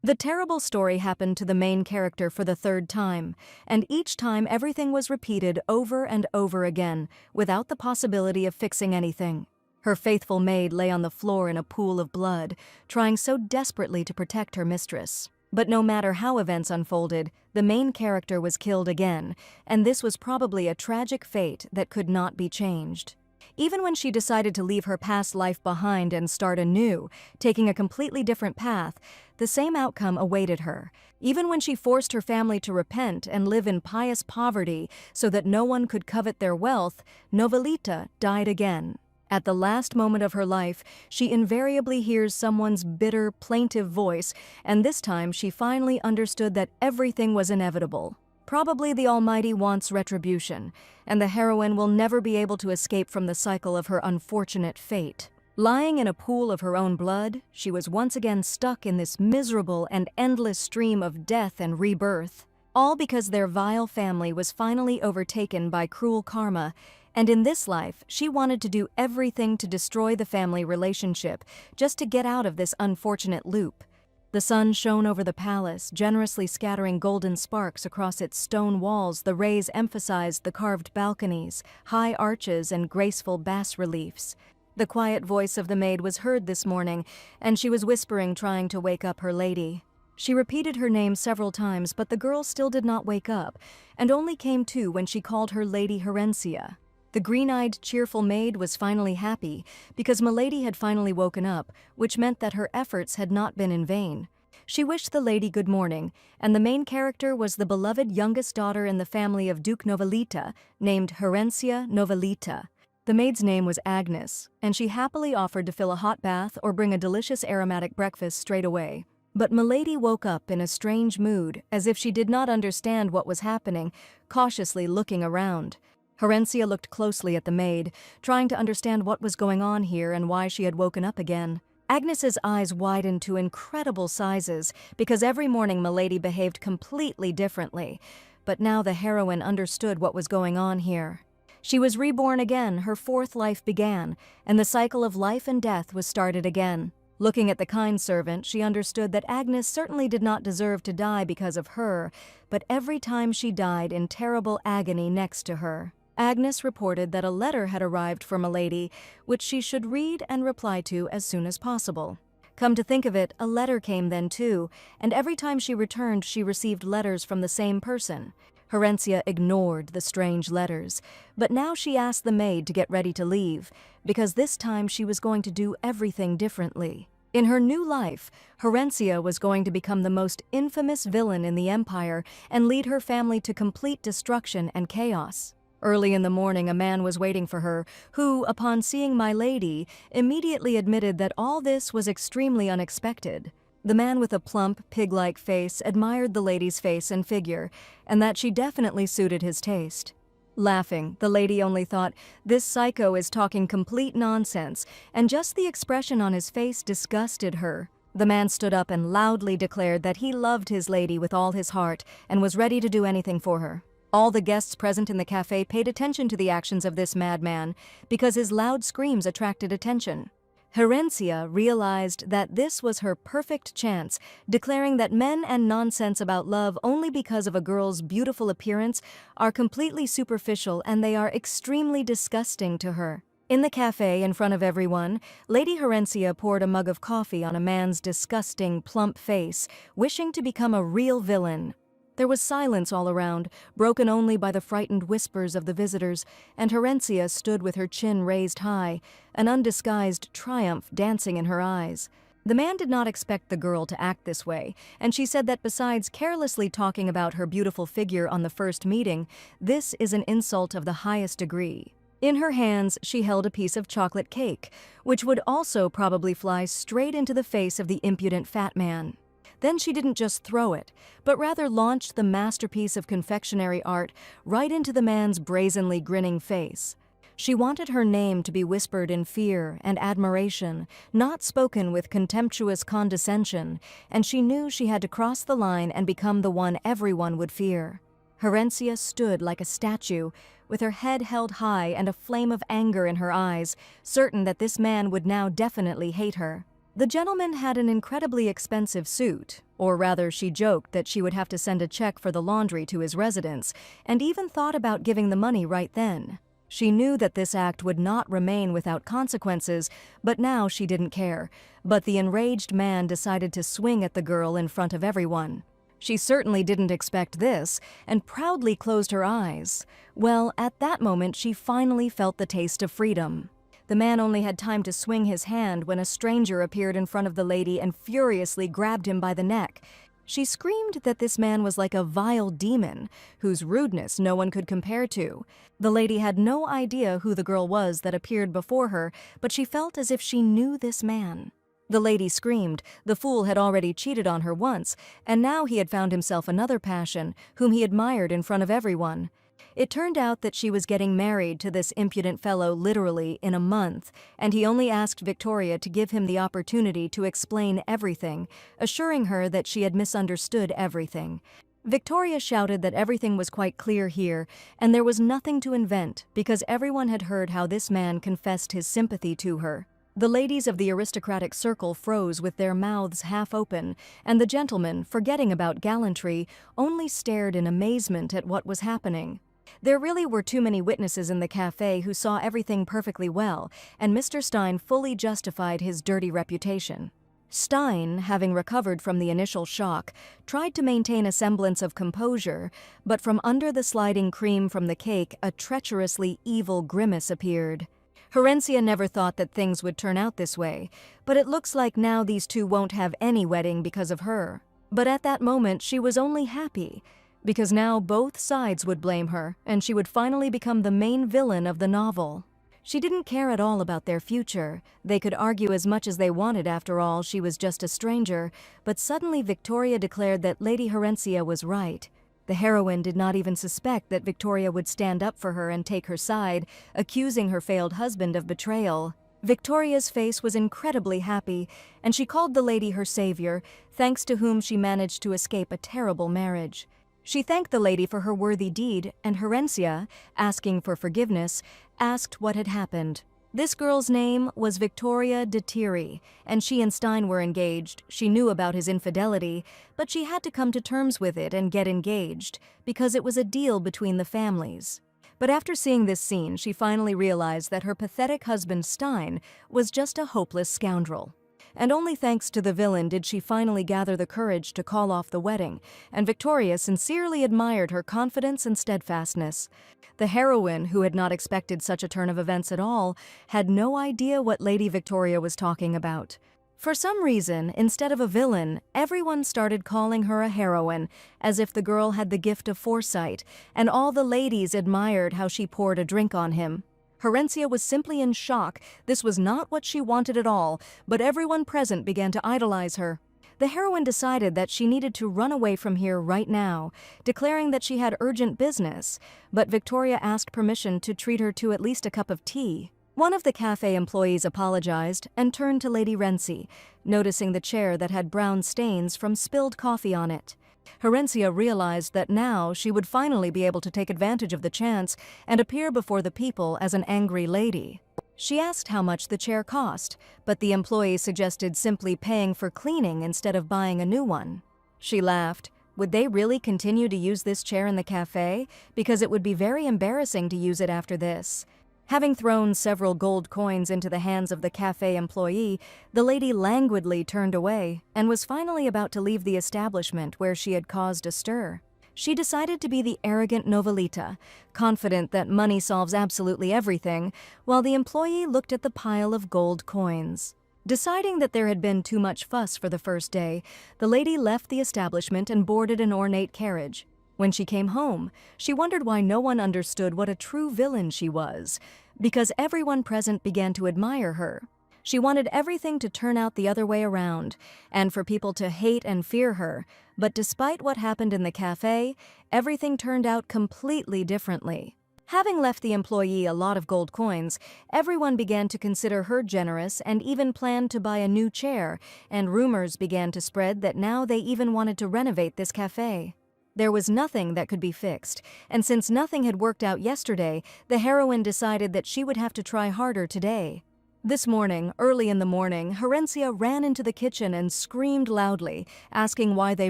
The terrible story happened to the main character for the third time, and each time everything was repeated over and over again, without the possibility of fixing anything. Her faithful maid lay on the floor in a pool of blood, trying so desperately to protect her mistress. But no matter how events unfolded, the main character was killed again, and this was probably a tragic fate that could not be changed. Even when she decided to leave her past life behind and start anew, taking a completely different path, the same outcome awaited her. Even when she forced her family to repent and live in pious poverty so that no one could covet their wealth, Novelita died again. At the last moment of her life, she invariably hears someone's bitter, plaintive voice, and this time she finally understood that everything was inevitable. Probably the Almighty wants retribution, and the heroine will never be able to escape from the cycle of her unfortunate fate. Lying in a pool of her own blood, she was once again stuck in this miserable and endless stream of death and rebirth, all because their vile family was finally overtaken by cruel karma, and in this life, she wanted to do everything to destroy the family relationship, just to get out of this unfortunate loop. The sun shone over the palace, generously scattering golden sparks across its stone walls. The rays emphasized the carved balconies, high arches, and graceful bas-reliefs. The quiet voice of the maid was heard this morning, and she was whispering, trying to wake up her lady. She repeated her name several times, but the girl still did not wake up, and only came to when she called her Lady Herencia. The green-eyed, cheerful maid was finally happy, because Milady had finally woken up, which meant that her efforts had not been in vain. She wished the lady good morning, and the main character was the beloved youngest daughter in the family of Duke Novelita, named Herencia Novelita. The maid's name was Agnes, and she happily offered to fill a hot bath or bring a delicious aromatic breakfast straight away. But Milady woke up in a strange mood, as if she did not understand what was happening, cautiously looking around. Herencia looked closely at the maid, trying to understand what was going on here and why she had woken up again. Agnes's eyes widened to incredible sizes, because every morning Milady behaved completely differently. But now the heroine understood what was going on here. She was reborn again, her fourth life began, and the cycle of life and death was started again. Looking at the kind servant, she understood that Agnes certainly did not deserve to die because of her, but every time she died in terrible agony next to her. Agnes reported that a letter had arrived for Milady, which she should read and reply to as soon as possible. Come to think of it, a letter came then too, and every time she returned she received letters from the same person. Herencia ignored the strange letters, but now she asked the maid to get ready to leave, because this time she was going to do everything differently. In her new life, Herencia was going to become the most infamous villain in the Empire and lead her family to complete destruction and chaos. Early in the morning, a man was waiting for her, who, upon seeing my lady, immediately admitted that all this was extremely unexpected. The man with a plump, pig-like face admired the lady's face and figure, and that she definitely suited his taste. Laughing, the lady only thought, "This psycho is talking complete nonsense," and just the expression on his face disgusted her. The man stood up and loudly declared that he loved his lady with all his heart and was ready to do anything for her. All the guests present in the cafe paid attention to the actions of this madman, because his loud screams attracted attention. Herencia realized that this was her perfect chance, declaring that men and nonsense about love only because of a girl's beautiful appearance are completely superficial, and they are extremely disgusting to her. In the cafe, in front of everyone, Lady Herencia poured a mug of coffee on a man's disgusting, plump face, wishing to become a real villain. There was silence all around, broken only by the frightened whispers of the visitors, and Herencia stood with her chin raised high, an undisguised triumph dancing in her eyes. The man did not expect the girl to act this way, and she said that besides carelessly talking about her beautiful figure on the first meeting, this is an insult of the highest degree. In her hands, she held a piece of chocolate cake, which would also probably fly straight into the face of the impudent fat man. Then she didn't just throw it, but rather launched the masterpiece of confectionery art right into the man's brazenly grinning face. She wanted her name to be whispered in fear and admiration, not spoken with contemptuous condescension, and she knew she had to cross the line and become the one everyone would fear. Herencia stood like a statue, with her head held high and a flame of anger in her eyes, certain that this man would now definitely hate her. The gentleman had an incredibly expensive suit, Or rather, she joked that she would have to send a check for the laundry to his residence, and even thought about giving the money right then. She knew that this act would not remain without consequences, but now she didn't care. But the enraged man decided to swing at the girl in front of everyone. She certainly didn't expect this, and proudly closed her eyes. Well, at that moment she finally felt the taste of freedom. The man only had time to swing his hand when a stranger appeared in front of the lady and furiously grabbed him by the neck. She screamed that this man was like a vile demon, whose rudeness no one could compare to. The lady had no idea who the girl was that appeared before her, but she felt as if she knew this man. The lady screamed. The fool had already cheated on her once, and now he had found himself another passion, whom he admired in front of everyone. It turned out that she was getting married to this impudent fellow literally in a month, and he only asked Victoria to give him the opportunity to explain everything, assuring her that she had misunderstood everything. Victoria shouted that everything was quite clear here, and there was nothing to invent, because everyone had heard how this man confessed his sympathy to her. The ladies of the aristocratic circle froze with their mouths half open, and the gentlemen, forgetting about gallantry, only stared in amazement at what was happening. There really were too many witnesses in the cafe who saw everything perfectly well, and Mr. Stein fully justified his dirty reputation. Stein, having recovered from the initial shock, tried to maintain a semblance of composure, but from under the sliding cream from the cake a treacherously evil grimace appeared. Herencia never thought that things would turn out this way, but it looks like now these two won't have any wedding because of her. But at that moment she was only happy, because now both sides would blame her, and she would finally become the main villain of the novel. She didn't care at all about their future. They could argue as much as they wanted, after all, she was just a stranger, but suddenly Victoria declared that Lady Herencia was right. The heroine did not even suspect that Victoria would stand up for her and take her side, accusing her failed husband of betrayal. Victoria's face was incredibly happy, and she called the lady her savior, thanks to whom she managed to escape a terrible marriage. She thanked the lady for her worthy deed, and Herencia, asking for forgiveness, asked what had happened. This girl's name was Victoria de Thierry, and she and Stein were engaged. She knew about his infidelity, but she had to come to terms with it and get engaged, because it was a deal between the families. But after seeing this scene, she finally realized that her pathetic husband Stein was just a hopeless scoundrel. And only thanks to the villain did she finally gather the courage to call off the wedding, and Victoria sincerely admired her confidence and steadfastness. The heroine, who had not expected such a turn of events at all, had no idea what Lady Victoria was talking about. For some reason, instead of a villain, everyone started calling her a heroine, as if the girl had the gift of foresight, and all the ladies admired how she poured a drink on him. Herencia was simply in shock. This was not what she wanted at all, but everyone present began to idolize her. The heroine decided that she needed to run away from here right now, declaring that she had urgent business, but Victoria asked permission to treat her to at least a cup of tea. One of the cafe employees apologized and turned to Lady Renzi, noticing the chair that had brown stains from spilled coffee on it. Herencia realized that now she would finally be able to take advantage of the chance and appear before the people as an angry lady. She asked how much the chair cost, but the employee suggested simply paying for cleaning instead of buying a new one. She laughed. Would they really continue to use this chair in the cafe? Because it would be very embarrassing to use it after this. Having thrown several gold coins into the hands of the cafe employee, the lady languidly turned away and was finally about to leave the establishment where she had caused a stir. She decided to be the arrogant Novelita, confident that money solves absolutely everything, while the employee looked at the pile of gold coins. Deciding that there had been too much fuss for the first day, the lady left the establishment and boarded an ornate carriage. When she came home, she wondered why no one understood what a true villain she was, because everyone present began to admire her. She wanted everything to turn out the other way around, and for people to hate and fear her, but despite what happened in the cafe, everything turned out completely differently. Having left the employee a lot of gold coins, everyone began to consider her generous and even planned to buy a new chair, and rumors began to spread that now they even wanted to renovate this cafe. There was nothing that could be fixed, and since nothing had worked out yesterday, the heroine decided that she would have to try harder today. This morning, early in the morning, Herencia ran into the kitchen and screamed loudly, asking why they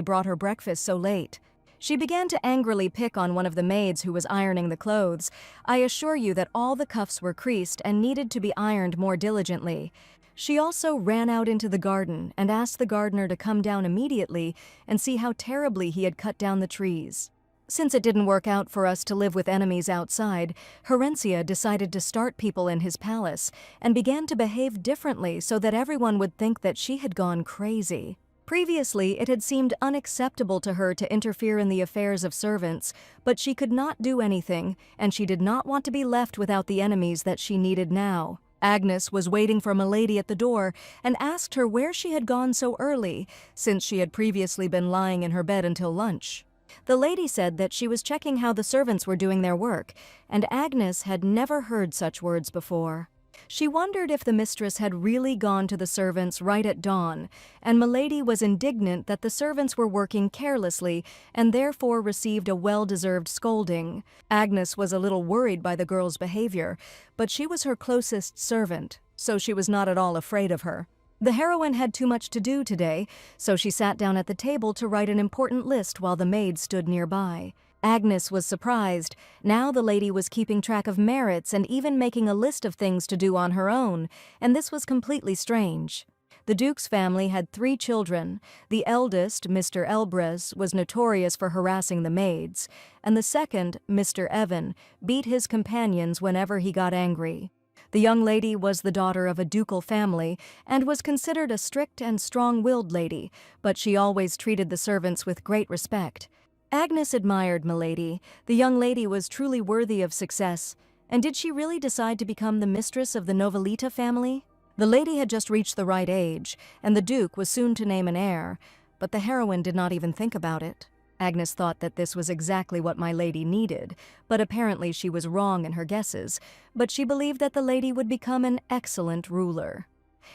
brought her breakfast so late. She began to angrily pick on one of the maids who was ironing the clothes. I assure you that all the cuffs were creased and needed to be ironed more diligently. She also ran out into the garden and asked the gardener to come down immediately and see how terribly he had cut down the trees. Since it didn't work out for us to live with enemies outside, Herencia decided to start people in his palace and began to behave differently so that everyone would think that she had gone crazy. Previously, it had seemed unacceptable to her to interfere in the affairs of servants, but she could not do anything, and she did not want to be left without the enemies that she needed now. Agnes was waiting for Milady at the door and asked her where she had gone so early, since she had previously been lying in her bed until lunch. The lady said that she was checking how the servants were doing their work, and Agnes had never heard such words before. She wondered if the mistress had really gone to the servants right at dawn, and Milady was indignant that the servants were working carelessly and therefore received a well-deserved scolding. Agnes was a little worried by the girl's behavior, but she was her closest servant, so she was not at all afraid of her. The heroine had too much to do today, so she sat down at the table to write an important list while the maid stood nearby. Agnes was surprised. Now the lady was keeping track of merits and even making a list of things to do on her own, and this was completely strange. The Duke's family had 3 children. The eldest, Mr. Elbrez, was notorious for harassing the maids, and the second, Mr. Evan, beat his companions whenever he got angry. The young lady was the daughter of a ducal family and was considered a strict and strong-willed lady, but she always treated the servants with great respect. Agnes admired Milady. The young lady was truly worthy of success. And did she really decide to become the mistress of the Novelita family? The lady had just reached the right age, and the Duke was soon to name an heir, but the heroine did not even think about it. Agnes thought that this was exactly what my lady needed, but apparently she was wrong in her guesses, but she believed that the lady would become an excellent ruler.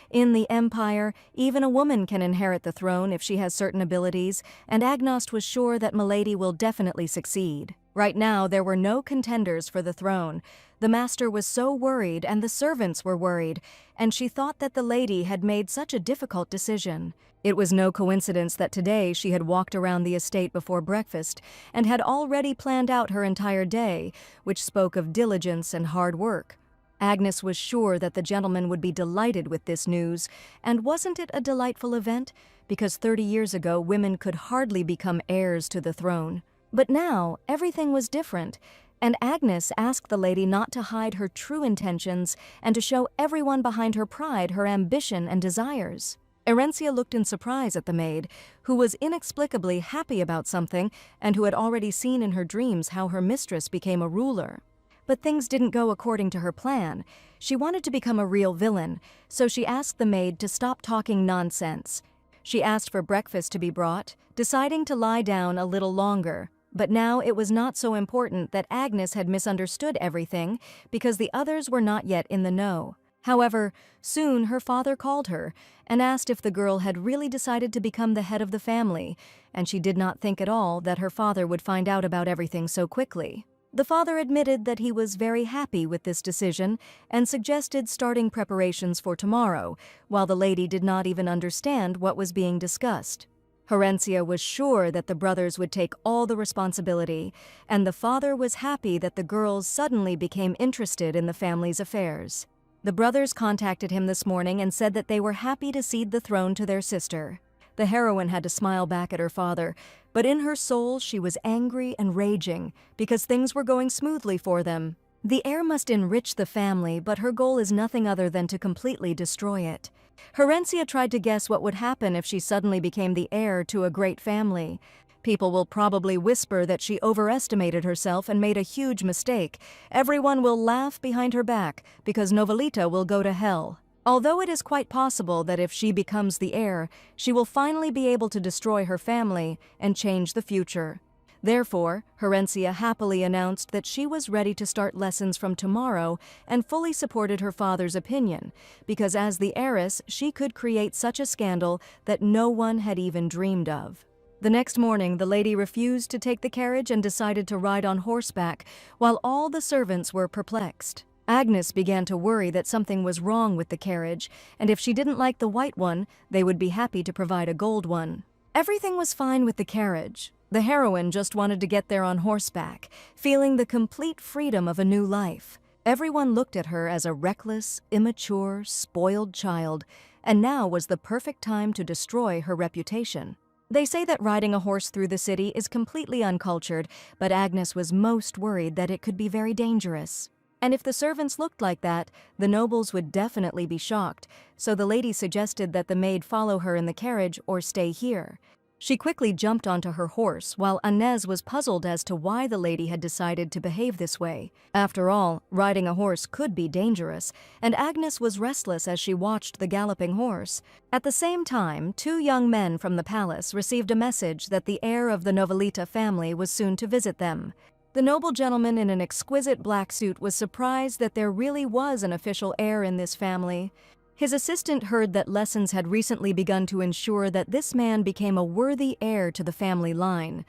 In the Empire, even a woman can inherit the throne if she has certain abilities, and Agnes was sure that Milady will definitely succeed. Right now, there were no contenders for the throne. The master was so worried, and the servants were worried, and she thought that the lady had made such a difficult decision. It was no coincidence that today she had walked around the estate before breakfast and had already planned out her entire day, which spoke of diligence and hard work. Agnes was sure that the gentleman would be delighted with this news, and wasn't it a delightful event? Because 30 years ago, women could hardly become heirs to the throne. But now, everything was different, and Agnes asked the lady not to hide her true intentions and to show everyone behind her pride her ambition and desires. Herencia looked in surprise at the maid, who was inexplicably happy about something and who had already seen in her dreams how her mistress became a ruler. But things didn't go according to her plan. She wanted to become a real villain, so she asked the maid to stop talking nonsense. She asked for breakfast to be brought, deciding to lie down a little longer. But now it was not so important that Agnes had misunderstood everything because the others were not yet in the know. However, soon her father called her and asked if the girl had really decided to become the head of the family, and she did not think at all that her father would find out about everything so quickly. The father admitted that he was very happy with this decision and suggested starting preparations for tomorrow, while the lady did not even understand what was being discussed. Herencia was sure that the brothers would take all the responsibility, and the father was happy that the girls suddenly became interested in the family's affairs. The brothers contacted him this morning and said that they were happy to cede the throne to their sister. The heroine had to smile back at her father, but in her soul she was angry and raging because things were going smoothly for them. The heir must enrich the family, but her goal is nothing other than to completely destroy it. Herencia tried to guess what would happen if she suddenly became the heir to a great family. People will probably whisper that she overestimated herself and made a huge mistake. Everyone will laugh behind her back because Novelita will go to hell. Although it is quite possible that if she becomes the heir, she will finally be able to destroy her family and change the future. Therefore, Herencia happily announced that she was ready to start lessons from tomorrow and fully supported her father's opinion, because as the heiress, she could create such a scandal that no one had even dreamed of. The next morning, the lady refused to take the carriage and decided to ride on horseback, while all the servants were perplexed. Agnes began to worry that something was wrong with the carriage, and if she didn't like the white one, they would be happy to provide a gold one. Everything was fine with the carriage. The heroine just wanted to get there on horseback, feeling the complete freedom of a new life. Everyone looked at her as a reckless, immature, spoiled child, and now was the perfect time to destroy her reputation. They say that riding a horse through the city is completely uncultured, but Agnes was most worried that it could be very dangerous. And if the servants looked like that, the nobles would definitely be shocked, so the lady suggested that the maid follow her in the carriage or stay here. She quickly jumped onto her horse, while Inez was puzzled as to why the lady had decided to behave this way. After all, riding a horse could be dangerous, and Agnes was restless as she watched the galloping horse. At the same time, two young men from the palace received a message that the heir of the Novelita family was soon to visit them. The noble gentleman in an exquisite black suit was surprised that there really was an official heir in this family. His assistant heard that lessons had recently begun to ensure that this man became a worthy heir to the family line.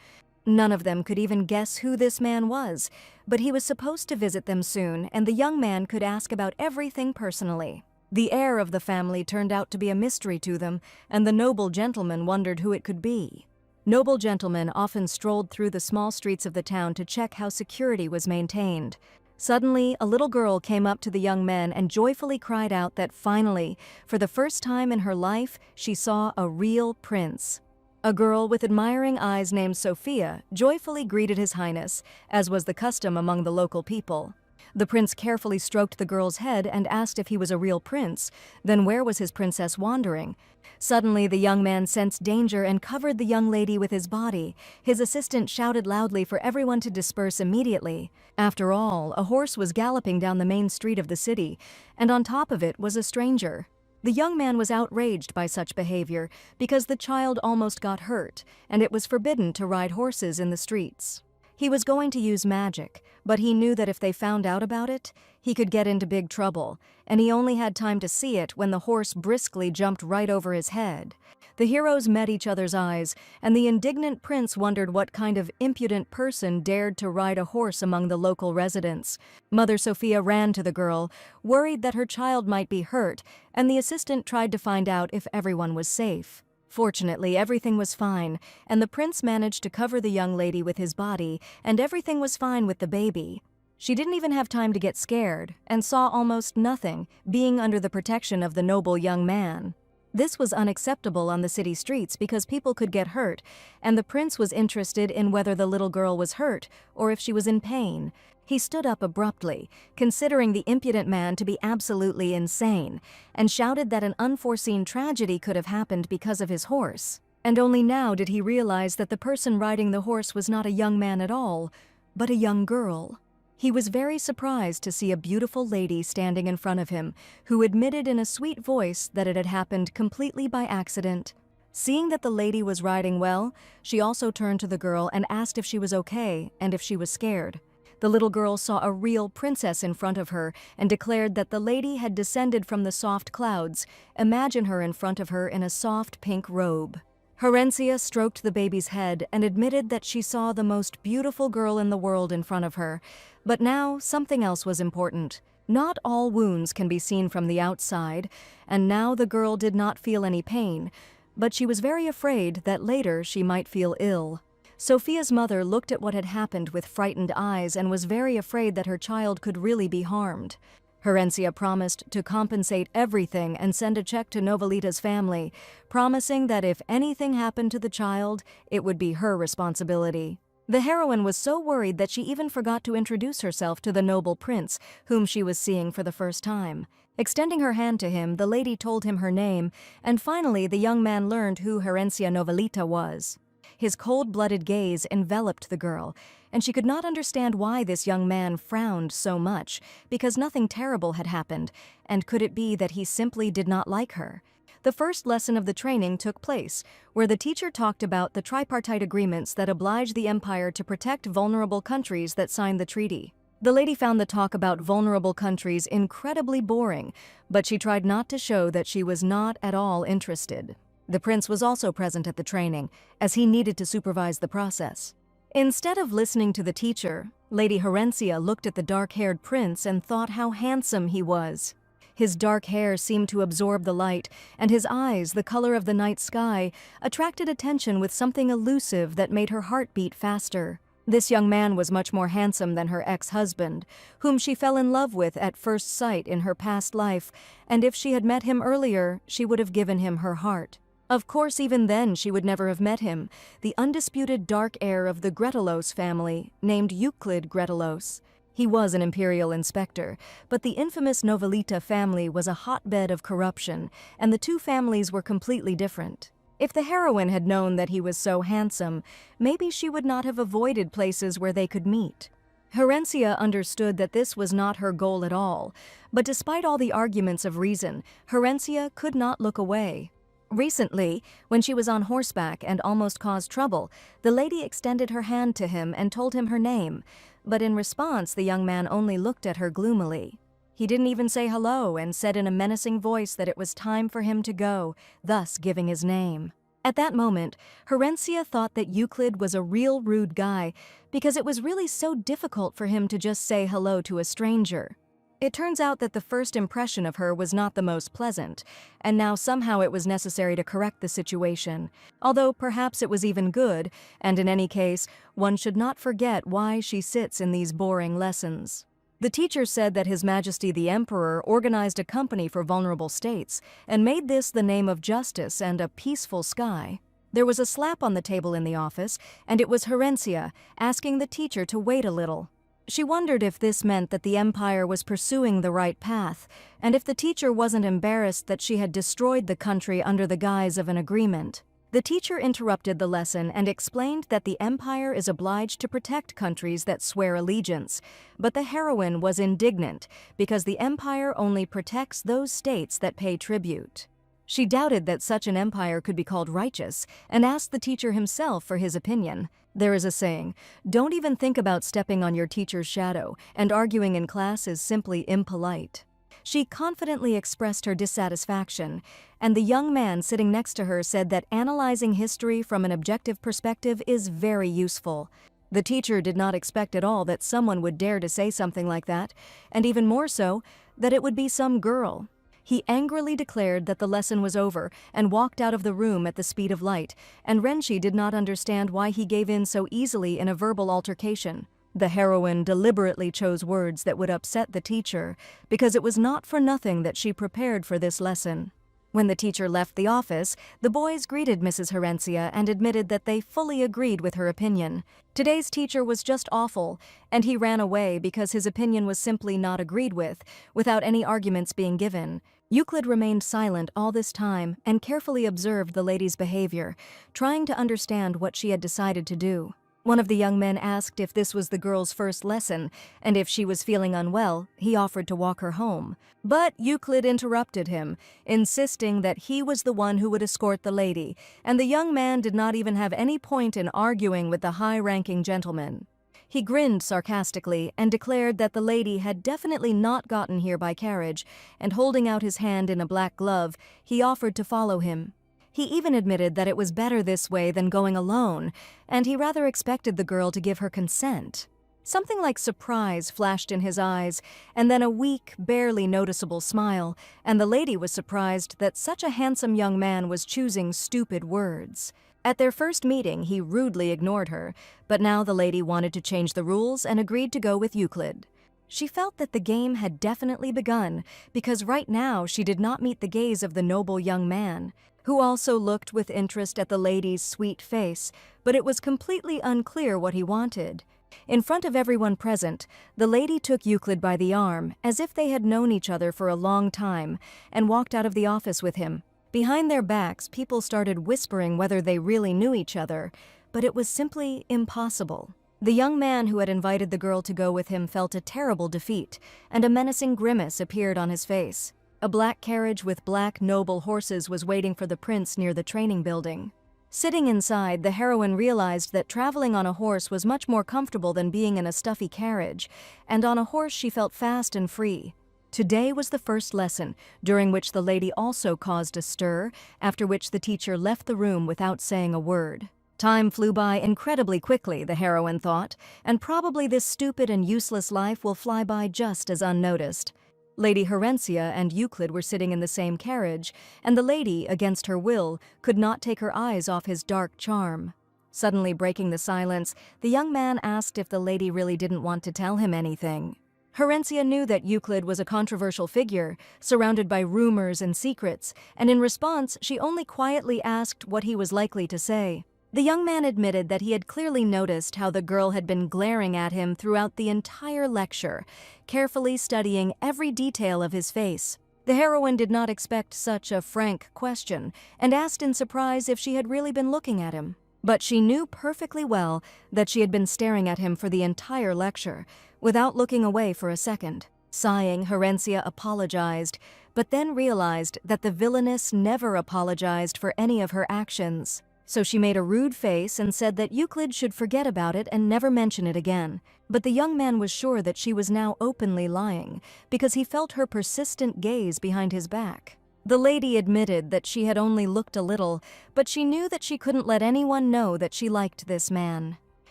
None of them could even guess who this man was, but he was supposed to visit them soon, and the young man could ask about everything personally. The heir of the family turned out to be a mystery to them, and the noble gentleman wondered who it could be. Noble gentlemen often strolled through the small streets of the town to check how security was maintained. Suddenly, a little girl came up to the young men and joyfully cried out that finally, for the first time in her life, she saw a real prince. A girl with admiring eyes named Sophia joyfully greeted His Highness, as was the custom among the local people. The prince carefully stroked the girl's head and asked if he was a real prince, then where was his princess wandering? Suddenly, the young man sensed danger and covered the young lady with his body. His assistant shouted loudly for everyone to disperse immediately. After all, a horse was galloping down the main street of the city, and on top of it was a stranger. The young man was outraged by such behavior because the child almost got hurt, and it was forbidden to ride horses in the streets. He was going to use magic, but he knew that if they found out about it, he could get into big trouble, and he only had time to see it when the horse briskly jumped right over his head. The heroes met each other's eyes, and the indignant prince wondered what kind of impudent person dared to ride a horse among the local residents. Mother Sophia ran to the girl, worried that her child might be hurt, and the assistant tried to find out if everyone was safe. Fortunately, everything was fine, and the prince managed to cover the young lady with his body, and everything was fine with the baby. She didn't even have time to get scared, and saw almost nothing, being under the protection of the noble young man. This was unacceptable on the city streets because people could get hurt, and the prince was interested in whether the little girl was hurt or if she was in pain. He stood up abruptly, considering the impudent man to be absolutely insane, and shouted that an unforeseen tragedy could have happened because of his horse. And only now did he realize that the person riding the horse was not a young man at all, but a young girl. He was very surprised to see a beautiful lady standing in front of him, who admitted in a sweet voice that it had happened completely by accident. Seeing that the lady was riding well, she also turned to the girl and asked if she was okay and if she was scared. The little girl saw a real princess in front of her and declared that the lady had descended from the soft clouds. Imagine her in front of her in a soft pink robe. Herencia stroked the baby's head and admitted that she saw the most beautiful girl in the world in front of her. But now something else was important. Not all wounds can be seen from the outside, and now the girl did not feel any pain, but she was very afraid that later she might feel ill. Sophia's mother looked at what had happened with frightened eyes and was very afraid that her child could really be harmed. Herencia promised to compensate everything and send a check to Novelita's family, promising that if anything happened to the child, it would be her responsibility. The heroine was so worried that she even forgot to introduce herself to the noble prince, whom she was seeing for the first time. Extending her hand to him, the lady told him her name, and finally the young man learned who Herencia Novelita was. His cold-blooded gaze enveloped the girl, and she could not understand why this young man frowned so much, because nothing terrible had happened, and could it be that he simply did not like her? The first lesson of the training took place, where the teacher talked about the tripartite agreements that oblige the empire to protect vulnerable countries that signed the treaty. The lady found the talk about vulnerable countries incredibly boring, but she tried not to show that she was not at all interested. The prince was also present at the training, as he needed to supervise the process. Instead of listening to the teacher, Lady Horencia looked at the dark-haired prince and thought how handsome he was. His dark hair seemed to absorb the light, and his eyes, the color of the night sky, attracted attention with something elusive that made her heart beat faster. This young man was much more handsome than her ex-husband, whom she fell in love with at first sight in her past life, and if she had met him earlier, she would have given him her heart. Of course, even then she would never have met him, the undisputed dark heir of the Gretelos family, named Euclid Gretelos. He was an imperial inspector, but the infamous Novelita family was a hotbed of corruption, and the two families were completely different. If the heroine had known that he was so handsome, maybe she would not have avoided places where they could meet. Horencia understood that this was not her goal at all, but despite all the arguments of reason, Horencia could not look away. Recently, when she was on horseback and almost caused trouble, the lady extended her hand to him and told him her name, but in response the young man only looked at her gloomily. He didn't even say hello and said in a menacing voice that it was time for him to go, thus giving his name. At that moment, Horencia thought that Euclid was a real rude guy because it was really so difficult for him to just say hello to a stranger. It turns out that the first impression of her was not the most pleasant, and now somehow it was necessary to correct the situation. Although perhaps it was even good, and in any case, one should not forget why she sits in these boring lessons. The teacher said that His Majesty the Emperor organized a company for vulnerable states, and made this the name of justice and a peaceful sky. There was a slap on the table in the office, and it was Horencia asking the teacher to wait a little. She wondered if this meant that the Empire was pursuing the right path, and if the teacher wasn't embarrassed that she had destroyed the country under the guise of an agreement. The teacher interrupted the lesson and explained that the Empire is obliged to protect countries that swear allegiance, but the heroine was indignant because the Empire only protects those states that pay tribute. She doubted that such an empire could be called righteous and asked the teacher himself for his opinion. There is a saying, don't even think about stepping on your teacher's shadow, and arguing in class is simply impolite. She confidently expressed her dissatisfaction, and the young man sitting next to her said that analyzing history from an objective perspective is very useful. The teacher did not expect at all that someone would dare to say something like that, and even more so, that it would be some girl. He angrily declared that the lesson was over and walked out of the room at the speed of light, and Renshi did not understand why he gave in so easily in a verbal altercation. The heroine deliberately chose words that would upset the teacher, because it was not for nothing that she prepared for this lesson. When the teacher left the office, the boys greeted Mrs. Horencia and admitted that they fully agreed with her opinion. Today's teacher was just awful, and he ran away because his opinion was simply not agreed with, without any arguments being given. Euclid remained silent all this time and carefully observed the lady's behavior, trying to understand what she had decided to do. One of the young men asked if this was the girl's first lesson, and if she was feeling unwell, he offered to walk her home. But Euclid interrupted him, insisting that he was the one who would escort the lady, and the young man did not even have any point in arguing with the high-ranking gentleman. He grinned sarcastically and declared that the lady had definitely not gotten here by carriage, and holding out his hand in a black glove, he offered to follow him. He even admitted that it was better this way than going alone, and he rather expected the girl to give her consent. Something like surprise flashed in his eyes, and then a weak, barely noticeable smile, and the lady was surprised that such a handsome young man was choosing stupid words. At their first meeting, he rudely ignored her, but now the lady wanted to change the rules and agreed to go with Euclid. She felt that the game had definitely begun, because right now she did not meet the gaze of the noble young man, who also looked with interest at the lady's sweet face, but it was completely unclear what he wanted. In front of everyone present, the lady took Euclid by the arm, as if they had known each other for a long time, and walked out of the office with him. Behind their backs, people started whispering whether they really knew each other, but it was simply impossible. The young man who had invited the girl to go with him felt a terrible defeat, and a menacing grimace appeared on his face. A black carriage with black, noble horses was waiting for the prince near the training building. Sitting inside, the heroine realized that traveling on a horse was much more comfortable than being in a stuffy carriage, and on a horse she felt fast and free. Today was the first lesson, during which the lady also caused a stir, after which the teacher left the room without saying a word. Time flew by incredibly quickly, the heroine thought, and probably this stupid and useless life will fly by just as unnoticed. Lady Horensia and Euclid were sitting in the same carriage, and the lady, against her will, could not take her eyes off his dark charm. Suddenly breaking the silence, the young man asked if the lady really didn't want to tell him anything. Horensia knew that Euclid was a controversial figure, surrounded by rumors and secrets, and in response, she only quietly asked what he was likely to say. The young man admitted that he had clearly noticed how the girl had been glaring at him throughout the entire lecture, carefully studying every detail of his face. The heroine did not expect such a frank question, and asked in surprise if she had really been looking at him. But she knew perfectly well that she had been staring at him for the entire lecture, without looking away for a second. Sighing, Horensia apologized, but then realized that the villainess never apologized for any of her actions. So she made a rude face and said that Euclid should forget about it and never mention it again. But the young man was sure that she was now openly lying, because he felt her persistent gaze behind his back. The lady admitted that she had only looked a little, but she knew that she couldn't let anyone know that she liked this man.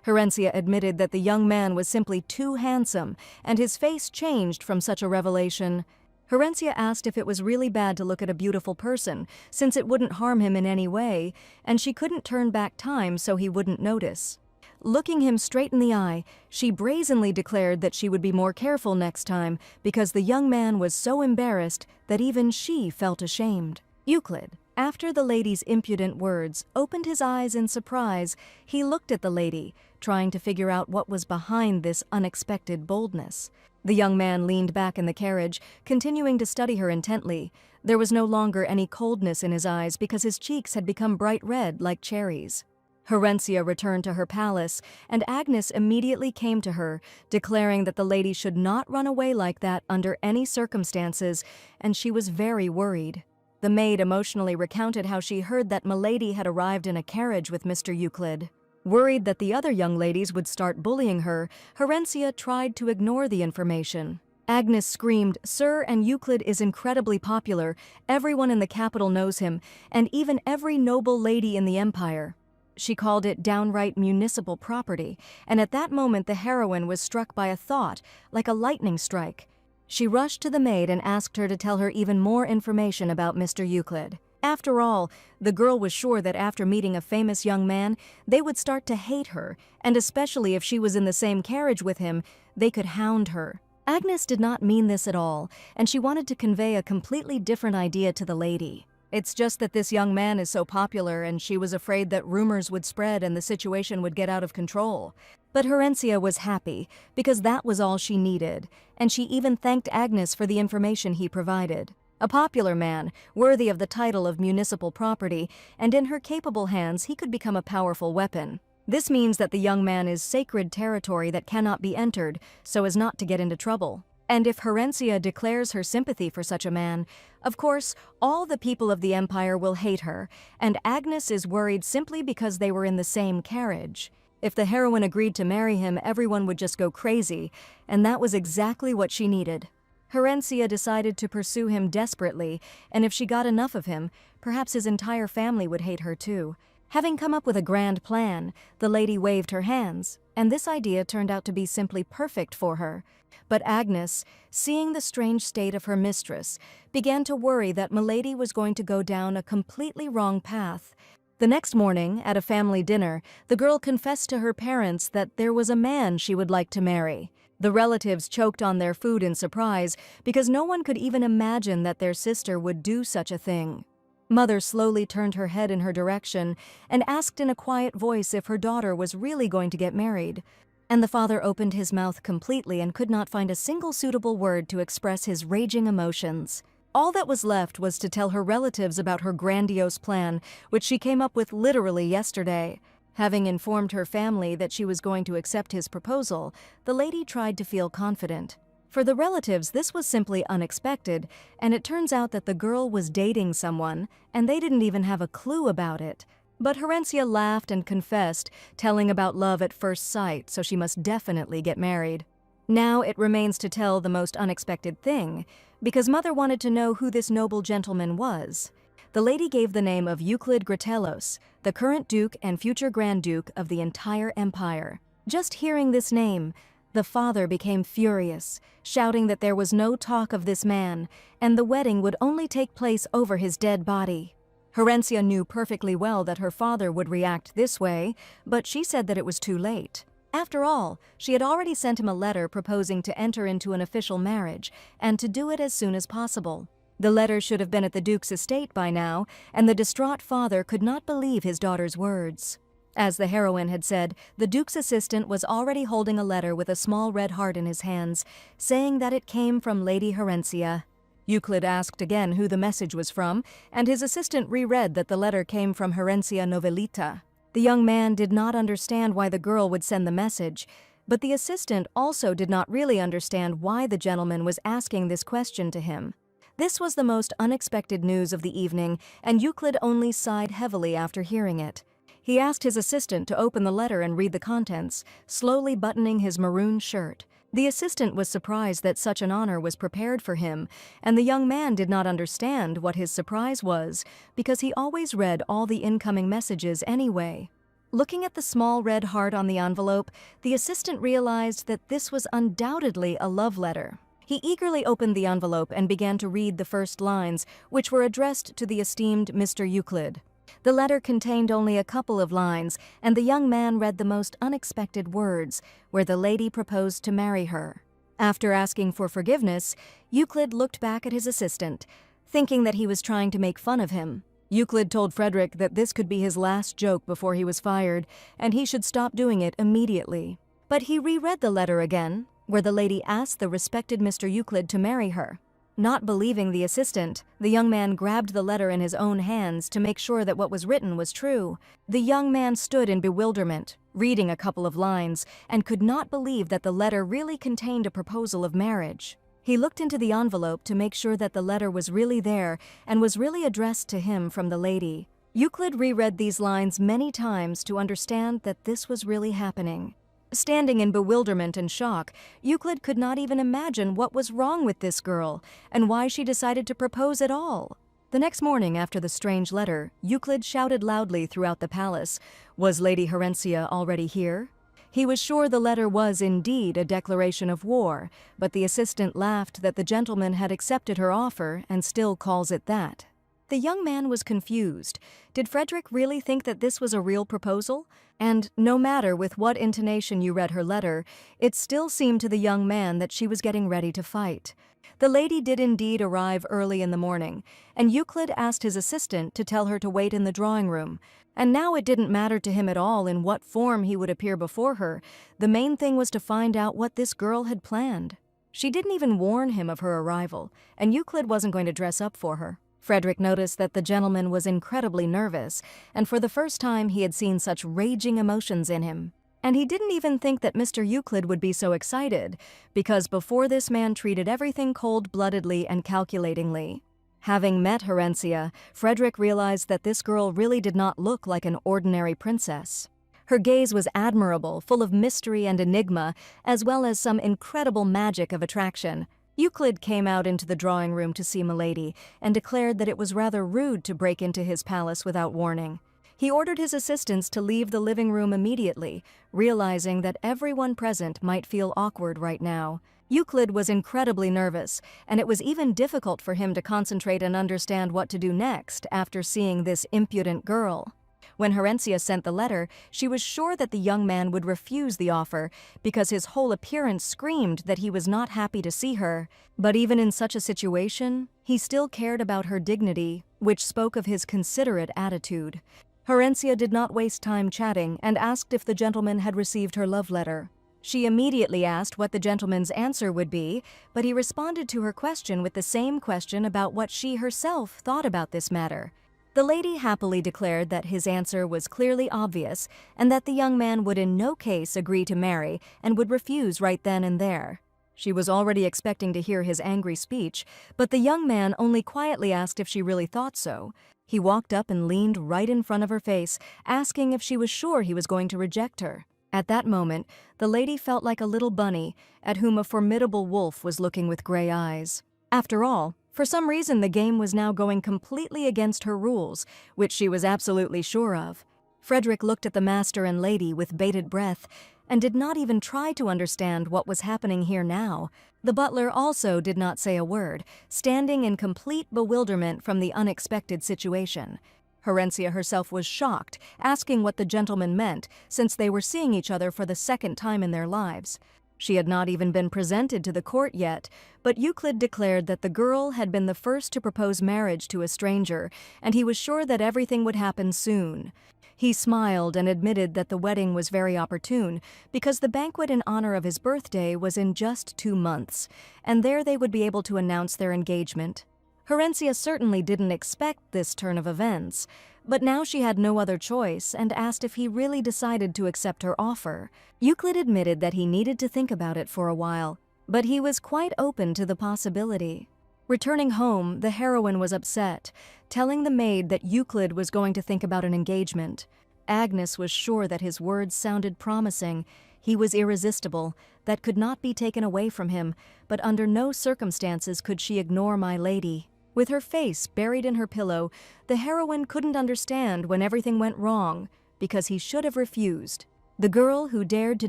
Horensia admitted that the young man was simply too handsome, and his face changed from such a revelation. Horensia asked if it was really bad to look at a beautiful person, since it wouldn't harm him in any way, and she couldn't turn back time so he wouldn't notice. Looking him straight in the eye, she brazenly declared that she would be more careful next time because the young man was so embarrassed that even she felt ashamed. Euclid, after the lady's impudent words, opened his eyes in surprise. He looked at the lady, trying to figure out what was behind this unexpected boldness. The young man leaned back in the carriage, continuing to study her intently. There was no longer any coldness in his eyes because his cheeks had become bright red like cherries. Horensia returned to her palace, and Agnes immediately came to her, declaring that the lady should not run away like that under any circumstances, and she was very worried. The maid emotionally recounted how she heard that Milady had arrived in a carriage with Mr. Euclid. Worried that the other young ladies would start bullying her, Horensia tried to ignore the information. Agnes screamed, "Sir, and Euclid is incredibly popular. Everyone in the capital knows him, and even every noble lady in the empire." She called it downright municipal property, and at that moment the heroine was struck by a thought, like a lightning strike. She rushed to the maid and asked her to tell her even more information about Mr. Euclid. After all, the girl was sure that after meeting a famous young man, they would start to hate her, and especially if she was in the same carriage with him, they could hound her. Agnes did not mean this at all, and she wanted to convey a completely different idea to the lady. It's just that this young man is so popular, and she was afraid that rumors would spread and the situation would get out of control. But Horensia was happy, because that was all she needed, and she even thanked Agnes for the information he provided. A popular man, worthy of the title of municipal property, and in her capable hands he could become a powerful weapon. This means that the young man is sacred territory that cannot be entered, so as not to get into trouble. And if Horensia declares her sympathy for such a man, of course, all the people of the empire will hate her, and Agnes is worried simply because they were in the same carriage. If the heroine agreed to marry him, everyone would just go crazy, and that was exactly what she needed. Horensia decided to pursue him desperately, and if she got enough of him, perhaps his entire family would hate her too. Having come up with a grand plan, the lady waved her hands, and this idea turned out to be simply perfect for her. But Agnes, seeing the strange state of her mistress, began to worry that Milady was going to go down a completely wrong path. The next morning, at a family dinner, the girl confessed to her parents that there was a man she would like to marry. The relatives choked on their food in surprise because no one could even imagine that their sister would do such a thing. Mother slowly turned her head in her direction and asked in a quiet voice if her daughter was really going to get married. And the father opened his mouth completely and could not find a single suitable word to express his raging emotions. All that was left was to tell her relatives about her grandiose plan, which she came up with literally yesterday. Having informed her family that she was going to accept his proposal, the lady tried to feel confident. For the relatives, this was simply unexpected, and it turns out that the girl was dating someone, and they didn't even have a clue about it. But Horensia laughed and confessed, telling about love at first sight, so she must definitely get married. Now it remains to tell the most unexpected thing, because Mother wanted to know who this noble gentleman was. The lady gave the name of Euclid Gratellos, the current Duke and future Grand Duke of the entire empire. Just hearing this name, the father became furious, shouting that there was no talk of this man, and the wedding would only take place over his dead body. Herencia knew perfectly well that her father would react this way, but she said that it was too late. After all, she had already sent him a letter proposing to enter into an official marriage, and to do it as soon as possible. The letter should have been at the Duke's estate by now, and the distraught father could not believe his daughter's words. As the heroine had said, the Duke's assistant was already holding a letter with a small red heart in his hands, saying that it came from Lady Herencia. Euclid asked again who the message was from, and his assistant reread that the letter came from Herencia Novelita. The young man did not understand why the girl would send the message, but the assistant also did not really understand why the gentleman was asking this question to him. This was the most unexpected news of the evening, and Euclid only sighed heavily after hearing it. He asked his assistant to open the letter and read the contents, slowly buttoning his maroon shirt. The assistant was surprised that such an honor was prepared for him, and the young man did not understand what his surprise was, because he always read all the incoming messages anyway. Looking at the small red heart on the envelope, the assistant realized that this was undoubtedly a love letter. He eagerly opened the envelope and began to read the first lines, which were addressed to the esteemed Mr. Euclid. The letter contained only a couple of lines, and the young man read the most unexpected words, where the lady proposed to marry her. After asking for forgiveness, Euclid looked back at his assistant, thinking that he was trying to make fun of him. Euclid told Frederick that this could be his last joke before he was fired, and he should stop doing it immediately. But he reread the letter again, where the lady asked the respected Mr. Euclid to marry her. Not believing the assistant, the young man grabbed the letter in his own hands to make sure that what was written was true. The young man stood in bewilderment, reading a couple of lines, and could not believe that the letter really contained a proposal of marriage. He looked into the envelope to make sure that the letter was really there and was really addressed to him from the lady. Euclid reread these lines many times to understand that this was really happening. Standing in bewilderment and shock, Euclid could not even imagine what was wrong with this girl and why she decided to propose at all. The next morning after the strange letter, Euclid shouted loudly throughout the palace, "Was Lady Herencia already here?" He was sure the letter was indeed a declaration of war, but the assistant laughed that the gentleman had accepted her offer and still calls it that. The young man was confused. Did Frederick really think that this was a real proposal? And no matter with what intonation you read her letter, it still seemed to the young man that she was getting ready to fight. The lady did indeed arrive early in the morning, and Euclid asked his assistant to tell her to wait in the drawing room. And now it didn't matter to him at all in what form he would appear before her. The main thing was to find out what this girl had planned. She didn't even warn him of her arrival, and Euclid wasn't going to dress up for her. Frederick noticed that the gentleman was incredibly nervous, and for the first time he had seen such raging emotions in him. And he didn't even think that Mr. Euclid would be so excited, because before this man treated everything cold-bloodedly and calculatingly. Having met Herencia, Frederick realized that this girl really did not look like an ordinary princess. Her gaze was admirable, full of mystery and enigma, as well as some incredible magic of attraction. Euclid came out into the drawing room to see Milady and declared that it was rather rude to break into his palace without warning. He ordered his assistants to leave the living room immediately, realizing that everyone present might feel awkward right now. Euclid was incredibly nervous, and it was even difficult for him to concentrate and understand what to do next after seeing this impudent girl. When Herencia sent the letter, she was sure that the young man would refuse the offer because his whole appearance screamed that he was not happy to see her. But even in such a situation, he still cared about her dignity, which spoke of his considerate attitude. Herencia did not waste time chatting and asked if the gentleman had received her love letter. She immediately asked what the gentleman's answer would be, but he responded to her question with the same question about what she herself thought about this matter. The lady happily declared that his answer was clearly obvious and that the young man would in no case agree to marry and would refuse right then and there. She was already expecting to hear his angry speech, but the young man only quietly asked if she really thought so. He walked up and leaned right in front of her face, asking if she was sure he was going to reject her. At that moment, the lady felt like a little bunny at whom a formidable wolf was looking with gray eyes. After all, for some reason the game was now going completely against her rules, which she was absolutely sure of. Frederick looked at the master and lady with bated breath and did not even try to understand what was happening here now. The butler also did not say a word, standing in complete bewilderment from the unexpected situation. Herencia herself was shocked, asking what the gentleman meant, since they were seeing each other for the second time in their lives. She had not even been presented to the court yet, but Euclid declared that the girl had been the first to propose marriage to a stranger, and he was sure that everything would happen soon. He smiled and admitted that the wedding was very opportune, because the banquet in honor of his birthday was in just 2 months, and there they would be able to announce their engagement. Herencia certainly didn't expect this turn of events, but now she had no other choice and asked if he really decided to accept her offer. Euclid admitted that he needed to think about it for a while, but he was quite open to the possibility. Returning home, the heroine was upset, telling the maid that Euclid was going to think about an engagement. Agnes was sure that his words sounded promising. He was irresistible, that could not be taken away from him, but under no circumstances could she ignore my lady. With her face buried in her pillow, the heroine couldn't understand when everything went wrong, because he should have refused. The girl who dared to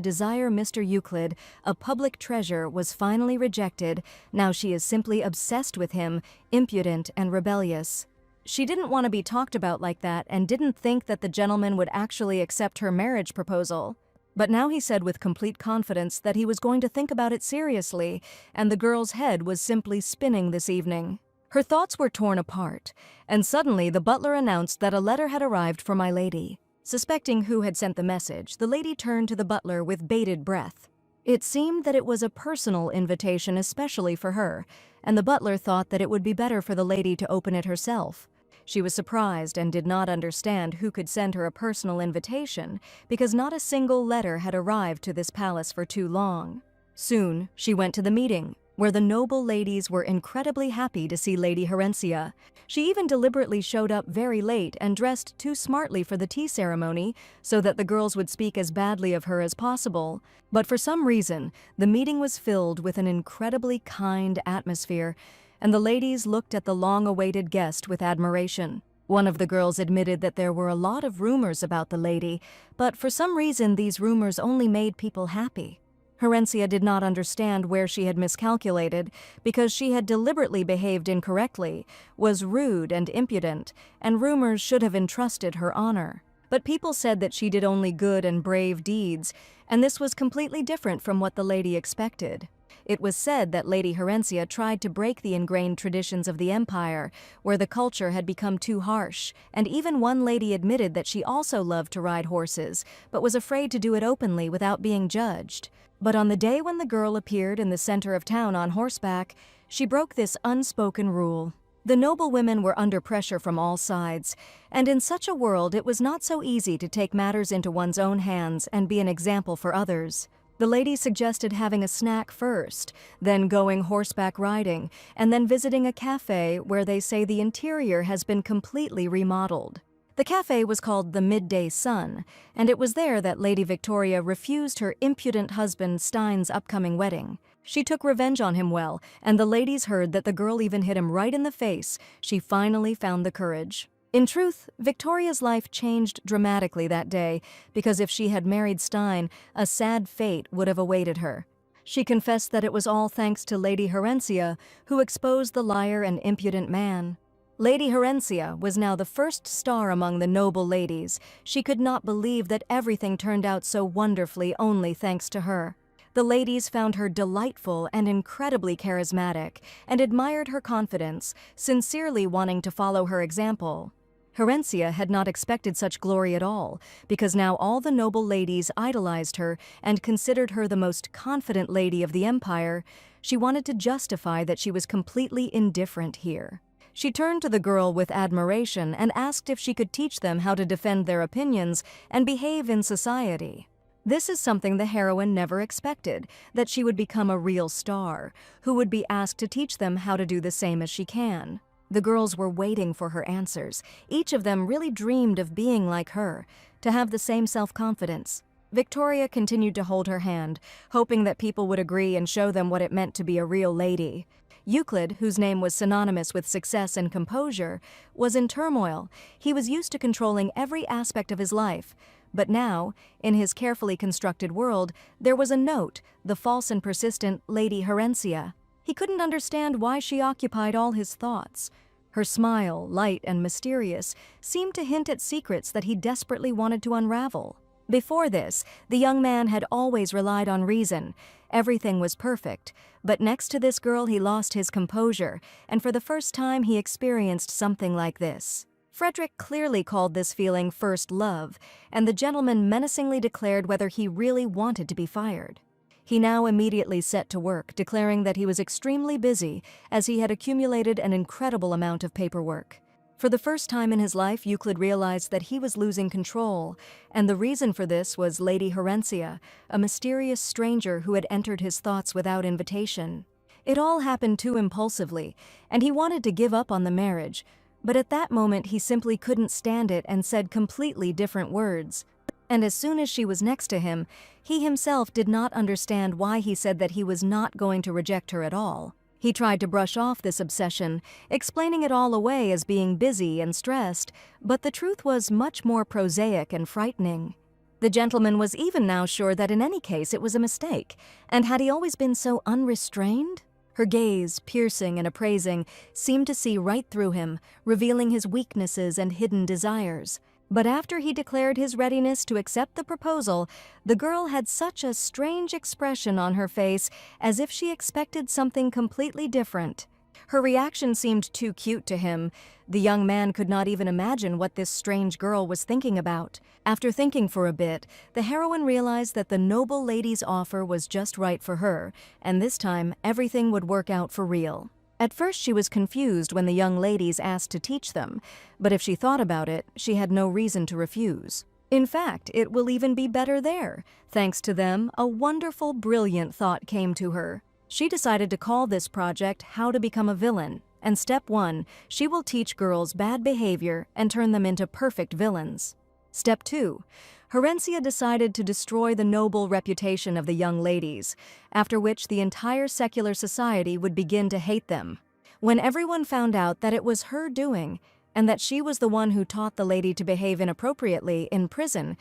desire Mr. Euclid, a public treasure, was finally rejected. Now she is simply obsessed with him, impudent and rebellious. She didn't want to be talked about like that and didn't think that the gentleman would actually accept her marriage proposal. But now he said with complete confidence that he was going to think about it seriously, and the girl's head was simply spinning this evening. Her thoughts were torn apart, and suddenly the butler announced that a letter had arrived for my lady. Suspecting who had sent the message, the lady turned to the butler with bated breath. It seemed that it was a personal invitation especially for her, and the butler thought that it would be better for the lady to open it herself. She was surprised and did not understand who could send her a personal invitation, because not a single letter had arrived to this palace for too long. Soon, she went to the meeting, where the noble ladies were incredibly happy to see Lady Herencia. She even deliberately showed up very late and dressed too smartly for the tea ceremony so that the girls would speak as badly of her as possible. But for some reason, the meeting was filled with an incredibly kind atmosphere, and the ladies looked at the long-awaited guest with admiration. One of the girls admitted that there were a lot of rumors about the lady, but for some reason these rumors only made people happy. Herencia did not understand where she had miscalculated, because she had deliberately behaved incorrectly, was rude and impudent, and rumors should have entrusted her honor. But people said that she did only good and brave deeds, and this was completely different from what the lady expected. It was said that Lady Herencia tried to break the ingrained traditions of the empire, where the culture had become too harsh, and even one lady admitted that she also loved to ride horses, but was afraid to do it openly without being judged. But on the day when the girl appeared in the center of town on horseback, she broke this unspoken rule. The noble women were under pressure from all sides, and in such a world it was not so easy to take matters into one's own hands and be an example for others. The lady suggested having a snack first, then going horseback riding, and then visiting a cafe where they say the interior has been completely remodeled. The cafe was called the Midday Sun, and it was there that Lady Victoria refused her impudent husband Stein's upcoming wedding. She took revenge on him well, and the ladies heard that the girl even hit him right in the face. She finally found the courage. In truth, Victoria's life changed dramatically that day, because if she had married Stein, a sad fate would have awaited her. She confessed that it was all thanks to Lady Herencia, who exposed the liar and impudent man. Lady Herencia was now the first star among the noble ladies. She could not believe that everything turned out so wonderfully only thanks to her. The ladies found her delightful and incredibly charismatic, and admired her confidence, sincerely wanting to follow her example. Herencia had not expected such glory at all, because now all the noble ladies idolized her and considered her the most confident lady of the empire. She wanted to justify that she was completely indifferent here. She turned to the girl with admiration and asked if she could teach them how to defend their opinions and behave in society. This is something the heroine never expected, that she would become a real star, who would be asked to teach them how to do the same as she can. The girls were waiting for her answers. Each of them really dreamed of being like her, to have the same self-confidence. Victoria continued to hold her hand, hoping that people would agree and show them what it meant to be a real lady. Euclid, whose name was synonymous with success and composure, was in turmoil. He was used to controlling every aspect of his life. But now, in his carefully constructed world, there was a note, the false and persistent Lady Herencia. He couldn't understand why she occupied all his thoughts. Her smile, light and mysterious, seemed to hint at secrets that he desperately wanted to unravel. Before this, the young man had always relied on reason. Everything was perfect. But next to this girl he lost his composure, and for the first time he experienced something like this. Frederick clearly called this feeling first love, and the gentleman menacingly declared whether he really wanted to be fired. He now immediately set to work, declaring that he was extremely busy, as he had accumulated an incredible amount of paperwork. For the first time in his life, Euclid realized that he was losing control, and the reason for this was Lady Herencia, a mysterious stranger who had entered his thoughts without invitation. It all happened too impulsively, and he wanted to give up on the marriage, but at that moment he simply couldn't stand it and said completely different words. And as soon as she was next to him, he himself did not understand why he said that he was not going to reject her at all. He tried to brush off this obsession, explaining it all away as being busy and stressed, but the truth was much more prosaic and frightening. The gentleman was even now sure that in any case it was a mistake, and had he always been so unrestrained? Her gaze, piercing and appraising, seemed to see right through him, revealing his weaknesses and hidden desires. But after he declared his readiness to accept the proposal, the girl had such a strange expression on her face, as if she expected something completely different. Her reaction seemed too cute to him. The young man could not even imagine what this strange girl was thinking about. After thinking for a bit, the heroine realized that the noble lady's offer was just right for her, and this time everything would work out for real. At first she was confused when the young ladies asked to teach them, but if she thought about it, she had no reason to refuse. In fact, it will even be better there. Thanks to them, a wonderful, brilliant thought came to her. She decided to call this project How to Become a Villain, and step 1, she will teach girls bad behavior and turn them into perfect villains. Step 2, Herencia decided to destroy the noble reputation of the young ladies, after which the entire secular society would begin to hate them. When everyone found out that it was her doing, and that she was the one who taught the lady to behave inappropriately in prison,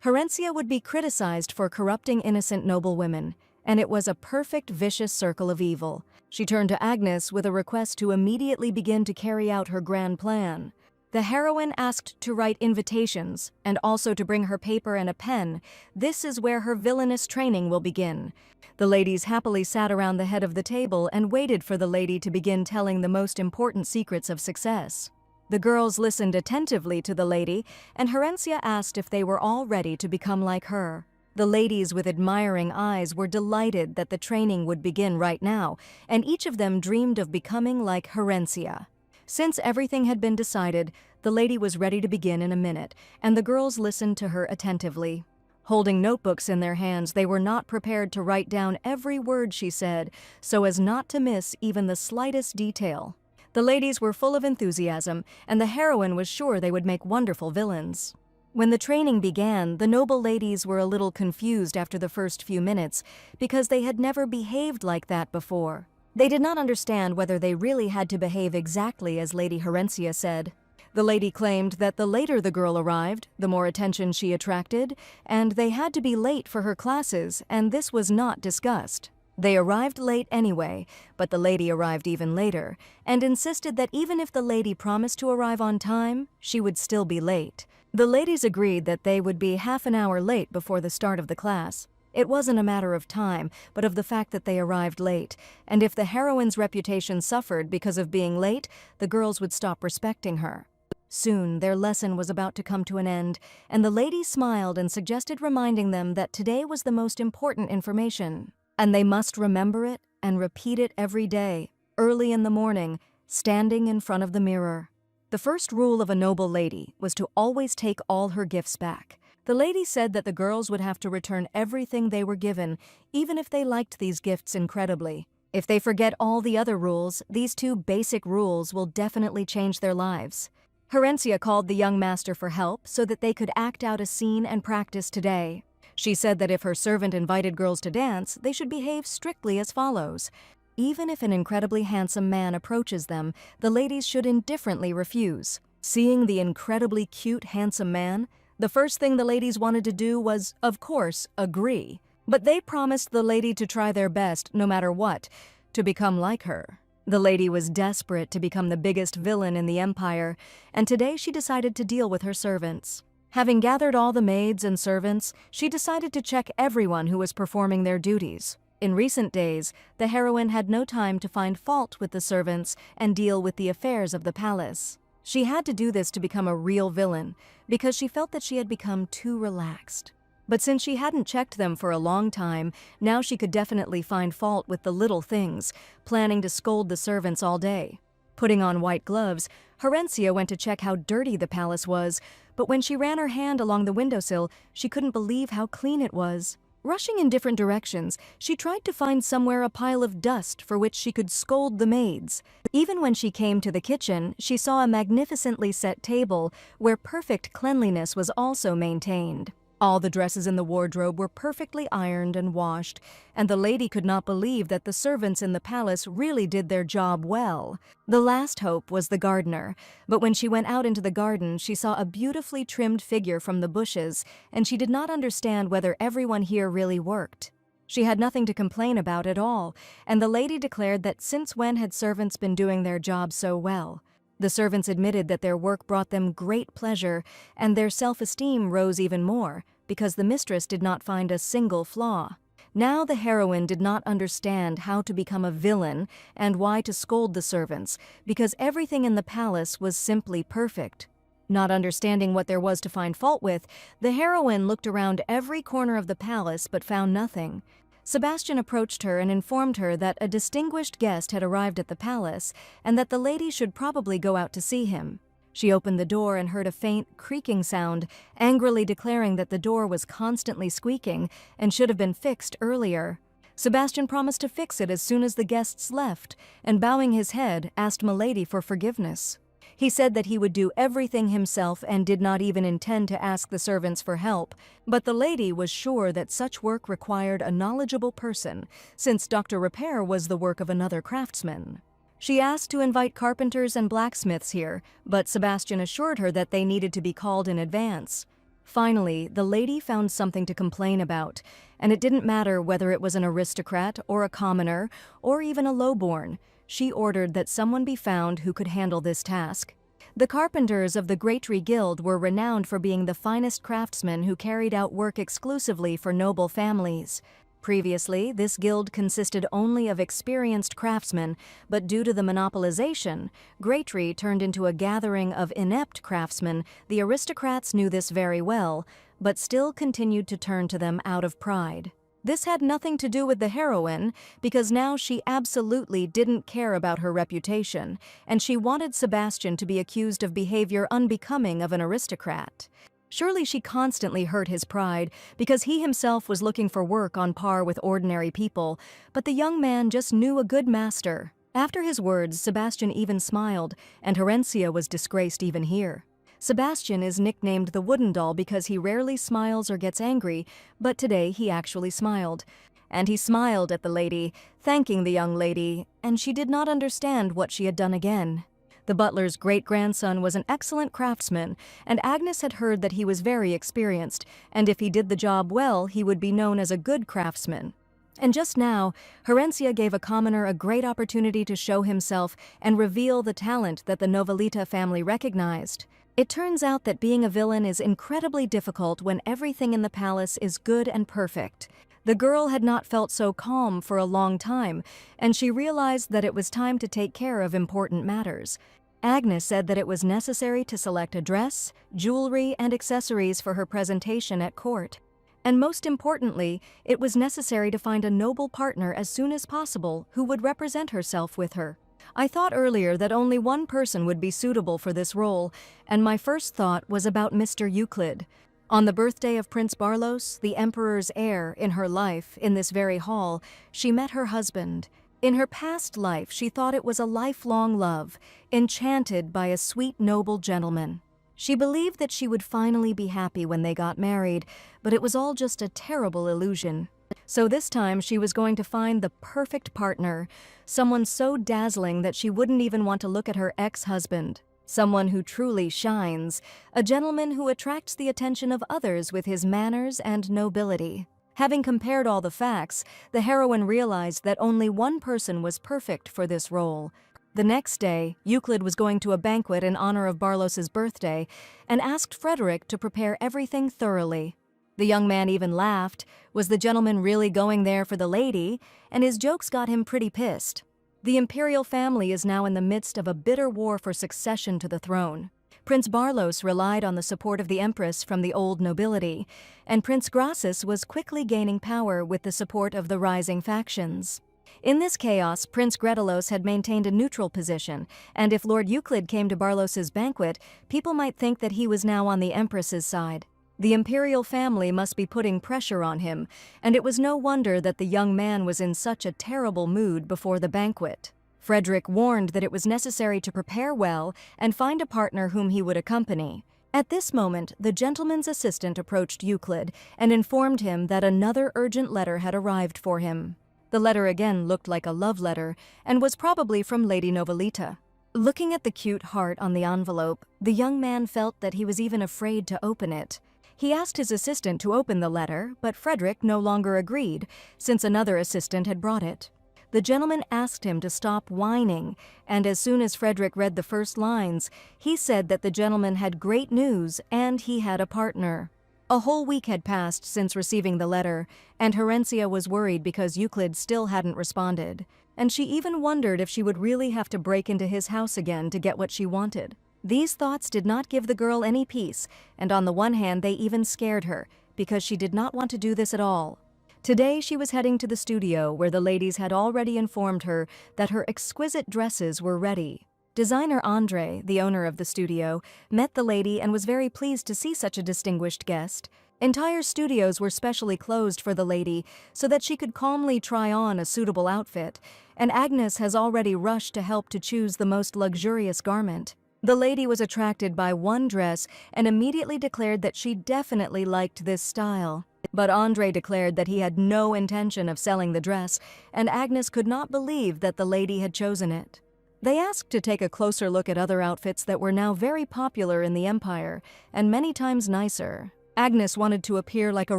Herencia would be criticized for corrupting innocent noble women, and it was a perfect vicious circle of evil. She turned to Agnes with a request to immediately begin to carry out her grand plan. The heroine asked to write invitations, and also to bring her paper and a pen. This is where her villainous training will begin. The ladies happily sat around the head of the table and waited for the lady to begin telling the most important secrets of success. The girls listened attentively to the lady, and Herencia asked if they were all ready to become like her. The ladies with admiring eyes were delighted that the training would begin right now, and each of them dreamed of becoming like Herencia. Since everything had been decided, the lady was ready to begin in a minute, and the girls listened to her attentively. Holding notebooks in their hands, they were not prepared to write down every word she said, so as not to miss even the slightest detail. The ladies were full of enthusiasm, and the heroine was sure they would make wonderful villains. When the training began, the noble ladies were a little confused after the first few minutes, because they had never behaved like that before. They did not understand whether they really had to behave exactly as Lady Herencia said. The lady claimed that the later the girl arrived, the more attention she attracted, and they had to be late for her classes, and this was not discussed. They arrived late anyway, but the lady arrived even later, and insisted that even if the lady promised to arrive on time, she would still be late. The ladies agreed that they would be half an hour late before the start of the class. It wasn't a matter of time, but of the fact that they arrived late, and if the heroine's reputation suffered because of being late, the girls would stop respecting her. Soon, their lesson was about to come to an end, and the lady smiled and suggested reminding them that today was the most important information, and they must remember it and repeat it every day, early in the morning, standing in front of the mirror. The first rule of a noble lady was to always take all her gifts back. The lady said that the girls would have to return everything they were given, even if they liked these gifts incredibly. If they forget all the other rules, these 2 basic rules will definitely change their lives. Herencia called the young master for help so that they could act out a scene and practice today. She said that if her servant invited girls to dance, they should behave strictly as follows. Even if an incredibly handsome man approaches them, the ladies should indifferently refuse. Seeing the incredibly cute, handsome man, the first thing the ladies wanted to do was, of course, agree. But they promised the lady to try their best, no matter what, to become like her. The lady was desperate to become the biggest villain in the empire, and today she decided to deal with her servants. Having gathered all the maids and servants, she decided to check everyone who was performing their duties. In recent days, the heroine had no time to find fault with the servants and deal with the affairs of the palace. She had to do this to become a real villain, because she felt that she had become too relaxed. But since she hadn't checked them for a long time, now she could definitely find fault with the little things, planning to scold the servants all day. Putting on white gloves, Horencia went to check how dirty the palace was, but when she ran her hand along the windowsill, she couldn't believe how clean it was. Rushing in different directions, she tried to find somewhere a pile of dust for which she could scold the maids. Even when she came to the kitchen, she saw a magnificently set table where perfect cleanliness was also maintained. All the dresses in the wardrobe were perfectly ironed and washed, and the lady could not believe that the servants in the palace really did their job well. The last hope was the gardener, but when she went out into the garden, she saw a beautifully trimmed figure from the bushes, and she did not understand whether everyone here really worked. She had nothing to complain about at all, and the lady declared that since when had servants been doing their job so well? The servants admitted that their work brought them great pleasure, and their self-esteem rose even more, because the mistress did not find a single flaw. Now the heroine did not understand how to become a villain and why to scold the servants, because everything in the palace was simply perfect. Not understanding what there was to find fault with, the heroine looked around every corner of the palace but found nothing. Sebastian approached her and informed her that a distinguished guest had arrived at the palace and that the lady should probably go out to see him. She opened the door and heard a faint, creaking sound, angrily declaring that the door was constantly squeaking and should have been fixed earlier. Sebastian promised to fix it as soon as the guests left, and bowing his head, asked Milady for forgiveness. He said that he would do everything himself and did not even intend to ask the servants for help, but the lady was sure that such work required a knowledgeable person, since Dr. Repair was the work of another craftsman. She asked to invite carpenters and blacksmiths here, but Sebastian assured her that they needed to be called in advance. Finally, the lady found something to complain about, and it didn't matter whether it was an aristocrat or a commoner or even a lowborn. She ordered that someone be found who could handle this task. The carpenters of the Greytree Guild were renowned for being the finest craftsmen who carried out work exclusively for noble families. Previously, this guild consisted only of experienced craftsmen, but due to the monopolization, Greytree turned into a gathering of inept craftsmen. The aristocrats knew this very well, but still continued to turn to them out of pride. This had nothing to do with the heroine, because now she absolutely didn't care about her reputation, and she wanted Sebastian to be accused of behavior unbecoming of an aristocrat. Surely she constantly hurt his pride, because he himself was looking for work on par with ordinary people, but the young man just knew a good master. After his words, Sebastian even smiled, and Horencia was disgraced even here. Sebastian is nicknamed the Wooden Doll because he rarely smiles or gets angry, but today he actually smiled. And he smiled at the lady, thanking the young lady, and she did not understand what she had done again. The butler's great-grandson was an excellent craftsman, and Agnes had heard that he was very experienced, and if he did the job well, he would be known as a good craftsman. And just now, Horencia gave a commoner a great opportunity to show himself and reveal the talent that the Novelita family recognized. It turns out that being a villain is incredibly difficult when everything in the palace is good and perfect. The girl had not felt so calm for a long time, and she realized that it was time to take care of important matters. Agnes said that it was necessary to select a dress, jewelry, and accessories for her presentation at court. And most importantly, it was necessary to find a noble partner as soon as possible who would represent herself with her. I thought earlier that only one person would be suitable for this role, and my first thought was about Mr. Euclid. On the birthday of Prince Barlos, the Emperor's heir, in her life, in this very hall, she met her husband. In her past life, she thought it was a lifelong love, enchanted by a sweet, noble gentleman. She believed that she would finally be happy when they got married, but it was all just a terrible illusion. So this time she was going to find the perfect partner, someone so dazzling that she wouldn't even want to look at her ex-husband. Someone who truly shines, a gentleman who attracts the attention of others with his manners and nobility. Having compared all the facts, the heroine realized that only one person was perfect for this role. The next day, Euclid was going to a banquet in honor of Barlos's birthday and asked Frederick to prepare everything thoroughly. The young man even laughed. Was the gentleman really going there for the lady? And his jokes got him pretty pissed. The imperial family is now in the midst of a bitter war for succession to the throne. Prince Barlos relied on the support of the empress from the old nobility, and Prince Grasus was quickly gaining power with the support of the rising factions. In this chaos, Prince Gretelos had maintained a neutral position, and if Lord Euclid came to Barlos's banquet, people might think that he was now on the empress's side. The imperial family must be putting pressure on him, and it was no wonder that the young man was in such a terrible mood before the banquet. Frederick warned that it was necessary to prepare well and find a partner whom he would accompany. At this moment, the gentleman's assistant approached Euclid and informed him that another urgent letter had arrived for him. The letter again looked like a love letter and was probably from Lady Novelita. Looking at the cute heart on the envelope, the young man felt that he was even afraid to open it. He asked his assistant to open the letter, but Frederick no longer agreed, since another assistant had brought it. The gentleman asked him to stop whining, and as soon as Frederick read the first lines, he said that the gentleman had great news and he had a partner. A whole week had passed since receiving the letter, and Herencia was worried because Euclid still hadn't responded, and she even wondered if she would really have to break into his house again to get what she wanted. These thoughts did not give the girl any peace, and on the one hand they even scared her, because she did not want to do this at all. Today she was heading to the studio where the ladies had already informed her that her exquisite dresses were ready. Designer Andre, the owner of the studio, met the lady and was very pleased to see such a distinguished guest. Entire studios were specially closed for the lady so that she could calmly try on a suitable outfit, and Agnes has already rushed to help to choose the most luxurious garment. The lady was attracted by one dress and immediately declared that she definitely liked this style. But Andre declared that he had no intention of selling the dress, and Agnes could not believe that the lady had chosen it. They asked to take a closer look at other outfits that were now very popular in the Empire, and many times nicer. Agnes wanted to appear like a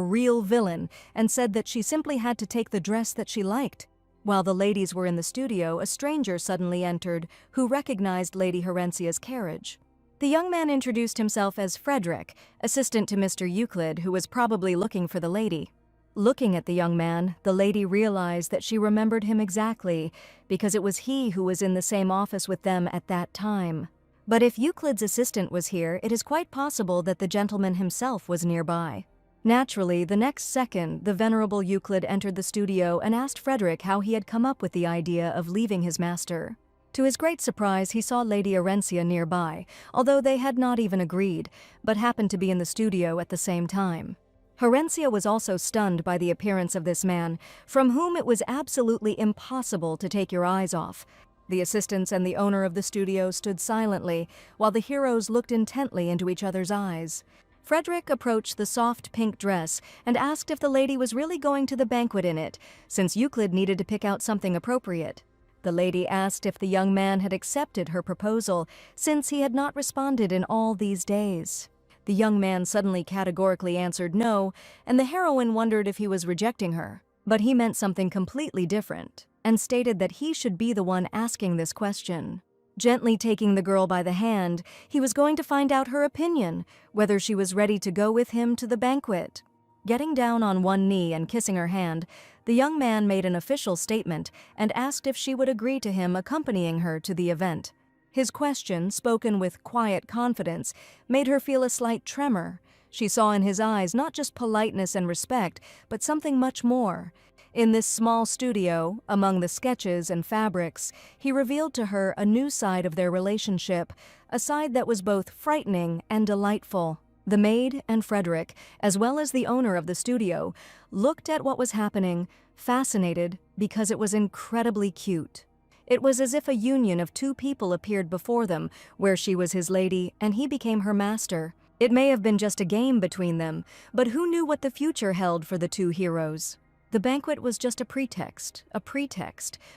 real villain and said that she simply had to take the dress that she liked. While the ladies were in the studio, a stranger suddenly entered, who recognized Lady Herencia's carriage. The young man introduced himself as Frederick, assistant to Mr. Euclid, who was probably looking for the lady. Looking at the young man, the lady realized that she remembered him exactly, because it was he who was in the same office with them at that time. But if Euclid's assistant was here, it is quite possible that the gentleman himself was nearby. Naturally, the next second, the venerable Euclid entered the studio and asked Frederick how he had come up with the idea of leaving his master. To his great surprise, he saw Lady Herencia nearby, although they had not even agreed, but happened to be in the studio at the same time. Herencia was also stunned by the appearance of this man, from whom it was absolutely impossible to take your eyes off. The assistants and the owner of the studio stood silently, while the heroes looked intently into each other's eyes. Frederick approached the soft pink dress and asked if the lady was really going to the banquet in it, since Euclid needed to pick out something appropriate. The lady asked if the young man had accepted her proposal, since he had not responded in all these days. The young man suddenly categorically answered no, and the heroine wondered if he was rejecting her. But he meant something completely different, and stated that he should be the one asking this question. Gently taking the girl by the hand, he was going to find out her opinion, whether she was ready to go with him to the banquet. Getting down on one knee and kissing her hand, the young man made an official statement and asked if she would agree to him accompanying her to the event. His question, spoken with quiet confidence, made her feel a slight tremor. She saw in his eyes not just politeness and respect, but something much more. In this small studio, among the sketches and fabrics, he revealed to her a new side of their relationship, a side that was both frightening and delightful. The maid and Frederick, as well as the owner of the studio, looked at what was happening, fascinated because it was incredibly cute. It was as if a union of two people appeared before them, where she was his lady and he became her master. It may have been just a game between them, but who knew what the future held for the two heroes? The banquet was just a pretext,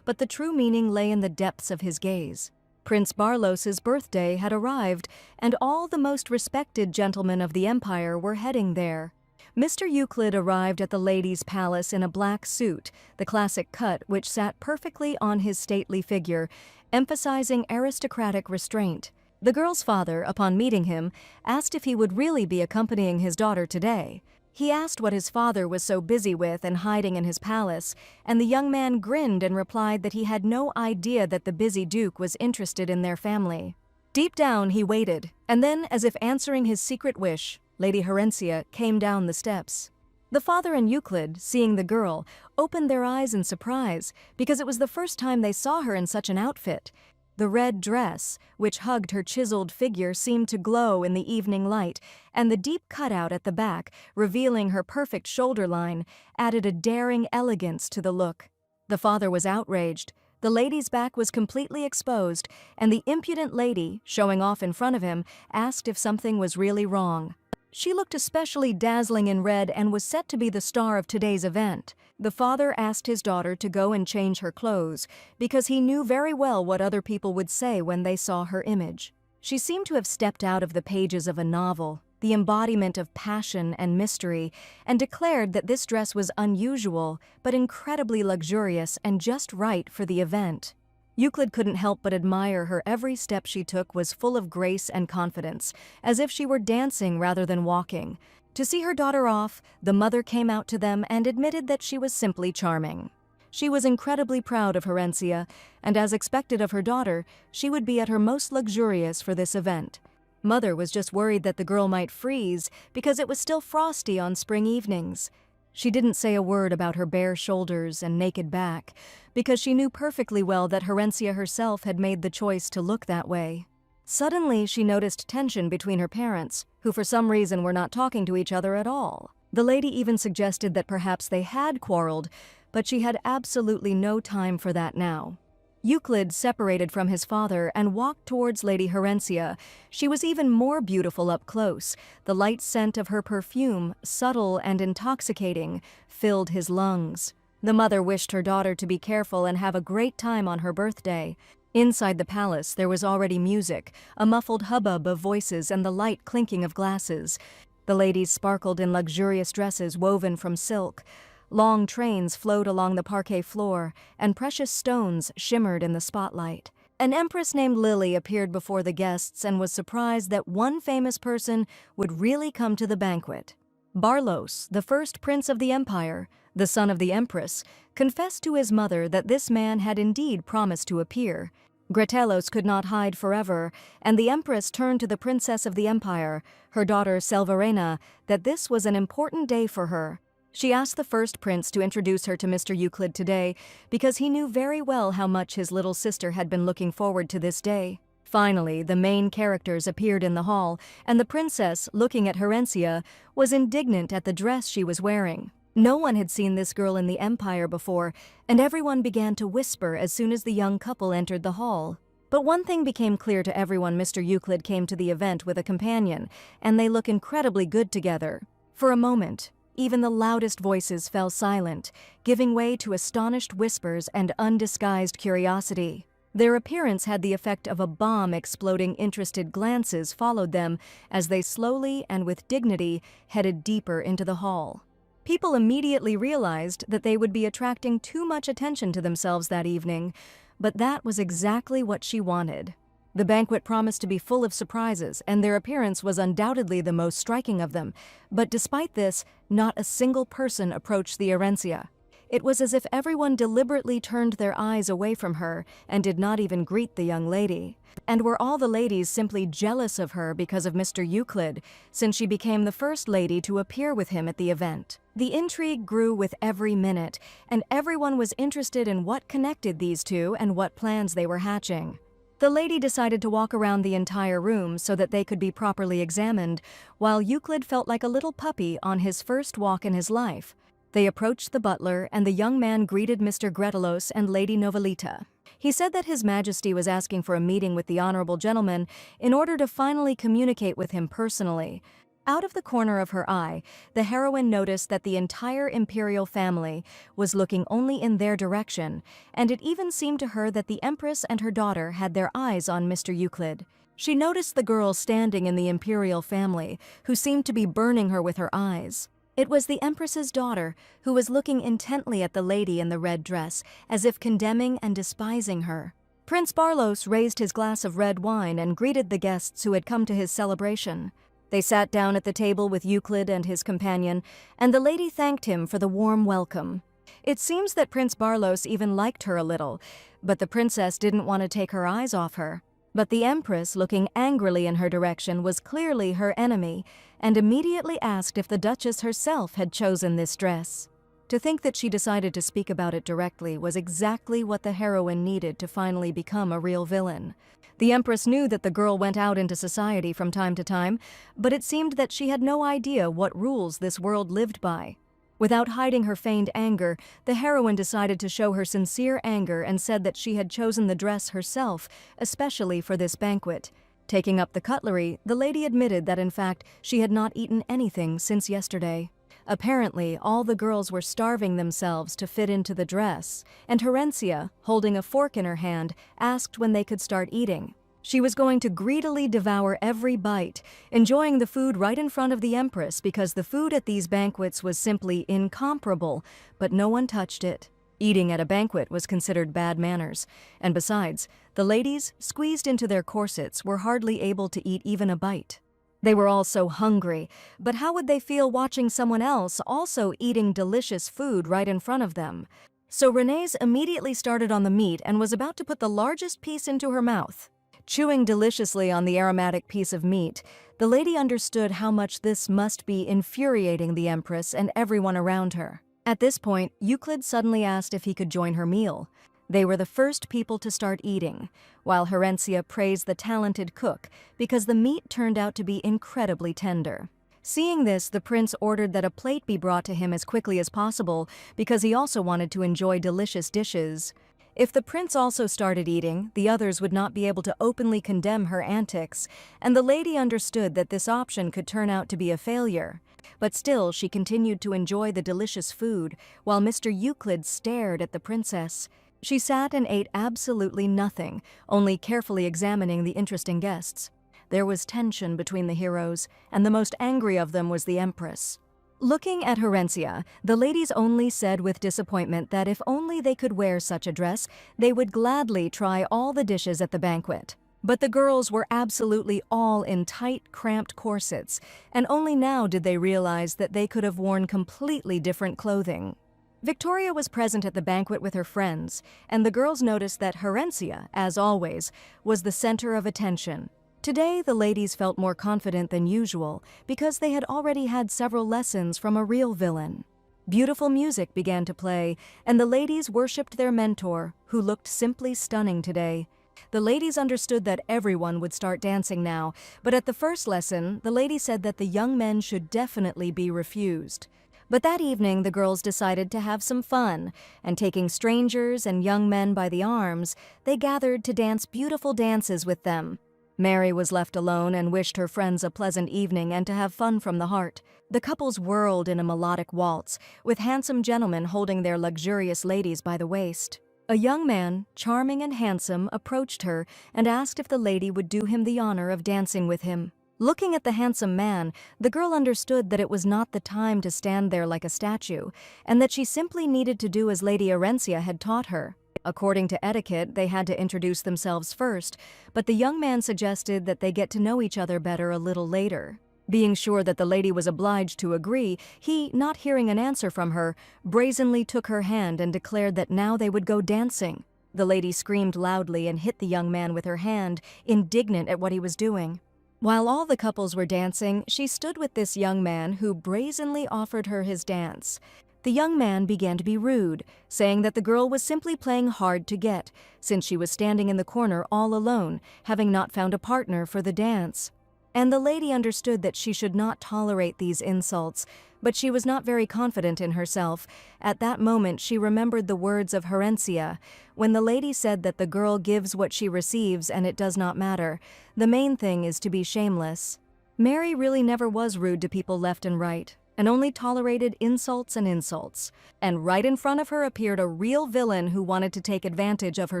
but the true meaning lay in the depths of his gaze. Prince Barlos's birthday had arrived, and all the most respected gentlemen of the empire were heading there. Mr. Euclid arrived at the lady's palace in a black suit, the classic cut which sat perfectly on his stately figure, emphasizing aristocratic restraint. The girl's father, upon meeting him, asked if he would really be accompanying his daughter today. He asked what his father was so busy with and hiding in his palace, and the young man grinned and replied that he had no idea that the busy duke was interested in their family. Deep down he waited, and then, as if answering his secret wish, Lady Herencia came down the steps. The father and Euclid, seeing the girl, opened their eyes in surprise because it was the first time they saw her in such an outfit. The red dress, which hugged her chiseled figure, seemed to glow in the evening light, and the deep cutout at the back, revealing her perfect shoulder line, added a daring elegance to the look. The father was outraged. The lady's back was completely exposed, and the impudent lady, showing off in front of him, asked if something was really wrong. She looked especially dazzling in red and was set to be the star of today's event. The father asked his daughter to go and change her clothes because he knew very well what other people would say when they saw her image. She seemed to have stepped out of the pages of a novel, the embodiment of passion and mystery, and declared that this dress was unusual but incredibly luxurious and just right for the event. Euclid couldn't help but admire her. Every step she took was full of grace and confidence, as if she were dancing rather than walking. To see her daughter off, the mother came out to them and admitted that she was simply charming. She was incredibly proud of Herencia, and as expected of her daughter, she would be at her most luxurious for this event. Mother was just worried that the girl might freeze because it was still frosty on spring evenings. She didn't say a word about her bare shoulders and naked back, because she knew perfectly well that Herencia herself had made the choice to look that way. Suddenly, she noticed tension between her parents, who for some reason were not talking to each other at all. The lady even suggested that perhaps they had quarreled, but she had absolutely no time for that now. Euclid separated from his father and walked towards Lady Herencia. She was even more beautiful up close. The light scent of her perfume, subtle and intoxicating, filled his lungs. The mother wished her daughter to be careful and have a great time on her birthday. Inside the palace, there was already music, a muffled hubbub of voices and the light clinking of glasses. The ladies sparkled in luxurious dresses woven from silk. Long trains flowed along the parquet floor, and precious stones shimmered in the spotlight. An empress named Lily appeared before the guests and was surprised that one famous person would really come to the banquet. Barlos, the first prince of the empire, the son of the empress, confessed to his mother that this man had indeed promised to appear. Gretelos could not hide forever, and the empress turned to the princess of the empire, her daughter Selvarena, that this was an important day for her. She asked the first prince to introduce her to Mr. Euclid today because he knew very well how much his little sister had been looking forward to this day. Finally, the main characters appeared in the hall, and the princess, looking at Herencia, was indignant at the dress she was wearing. No one had seen this girl in the empire before, and everyone began to whisper as soon as the young couple entered the hall. But one thing became clear to everyone: Mr. Euclid came to the event with a companion, and they look incredibly good together. For a moment, even the loudest voices fell silent, giving way to astonished whispers and undisguised curiosity. Their appearance had the effect of a bomb exploding. Interested glances followed them as they slowly and with dignity headed deeper into the hall. People immediately realized that they would be attracting too much attention to themselves that evening, but that was exactly what she wanted. The banquet promised to be full of surprises, and their appearance was undoubtedly the most striking of them. But despite this, not a single person approached the Herencia. It was as if everyone deliberately turned their eyes away from her and did not even greet the young lady. And were all the ladies simply jealous of her because of Mr. Euclid, since she became the first lady to appear with him at the event? The intrigue grew with every minute, and everyone was interested in what connected these two and what plans they were hatching. The lady decided to walk around the entire room so that they could be properly examined, while Euclid felt like a little puppy on his first walk in his life. They approached the butler, and the young man greeted Mr. Gretelos and Lady Novelita. He said that His Majesty was asking for a meeting with the honorable gentleman in order to finally communicate with him personally. Out of the corner of her eye, the heroine noticed that the entire imperial family was looking only in their direction, and it even seemed to her that the Empress and her daughter had their eyes on Mr. Euclid. She noticed the girl standing in the imperial family, who seemed to be burning her with her eyes. It was the Empress's daughter, who was looking intently at the lady in the red dress, as if condemning and despising her. Prince Barlos raised his glass of red wine and greeted the guests who had come to his celebration. They sat down at the table with Euclid and his companion, and the lady thanked him for the warm welcome. It seems that Prince Barlos even liked her a little, but the princess didn't want to take her eyes off her. But the Empress, looking angrily in her direction, was clearly her enemy, and immediately asked if the Duchess herself had chosen this dress. To think that she decided to speak about it directly was exactly what the heroine needed to finally become a real villain. The Empress knew that the girl went out into society from time to time, but it seemed that she had no idea what rules this world lived by. Without hiding her feigned anger, the heroine decided to show her sincere anger and said that she had chosen the dress herself, especially for this banquet. Taking up the cutlery, the lady admitted that in fact she had not eaten anything since yesterday. Apparently, all the girls were starving themselves to fit into the dress, and Herencia, holding a fork in her hand, asked when they could start eating. She was going to greedily devour every bite, enjoying the food right in front of the Empress because the food at these banquets was simply incomparable, but no one touched it. Eating at a banquet was considered bad manners, and besides, the ladies, squeezed into their corsets, were hardly able to eat even a bite. They were all so hungry, but how would they feel watching someone else also eating delicious food right in front of them? So Renee's immediately started on the meat and was about to put the largest piece into her mouth. Chewing deliciously on the aromatic piece of meat, the lady understood how much this must be infuriating the Empress and everyone around her. At this point, Euclid suddenly asked if he could join her meal. They were the first people to start eating, while Herencia praised the talented cook because the meat turned out to be incredibly tender. Seeing this, the prince ordered that a plate be brought to him as quickly as possible because he also wanted to enjoy delicious dishes. If the prince also started eating, the others would not be able to openly condemn her antics, and the lady understood that this option could turn out to be a failure. But still, she continued to enjoy the delicious food, while Mr. Euclid stared at the princess. She sat and ate absolutely nothing, only carefully examining the interesting guests. There was tension between the heroes, and the most angry of them was the Empress. Looking at Herencia, the ladies only said with disappointment that if only they could wear such a dress, they would gladly try all the dishes at the banquet. But the girls were absolutely all in tight, cramped corsets, and only now did they realize that they could have worn completely different clothing. Victoria was present at the banquet with her friends, and the girls noticed that Herencia, as always, was the center of attention. Today, the ladies felt more confident than usual because they had already had several lessons from a real villain. Beautiful music began to play, and the ladies worshipped their mentor, who looked simply stunning today. The ladies understood that everyone would start dancing now, but at the first lesson, the lady said that the young men should definitely be refused. But that evening, the girls decided to have some fun, and taking strangers and young men by the arms, they gathered to dance beautiful dances with them. Mary was left alone and wished her friends a pleasant evening and to have fun from the heart. The couples whirled in a melodic waltz, with handsome gentlemen holding their luxurious ladies by the waist. A young man, charming and handsome, approached her and asked if the lady would do him the honor of dancing with him. Looking at the handsome man, the girl understood that it was not the time to stand there like a statue, and that she simply needed to do as Lady Herencia had taught her. According to etiquette, they had to introduce themselves first, but the young man suggested that they get to know each other better a little later. Being sure that the lady was obliged to agree, he, not hearing an answer from her, brazenly took her hand and declared that now they would go dancing. The lady screamed loudly and hit the young man with her hand, indignant at what he was doing. While all the couples were dancing, she stood with this young man who brazenly offered her his dance. The young man began to be rude, saying that the girl was simply playing hard to get, since she was standing in the corner all alone, having not found a partner for the dance. And the lady understood that she should not tolerate these insults, But she was not very confident in herself. At that moment she remembered the words of Herencia, when the lady said that the girl gives what she receives and it does not matter. The main thing is to be shameless. Mary really never was rude to people left and right, and only tolerated insults and insults. And right in front of her appeared a real villain who wanted to take advantage of her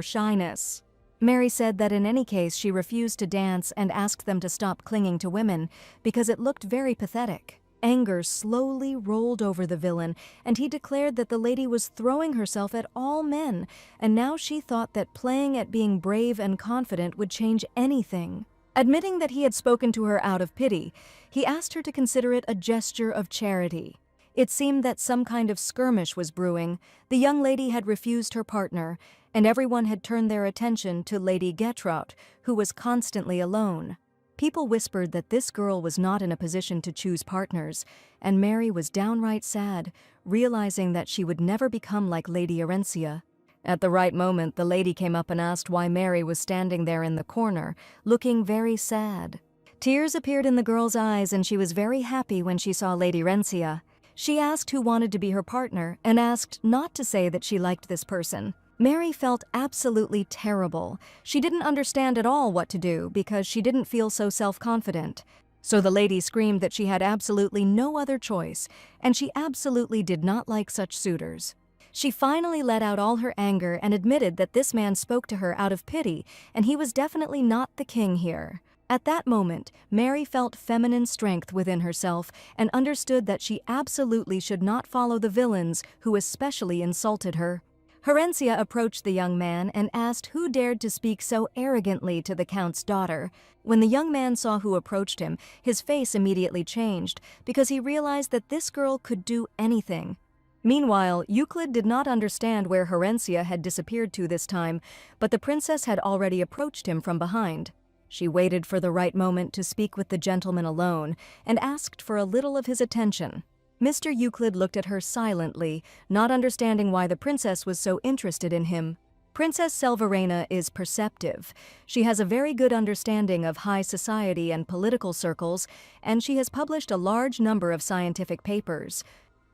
shyness. Mary said that in any case she refused to dance and asked them to stop clinging to women because it looked very pathetic. Anger slowly rolled over the villain, and he declared that the lady was throwing herself at all men, and now she thought that playing at being brave and confident would change anything. Admitting that he had spoken to her out of pity, he asked her to consider it a gesture of charity. It seemed that some kind of skirmish was brewing. The young lady had refused her partner, and everyone had turned their attention to Lady Gertraud, who was constantly alone. People whispered that this girl was not in a position to choose partners, and Mary was downright sad, realizing that she would never become like Lady Herencia. At the right moment, the lady came up and asked why Mary was standing there in the corner, looking very sad. Tears appeared in the girl's eyes, and she was very happy when she saw Lady Herencia. She asked who wanted to be her partner, and asked not to say that she liked this person. Mary felt absolutely terrible. She didn't understand at all what to do because she didn't feel so self-confident. So the lady screamed that she had absolutely no other choice, and she absolutely did not like such suitors. She finally let out all her anger and admitted that this man spoke to her out of pity, and he was definitely not the king here. At that moment, Mary felt feminine strength within herself and understood that she absolutely should not follow the villains who especially insulted her. Herencia approached the young man and asked who dared to speak so arrogantly to the count's daughter. When the young man saw who approached him, his face immediately changed because he realized that this girl could do anything. Meanwhile, Euclid did not understand where Herencia had disappeared to this time, but the princess had already approached him from behind. She waited for the right moment to speak with the gentleman alone and asked for a little of his attention. Mr. Euclid looked at her silently, not understanding why the princess was so interested in him. Princess Selvarena is perceptive. She has a very good understanding of high society and political circles, and she has published a large number of scientific papers.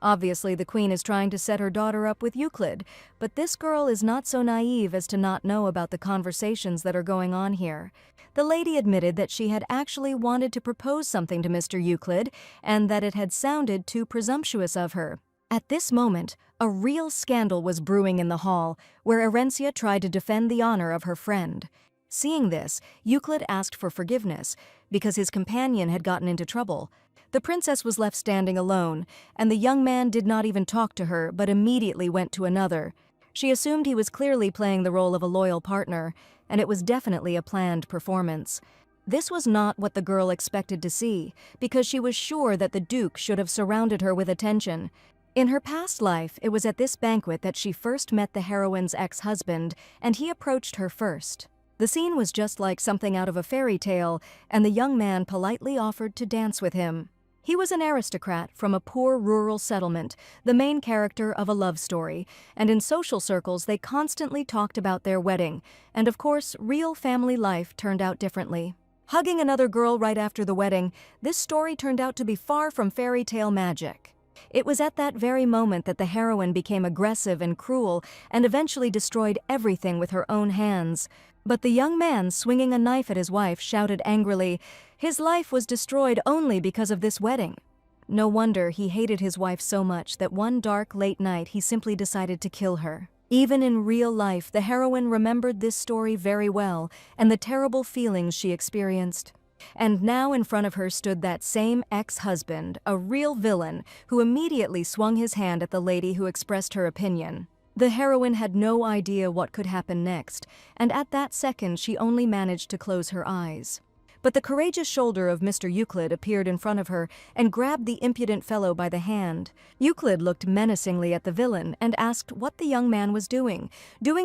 Obviously, the queen is trying to set her daughter up with Euclid, but this girl is not so naive as to not know about the conversations that are going on here. The lady admitted that she had actually wanted to propose something to Mr. Euclid, and that it had sounded too presumptuous of her. At this moment, a real scandal was brewing in the hall, where Herencia tried to defend the honor of her friend. Seeing this, Euclid asked for forgiveness, because his companion had gotten into trouble. The princess was left standing alone, and the young man did not even talk to her, but immediately went to another. She assumed he was clearly playing the role of a loyal partner, and it was definitely a planned performance. This was not what the girl expected to see, because she was sure that the Duke should have surrounded her with attention. In her past life, it was at this banquet that she first met the heroine's ex-husband, and he approached her first. The scene was just like something out of a fairy tale, and the young man politely offered to dance with him. He was an aristocrat from a poor rural settlement, the main character of a love story, and in social circles they constantly talked about their wedding, and of course, real family life turned out differently. Hugging another girl right after the wedding, this story turned out to be far from fairy tale magic. It was at that very moment that the heroine became aggressive and cruel and eventually destroyed everything with her own hands. But the young man, swinging a knife at his wife, shouted angrily, his life was destroyed only because of this wedding. No wonder he hated his wife so much that one dark, late night he simply decided to kill her. Even in real life, the heroine remembered this story very well and the terrible feelings she experienced. And now in front of her stood that same ex-husband, a real villain, who immediately swung his hand at the lady who expressed her opinion. The heroine had no idea what could happen next, and at that second she only managed to close her eyes. But the courageous shoulder of Mr. Euclid appeared in front of her and grabbed the impudent fellow by the hand. Euclid looked menacingly at the villain and asked what the young man was doing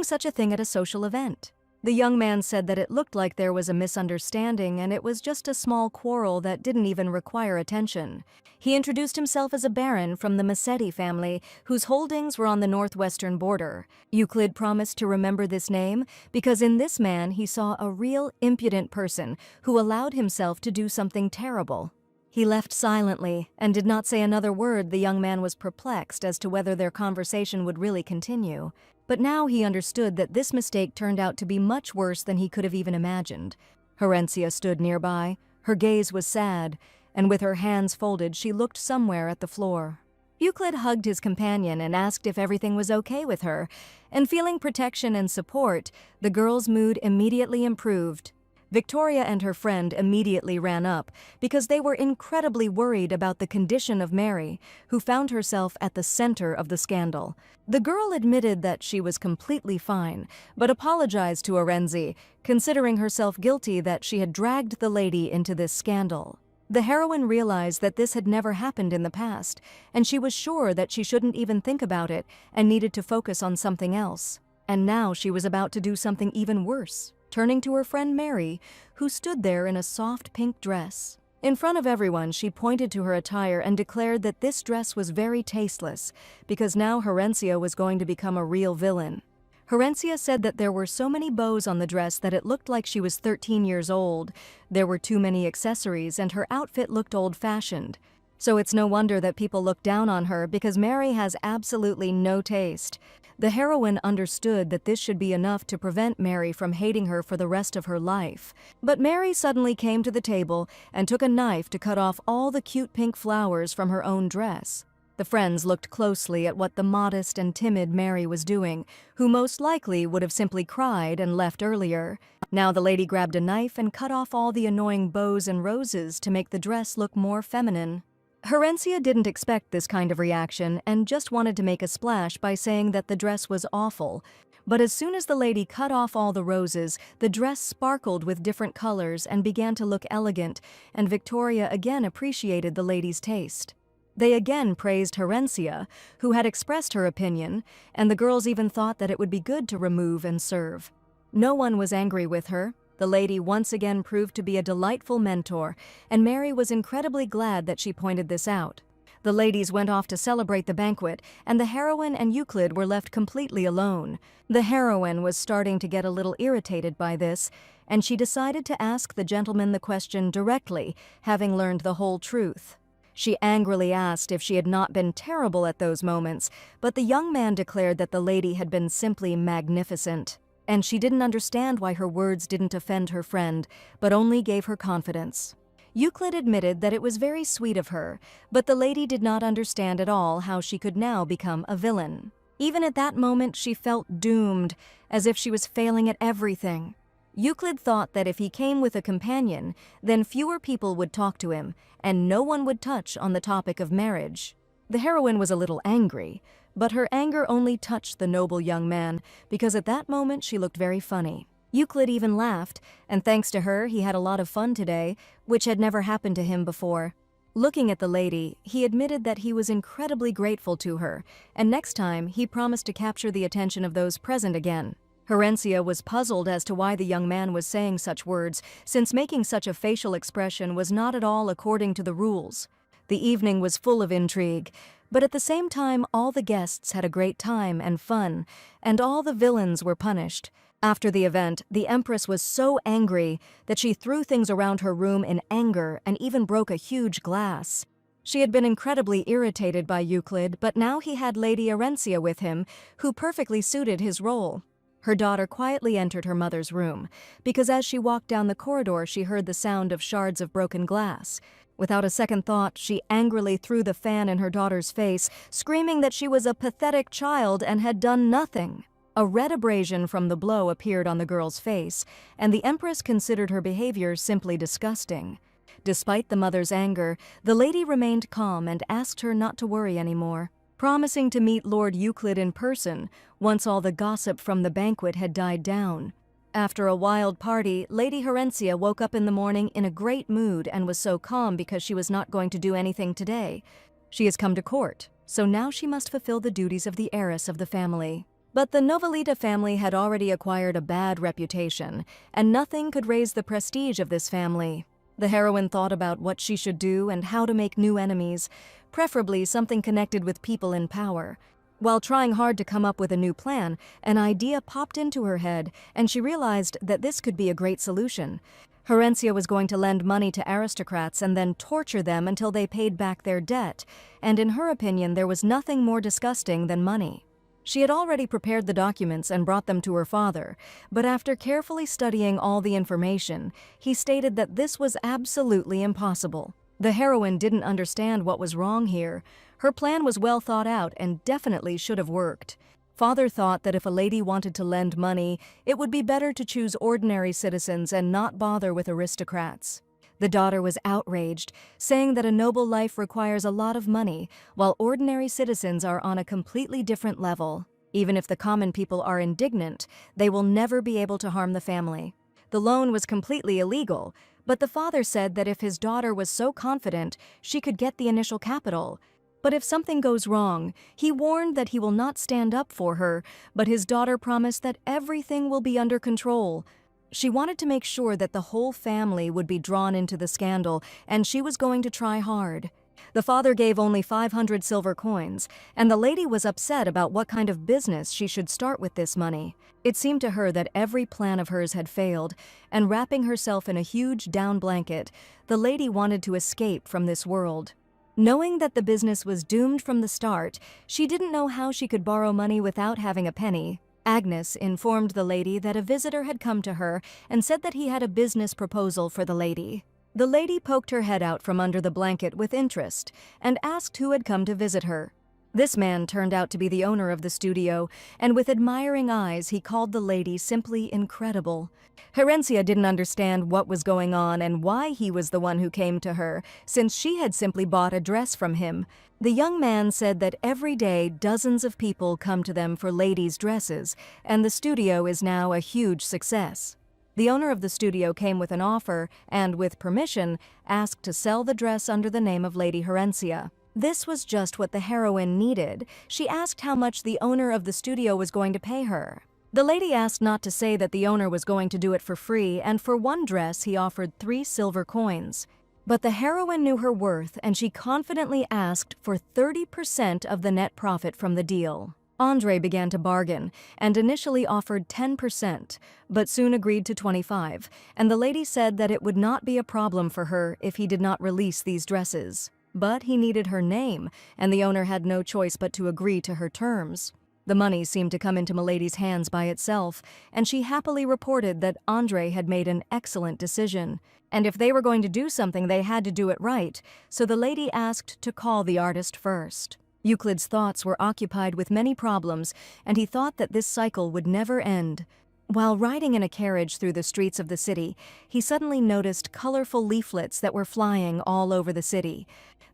such a thing at a social event. The young man said that it looked like there was a misunderstanding and it was just a small quarrel that didn't even require attention. He introduced himself as a baron from the Massetti family, whose holdings were on the northwestern border. Euclid promised to remember this name because in this man he saw a real impudent person who allowed himself to do something terrible. He left silently and did not say another word. The young man was perplexed as to whether their conversation would really continue. But now he understood that this mistake turned out to be much worse than he could have even imagined. Horencia stood nearby. Her gaze was sad, and with her hands folded, she looked somewhere at the floor. Euclid hugged his companion and asked if everything was okay with her, and feeling protection and support, the girl's mood immediately improved. Victoria and her friend immediately ran up because they were incredibly worried about the condition of Mary, who found herself at the center of the scandal. The girl admitted that she was completely fine, but apologized to Arenzi, considering herself guilty that she had dragged the lady into this scandal. The heroine realized that this had never happened in the past, and she was sure that she shouldn't even think about it and needed to focus on something else. And now she was about to do something even worse. Turning to her friend Mary, who stood there in a soft pink dress. In front of everyone, she pointed to her attire and declared that this dress was very tasteless, because now Horencia was going to become a real villain. Horencia said that there were so many bows on the dress that it looked like she was 13 years old. There were too many accessories, and her outfit looked old-fashioned. So it's no wonder that people look down on her, because Mary has absolutely no taste. The heroine understood that this should be enough to prevent Mary from hating her for the rest of her life. But Mary suddenly came to the table and took a knife to cut off all the cute pink flowers from her own dress. The friends looked closely at what the modest and timid Mary was doing, who most likely would have simply cried and left earlier. Now the lady grabbed a knife and cut off all the annoying bows and roses to make the dress look more feminine. Horencia didn't expect this kind of reaction and just wanted to make a splash by saying that the dress was awful. But as soon as the lady cut off all the roses, the dress sparkled with different colors and began to look elegant, and Victoria again appreciated the lady's taste. They again praised Horencia, who had expressed her opinion, and the girls even thought that it would be good to remove and serve. No one was angry with her. The lady once again proved to be a delightful mentor, and Mary was incredibly glad that she pointed this out. The ladies went off to celebrate the banquet, and the heroine and Euclid were left completely alone. The heroine was starting to get a little irritated by this, and she decided to ask the gentleman the question directly, having learned the whole truth. She angrily asked if she had not been terrible at those moments, but the young man declared that the lady had been simply magnificent. And she didn't understand why her words didn't offend her friend, but only gave her confidence. Euclid admitted that it was very sweet of her, but the lady did not understand at all how she could now become a villain. Even at that moment, she felt doomed, as if she was failing at everything. Euclid thought that if he came with a companion, then fewer people would talk to him, and no one would touch on the topic of marriage. The heroine was a little angry, but her anger only touched the noble young man, because at that moment she looked very funny. Euclid even laughed, and thanks to her he had a lot of fun today, which had never happened to him before. Looking at the lady, he admitted that he was incredibly grateful to her, and next time he promised to capture the attention of those present again. Horencia was puzzled as to why the young man was saying such words, since making such a facial expression was not at all according to the rules. The evening was full of intrigue, but at the same time all the guests had a great time and fun, and all the villains were punished. After the event, the Empress was so angry that she threw things around her room in anger and even broke a huge glass. She had been incredibly irritated by Euclid, but now he had Lady Arencia with him, who perfectly suited his role. Her daughter quietly entered her mother's room, because as she walked down the corridor she heard the sound of shards of broken glass. Without a second thought, she angrily threw the fan in her daughter's face, screaming that she was a pathetic child and had done nothing. A red abrasion from the blow appeared on the girl's face, and the Empress considered her behavior simply disgusting. Despite the mother's anger, the lady remained calm and asked her not to worry anymore, promising to meet Lord Euclid in person once all the gossip from the banquet had died down. After a wild party, Lady Horencia woke up in the morning in a great mood and was so calm because she was not going to do anything today. She has come to court, so now she must fulfill the duties of the heiress of the family. But the Novelita family had already acquired a bad reputation, and nothing could raise the prestige of this family. The heroine thought about what she should do and how to make new enemies, preferably something connected with people in power. While trying hard to come up with a new plan, an idea popped into her head, and she realized that this could be a great solution. Herencia was going to lend money to aristocrats and then torture them until they paid back their debt, and in her opinion there was nothing more disgusting than money. She had already prepared the documents and brought them to her father, but after carefully studying all the information, he stated that this was absolutely impossible. The heroine didn't understand what was wrong here. Her plan was well thought out and definitely should have worked. Father thought that if a lady wanted to lend money, it would be better to choose ordinary citizens and not bother with aristocrats. The daughter was outraged, saying that a noble life requires a lot of money, while ordinary citizens are on a completely different level. Even if the common people are indignant, they will never be able to harm the family. The loan was completely illegal, but the father said that if his daughter was so confident, she could get the initial capital. But if something goes wrong, he warned that he will not stand up for her, but his daughter promised that everything will be under control. She wanted to make sure that the whole family would be drawn into the scandal, and she was going to try hard. The father gave only 500 silver coins, and the lady was upset about what kind of business she should start with this money. It seemed to her that every plan of hers had failed, and wrapping herself in a huge down blanket, the lady wanted to escape from this world. Knowing that the business was doomed from the start, she didn't know how she could borrow money without having a penny. Agnes informed the lady that a visitor had come to her and said that he had a business proposal for the lady. The lady poked her head out from under the blanket with interest and asked who had come to visit her. This man turned out to be the owner of the studio, and with admiring eyes he called the lady simply incredible. Herencia didn't understand what was going on and why he was the one who came to her, since she had simply bought a dress from him. The young man said that every day dozens of people come to them for ladies' dresses, and the studio is now a huge success. The owner of the studio came with an offer and, with permission, asked to sell the dress under the name of Lady Herencia. This was just what the heroine needed. She asked how much the owner of the studio was going to pay her. The lady asked not to say that the owner was going to do it for free, and for one dress he offered 3 silver coins. But the heroine knew her worth, and she confidently asked for 30% of the net profit from the deal. Andre began to bargain, and initially offered 10%, but soon agreed to 25%, and the lady said that it would not be a problem for her if he did not release these dresses. But he needed her name, and the owner had no choice but to agree to her terms. The money seemed to come into Milady's hands by itself, and she happily reported that Andre had made an excellent decision. And if they were going to do something, they had to do it right, so the lady asked to call the artist first. Euclid's thoughts were occupied with many problems, and he thought that this cycle would never end. While riding in a carriage through the streets of the city, he suddenly noticed colorful leaflets that were flying all over the city.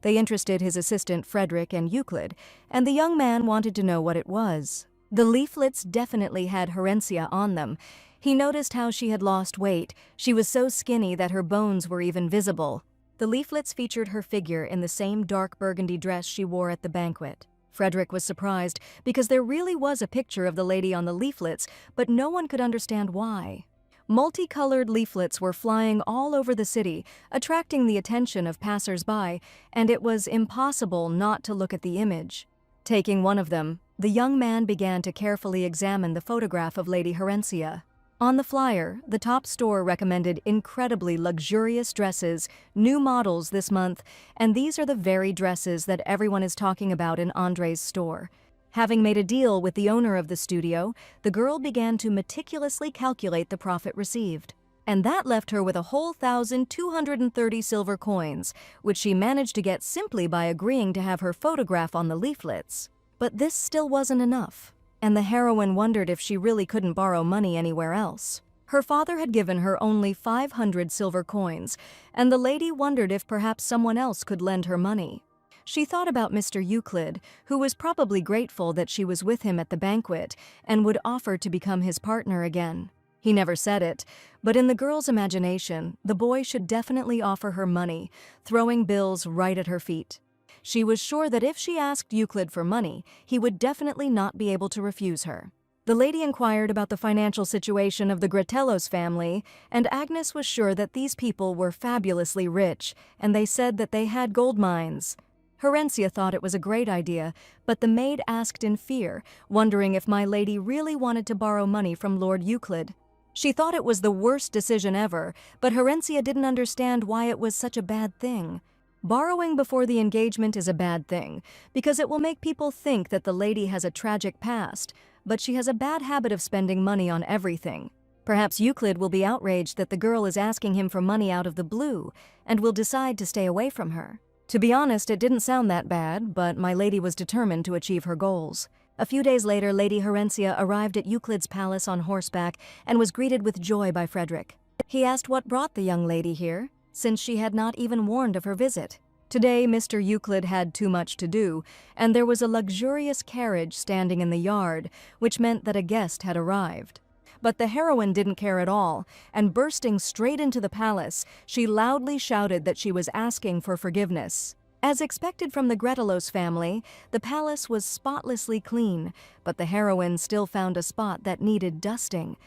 They interested his assistant Frederick and Euclid, and the young man wanted to know what it was. The leaflets definitely had Herencia on them. He noticed how she had lost weight. She was so skinny that her bones were even visible. The leaflets featured her figure in the same dark burgundy dress she wore at the banquet. Frederick was surprised because there really was a picture of the lady on the leaflets, but no one could understand why. Multicolored leaflets were flying all over the city, attracting the attention of passers-by, and it was impossible not to look at the image. Taking one of them, the young man began to carefully examine the photograph of Lady Herencia. On the flyer, the top store recommended incredibly luxurious dresses, new models this month, and these are the very dresses that everyone is talking about in Andre's store. Having made a deal with the owner of the studio, the girl began to meticulously calculate the profit received. And that left her with a whole 1,230 silver coins, which she managed to get simply by agreeing to have her photograph on the leaflets. But this still wasn't enough, and the heroine wondered if she really couldn't borrow money anywhere else. Her father had given her only 500 silver coins, and the lady wondered if perhaps someone else could lend her money. She thought about Mr. Euclid, who was probably grateful that she was with him at the banquet and would offer to become his partner again. He never said it, but in the girl's imagination, the boy should definitely offer her money, throwing bills right at her feet. She was sure that if she asked Euclid for money, he would definitely not be able to refuse her. The lady inquired about the financial situation of the Gratellos family, and Agnes was sure that these people were fabulously rich, and they said that they had gold mines. Herencia thought it was a great idea, but the maid asked in fear, wondering if my lady really wanted to borrow money from Lord Euclid. She thought it was the worst decision ever, but Herencia didn't understand why it was such a bad thing. Borrowing before the engagement is a bad thing, because it will make people think that the lady has a tragic past, but she has a bad habit of spending money on everything. Perhaps Euclid will be outraged that the girl is asking him for money out of the blue, and will decide to stay away from her. To be honest, it didn't sound that bad, but my lady was determined to achieve her goals. A few days later, Lady Herencia arrived at Euclid's palace on horseback and was greeted with joy by Frederick. He asked what brought the young lady here, since she had not even warned of her visit. Today, Mr. Euclid had too much to do, and there was a luxurious carriage standing in the yard, which meant that a guest had arrived. But the heroine didn't care at all, and bursting straight into the palace, she loudly shouted that she was asking for forgiveness. As expected from the Gretelos family, the palace was spotlessly clean, but the heroine still found a spot that needed dusting.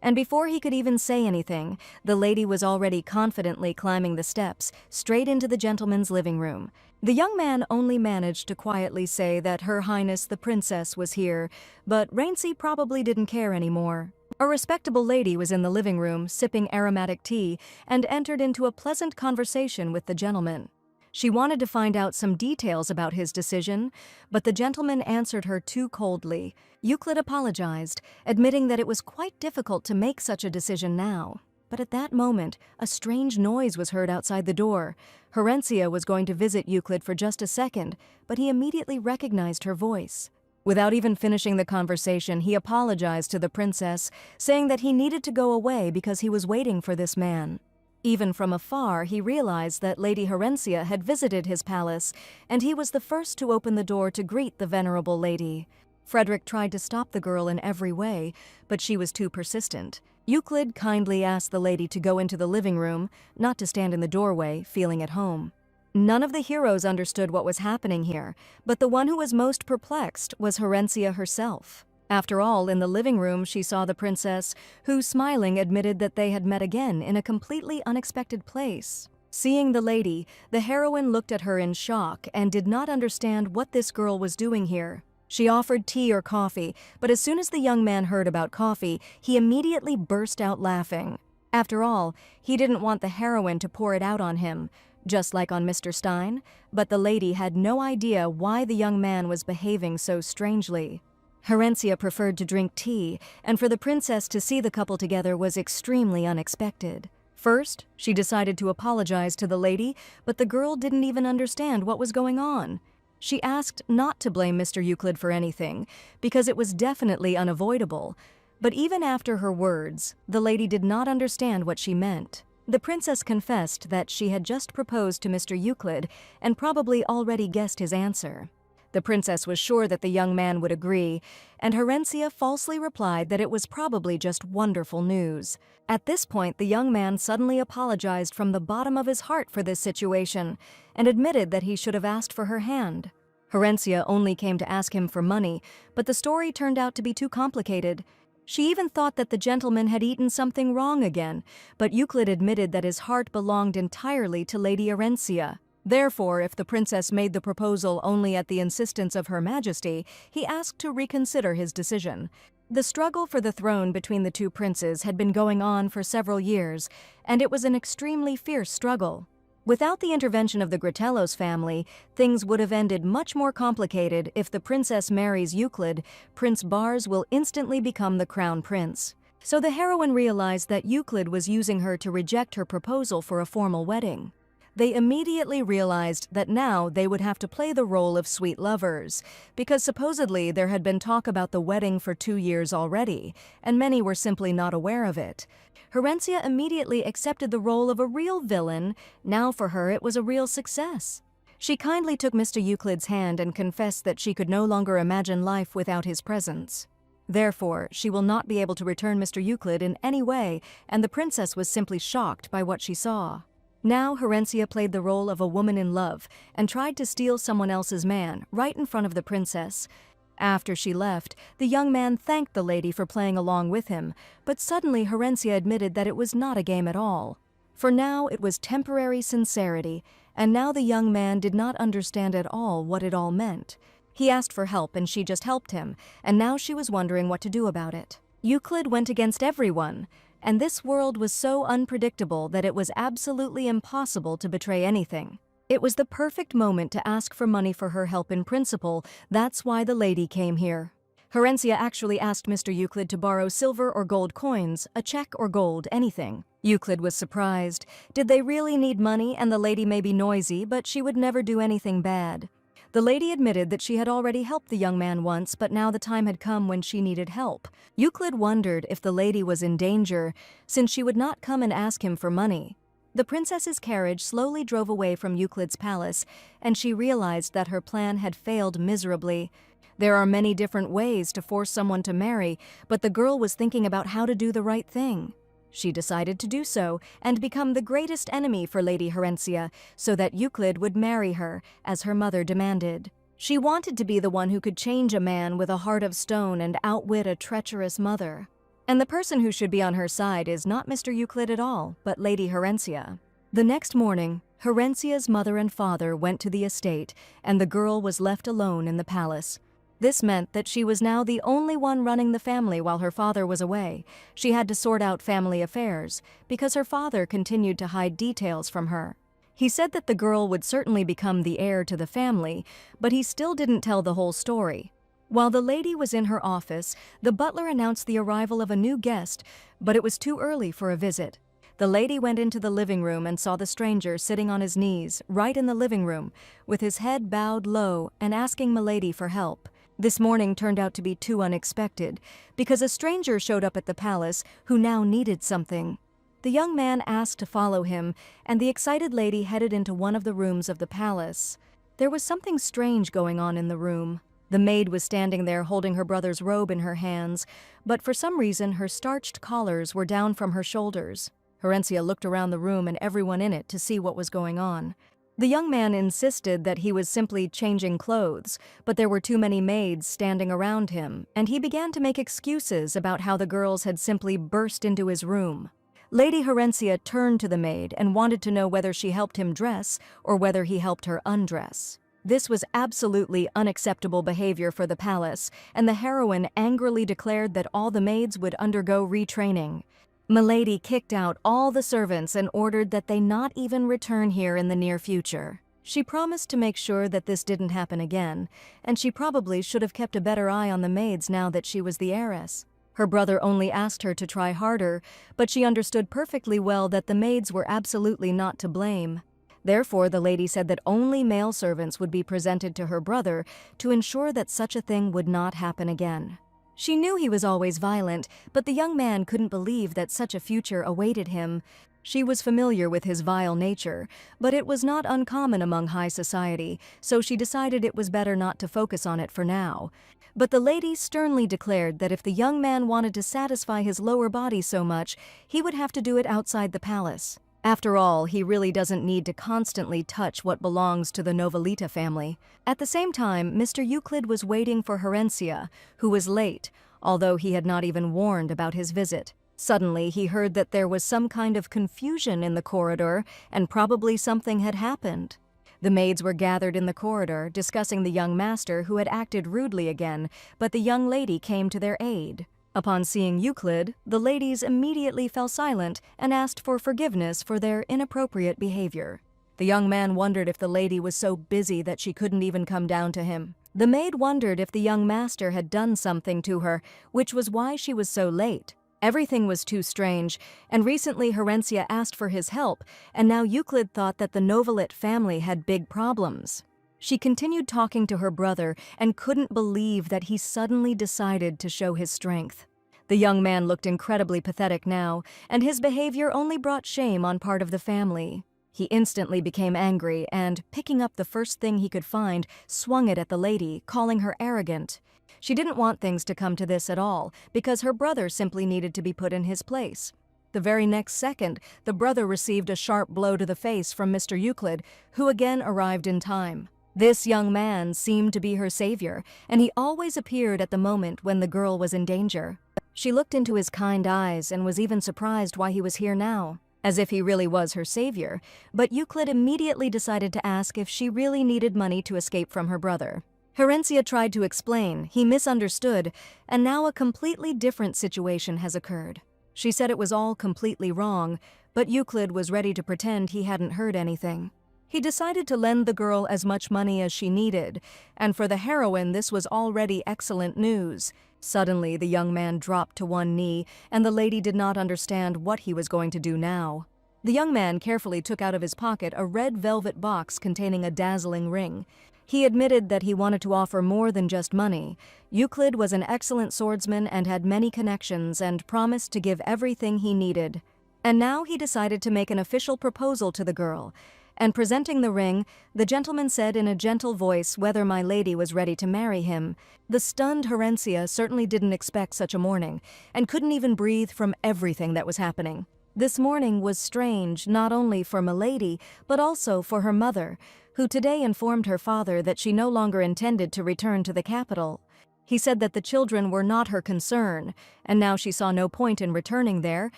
And before he could even say anything, the lady was already confidently climbing the steps, straight into the gentleman's living room. The young man only managed to quietly say that Her Highness the Princess was here, but Rainsy probably didn't care anymore. A respectable lady was in the living room, sipping aromatic tea, and entered into a pleasant conversation with the gentleman. She wanted to find out some details about his decision, but the gentleman answered her too coldly. Euclid apologized, admitting that it was quite difficult to make such a decision now. But at that moment, a strange noise was heard outside the door. Herencia was going to visit Euclid for just a second, but he immediately recognized her voice. Without even finishing the conversation, he apologized to the princess, saying that he needed to go away because he was waiting for this man. Even from afar, he realized that Lady Herencia had visited his palace, and he was the first to open the door to greet the venerable lady. Frederick tried to stop the girl in every way, but she was too persistent. Euclid kindly asked the lady to go into the living room, not to stand in the doorway, feeling at home. None of the heroes understood what was happening here, but the one who was most perplexed was Herencia herself. After all, in the living room she saw the princess, who, smiling, admitted that they had met again in a completely unexpected place. Seeing the lady, the heroine looked at her in shock and did not understand what this girl was doing here. She offered tea or coffee, but as soon as the young man heard about coffee, he immediately burst out laughing. After all, he didn't want the heroine to pour it out on him, just like on Mr. Stein, but the lady had no idea why the young man was behaving so strangely. Herencia preferred to drink tea, and for the princess to see the couple together was extremely unexpected. First, she decided to apologize to the lady, but the girl didn't even understand what was going on. She asked not to blame Mr. Euclid for anything, because it was definitely unavoidable. But even after her words, the lady did not understand what she meant. The princess confessed that she had just proposed to Mr. Euclid and probably already guessed his answer. The princess was sure that the young man would agree, and Herencia falsely replied that it was probably just wonderful news. At this point, the young man suddenly apologized from the bottom of his heart for this situation and admitted that he should have asked for her hand. Herencia only came to ask him for money, but the story turned out to be too complicated. She even thought that the gentleman had eaten something wrong again, but Euclid admitted that his heart belonged entirely to Lady Herencia. Therefore, if the princess made the proposal only at the insistence of Her Majesty, he asked to reconsider his decision. The struggle for the throne between the two princes had been going on for several years, and it was an extremely fierce struggle. Without the intervention of the Gretelos family, things would have ended much more complicated. If the princess marries Euclid, Prince Bars will instantly become the crown prince. So the heroine realized that Euclid was using her to reject her proposal for a formal wedding. They immediately realized that now they would have to play the role of sweet lovers, because supposedly there had been talk about the wedding for 2 years already, and many were simply not aware of it. Herencia immediately accepted the role of a real villain. Now for her it was a real success. She kindly took Mr. Euclid's hand and confessed that she could no longer imagine life without his presence. Therefore, she will not be able to return Mr. Euclid in any way, and the princess was simply shocked by what she saw. Now Herencia played the role of a woman in love and tried to steal someone else's man right in front of the princess. After she left, the young man thanked the lady for playing along with him, but suddenly Herencia admitted that it was not a game at all. For now it was temporary sincerity, and now the young man did not understand at all what it all meant. He asked for help and she just helped him, and now she was wondering what to do about it. Euclid went against everyone. and this world was so unpredictable that it was absolutely impossible to betray anything. It was the perfect moment to ask for money for her help in principle. That's why the lady came here. Herencia actually asked Mr. Euclid to borrow silver or gold coins, a check or gold, anything. Euclid was surprised. Did they really need money? And the lady may be noisy, but she would never do anything bad. The lady admitted that she had already helped the young man once, but now the time had come when she needed help. Euclid wondered if the lady was in danger, since she would not come and ask him for money. The princess's carriage slowly drove away from Euclid's palace, and she realized that her plan had failed miserably. There are many different ways to force someone to marry, but the girl was thinking about how to do the right thing. She decided to do so and become the greatest enemy for Lady Herencia, so that Euclid would marry her, as her mother demanded. She wanted to be the one who could change a man with a heart of stone and outwit a treacherous mother. And the person who should be on her side is not Mr. Euclid at all, but Lady Herencia. The next morning, Herencia's mother and father went to the estate, and the girl was left alone in the palace. This meant that she was now the only one running the family while her father was away. She had to sort out family affairs, because her father continued to hide details from her. He said that the girl would certainly become the heir to the family, but he still didn't tell the whole story. While the lady was in her office, the butler announced the arrival of a new guest, but it was too early for a visit. The lady went into the living room and saw the stranger sitting on his knees, right in the living room, with his head bowed low and asking Milady for help. This morning turned out to be too unexpected, because a stranger showed up at the palace who now needed something. The young man asked to follow him, and the excited lady headed into one of the rooms of the palace. There was something strange going on in the room. The maid was standing there holding her brother's robe in her hands, but for some reason her starched collars were down from her shoulders. Herencia looked around the room and everyone in it to see what was going on. The young man insisted that he was simply changing clothes, but there were too many maids standing around him, and he began to make excuses about how the girls had simply burst into his room. Lady Herencia turned to the maid and wanted to know whether she helped him dress or whether he helped her undress. This was absolutely unacceptable behavior for the palace, and the heroine angrily declared that all the maids would undergo retraining. Milady kicked out all the servants and ordered that they not even return here in the near future. She promised to make sure that this didn't happen again, and she probably should have kept a better eye on the maids now that she was the heiress. Her brother only asked her to try harder, but she understood perfectly well that the maids were absolutely not to blame. Therefore, the lady said that only male servants would be presented to her brother to ensure that such a thing would not happen again. She knew he was always violent, but the young man couldn't believe that such a future awaited him. She was familiar with his vile nature, but it was not uncommon among high society, so she decided it was better not to focus on it for now. But the lady sternly declared that if the young man wanted to satisfy his lower body so much, he would have to do it outside the palace. After all, he really doesn't need to constantly touch what belongs to the Novelita family. At the same time, Mr. Euclid was waiting for Herencia, who was late, although he had not even warned about his visit. Suddenly, he heard that there was some kind of confusion in the corridor, and probably something had happened. The maids were gathered in the corridor, discussing the young master who had acted rudely again, but the young lady came to their aid. Upon seeing Euclid, the ladies immediately fell silent and asked for forgiveness for their inappropriate behavior. The young man wondered if the lady was so busy that she couldn't even come down to him. The maid wondered if the young master had done something to her, which was why she was so late. Everything was too strange, and recently Herencia asked for his help, and now Euclid thought that the Novelit family had big problems. She continued talking to her brother and couldn't believe that he suddenly decided to show his strength. The young man looked incredibly pathetic now, and his behavior only brought shame on part of the family. He instantly became angry and, picking up the first thing he could find, swung it at the lady, calling her arrogant. She didn't want things to come to this at all, because her brother simply needed to be put in his place. The very next second, the brother received a sharp blow to the face from Mr. Euclid, who again arrived in time. This young man seemed to be her savior, and he always appeared at the moment when the girl was in danger. She looked into his kind eyes and was even surprised why he was here now, as if he really was her savior, but Euclid immediately decided to ask if she really needed money to escape from her brother. Herencia tried to explain, he misunderstood, and now a completely different situation has occurred. She said it was all completely wrong, but Euclid was ready to pretend he hadn't heard anything. He decided to lend the girl as much money as she needed, and for the heroine this was already excellent news. Suddenly, the young man dropped to one knee, and the lady did not understand what he was going to do now. The young man carefully took out of his pocket a red velvet box containing a dazzling ring. He admitted that he wanted to offer more than just money. Euclid was an excellent swordsman and had many connections and promised to give everything he needed. And now he decided to make an official proposal to the girl. And presenting the ring, the gentleman said in a gentle voice whether my lady was ready to marry him. The stunned Herencia certainly didn't expect such a morning, and couldn't even breathe from everything that was happening. This morning was strange not only for Milady, but also for her mother, who today informed her father that she no longer intended to return to the capital. He said that the children were not her concern, and now she saw no point in returning there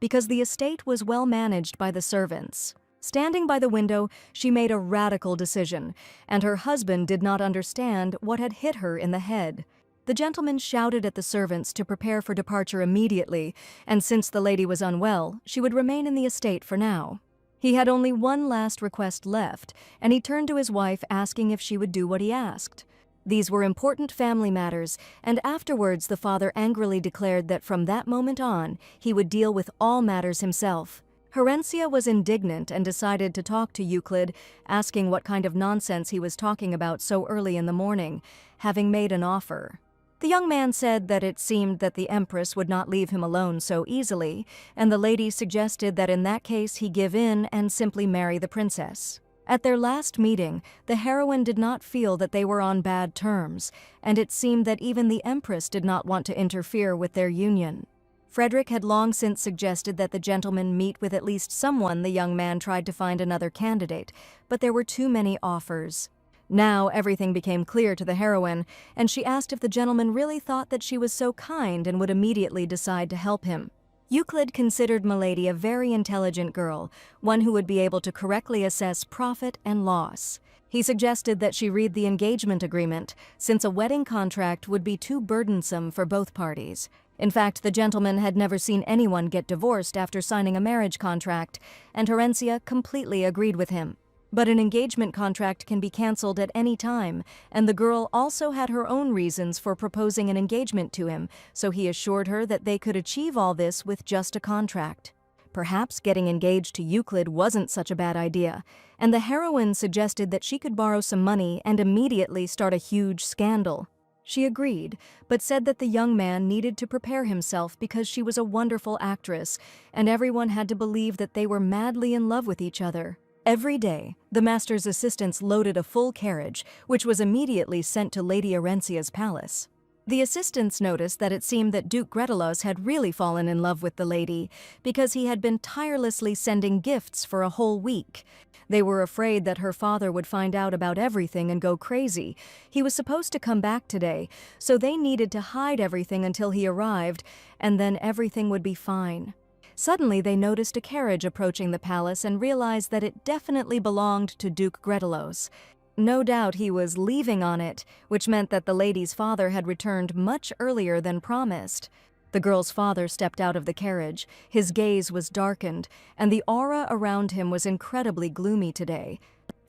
because the estate was well managed by the servants. Standing by the window, she made a radical decision, and her husband did not understand what had hit her in the head. The gentleman shouted at the servants to prepare for departure immediately, and since the lady was unwell, she would remain in the estate for now. He had only one last request left, and he turned to his wife asking if she would do what he asked. These were important family matters, and afterwards the father angrily declared that from that moment on, he would deal with all matters himself. Herencia was indignant and decided to talk to Euclid, asking what kind of nonsense he was talking about so early in the morning, having made an offer. The young man said that it seemed that the Empress would not leave him alone so easily, and the lady suggested that in that case he give in and simply marry the princess. At their last meeting, the heroine did not feel that they were on bad terms, and it seemed that even the Empress did not want to interfere with their union. Frederick had long since suggested that the gentleman meet with at least someone. The young man tried to find another candidate, but there were too many offers. Now everything became clear to the heroine, and she asked if the gentleman really thought that she was so kind and would immediately decide to help him. Euclid considered Milady a very intelligent girl, one who would be able to correctly assess profit and loss. He suggested that she read the engagement agreement, since a wedding contract would be too burdensome for both parties. In fact, the gentleman had never seen anyone get divorced after signing a marriage contract, and Herencia completely agreed with him. But an engagement contract can be cancelled at any time, and the girl also had her own reasons for proposing an engagement to him, so he assured her that they could achieve all this with just a contract. Perhaps getting engaged to Euclid wasn't such a bad idea, and the heroine suggested that she could borrow some money and immediately start a huge scandal. She agreed, but said that the young man needed to prepare himself because she was a wonderful actress, and everyone had to believe that they were madly in love with each other. Every day, the master's assistants loaded a full carriage, which was immediately sent to Lady Herencia's palace. The assistants noticed that it seemed that Duke Gretelos had really fallen in love with the lady, because he had been tirelessly sending gifts for a whole week. They were afraid that her father would find out about everything and go crazy. He was supposed to come back today, so they needed to hide everything until he arrived, and then everything would be fine. Suddenly, they noticed a carriage approaching the palace and realized that it definitely belonged to Duke Gretelos. No doubt he was leaving on it, which meant that the lady's father had returned much earlier than promised. The girl's father stepped out of the carriage. His gaze was darkened, and the aura around him was incredibly gloomy today.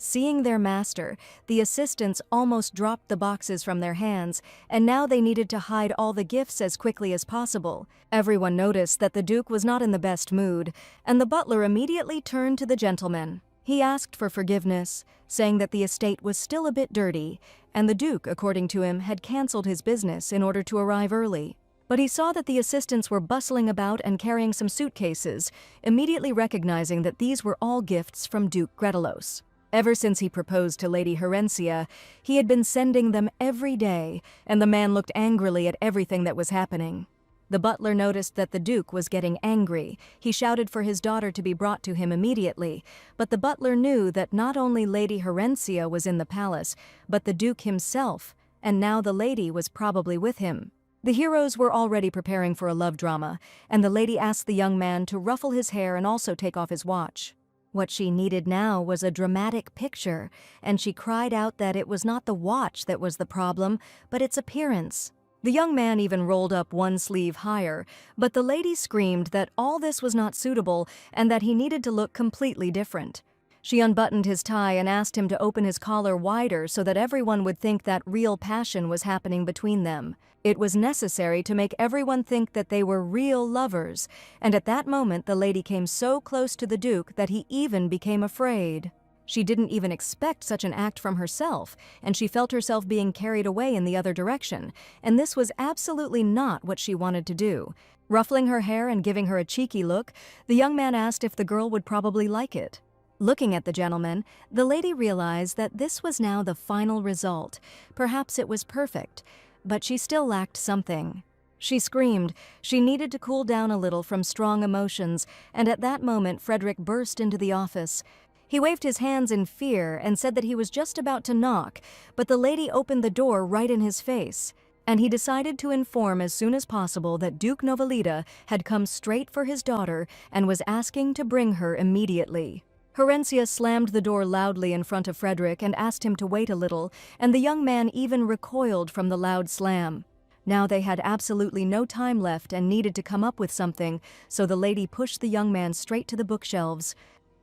Seeing their master, the assistants almost dropped the boxes from their hands, and now they needed to hide all the gifts as quickly as possible. Everyone noticed that the Duke was not in the best mood, and the butler immediately turned to the gentleman. He asked for forgiveness, saying that the estate was still a bit dirty, and the Duke, according to him, had cancelled his business in order to arrive early. But he saw that the assistants were bustling about and carrying some suitcases, immediately recognizing that these were all gifts from Duke Gretelos. Ever since he proposed to Lady Herencia, he had been sending them every day, and the man looked angrily at everything that was happening. The butler noticed that the Duke was getting angry. He shouted for his daughter to be brought to him immediately, but the butler knew that not only Lady Herencia was in the palace, but the Duke himself, and now the lady was probably with him. The heroes were already preparing for a love drama, and the lady asked the young man to ruffle his hair and also take off his watch. What she needed now was a dramatic picture, and she cried out that it was not the watch that was the problem, but its appearance. The young man even rolled up one sleeve higher, but the lady screamed that all this was not suitable and that he needed to look completely different. She unbuttoned his tie and asked him to open his collar wider so that everyone would think that real passion was happening between them. It was necessary to make everyone think that they were real lovers, and at that moment the lady came so close to the Duke that he even became afraid. She didn't even expect such an act from herself, and she felt herself being carried away in the other direction, and this was absolutely not what she wanted to do. Ruffling her hair and giving her a cheeky look, the young man asked if the girl would probably like it. Looking at the gentleman, the lady realized that this was now the final result. Perhaps it was perfect, but she still lacked something. She screamed. She needed to cool down a little from strong emotions, and at that moment Frederick burst into the office. He waved his hands in fear and said that he was just about to knock, but the lady opened the door right in his face, and he decided to inform as soon as possible that Duke Novalita had come straight for his daughter and was asking to bring her immediately. Horencia slammed the door loudly in front of Frederick and asked him to wait a little, and the young man even recoiled from the loud slam. Now they had absolutely no time left and needed to come up with something, so the lady pushed the young man straight to the bookshelves.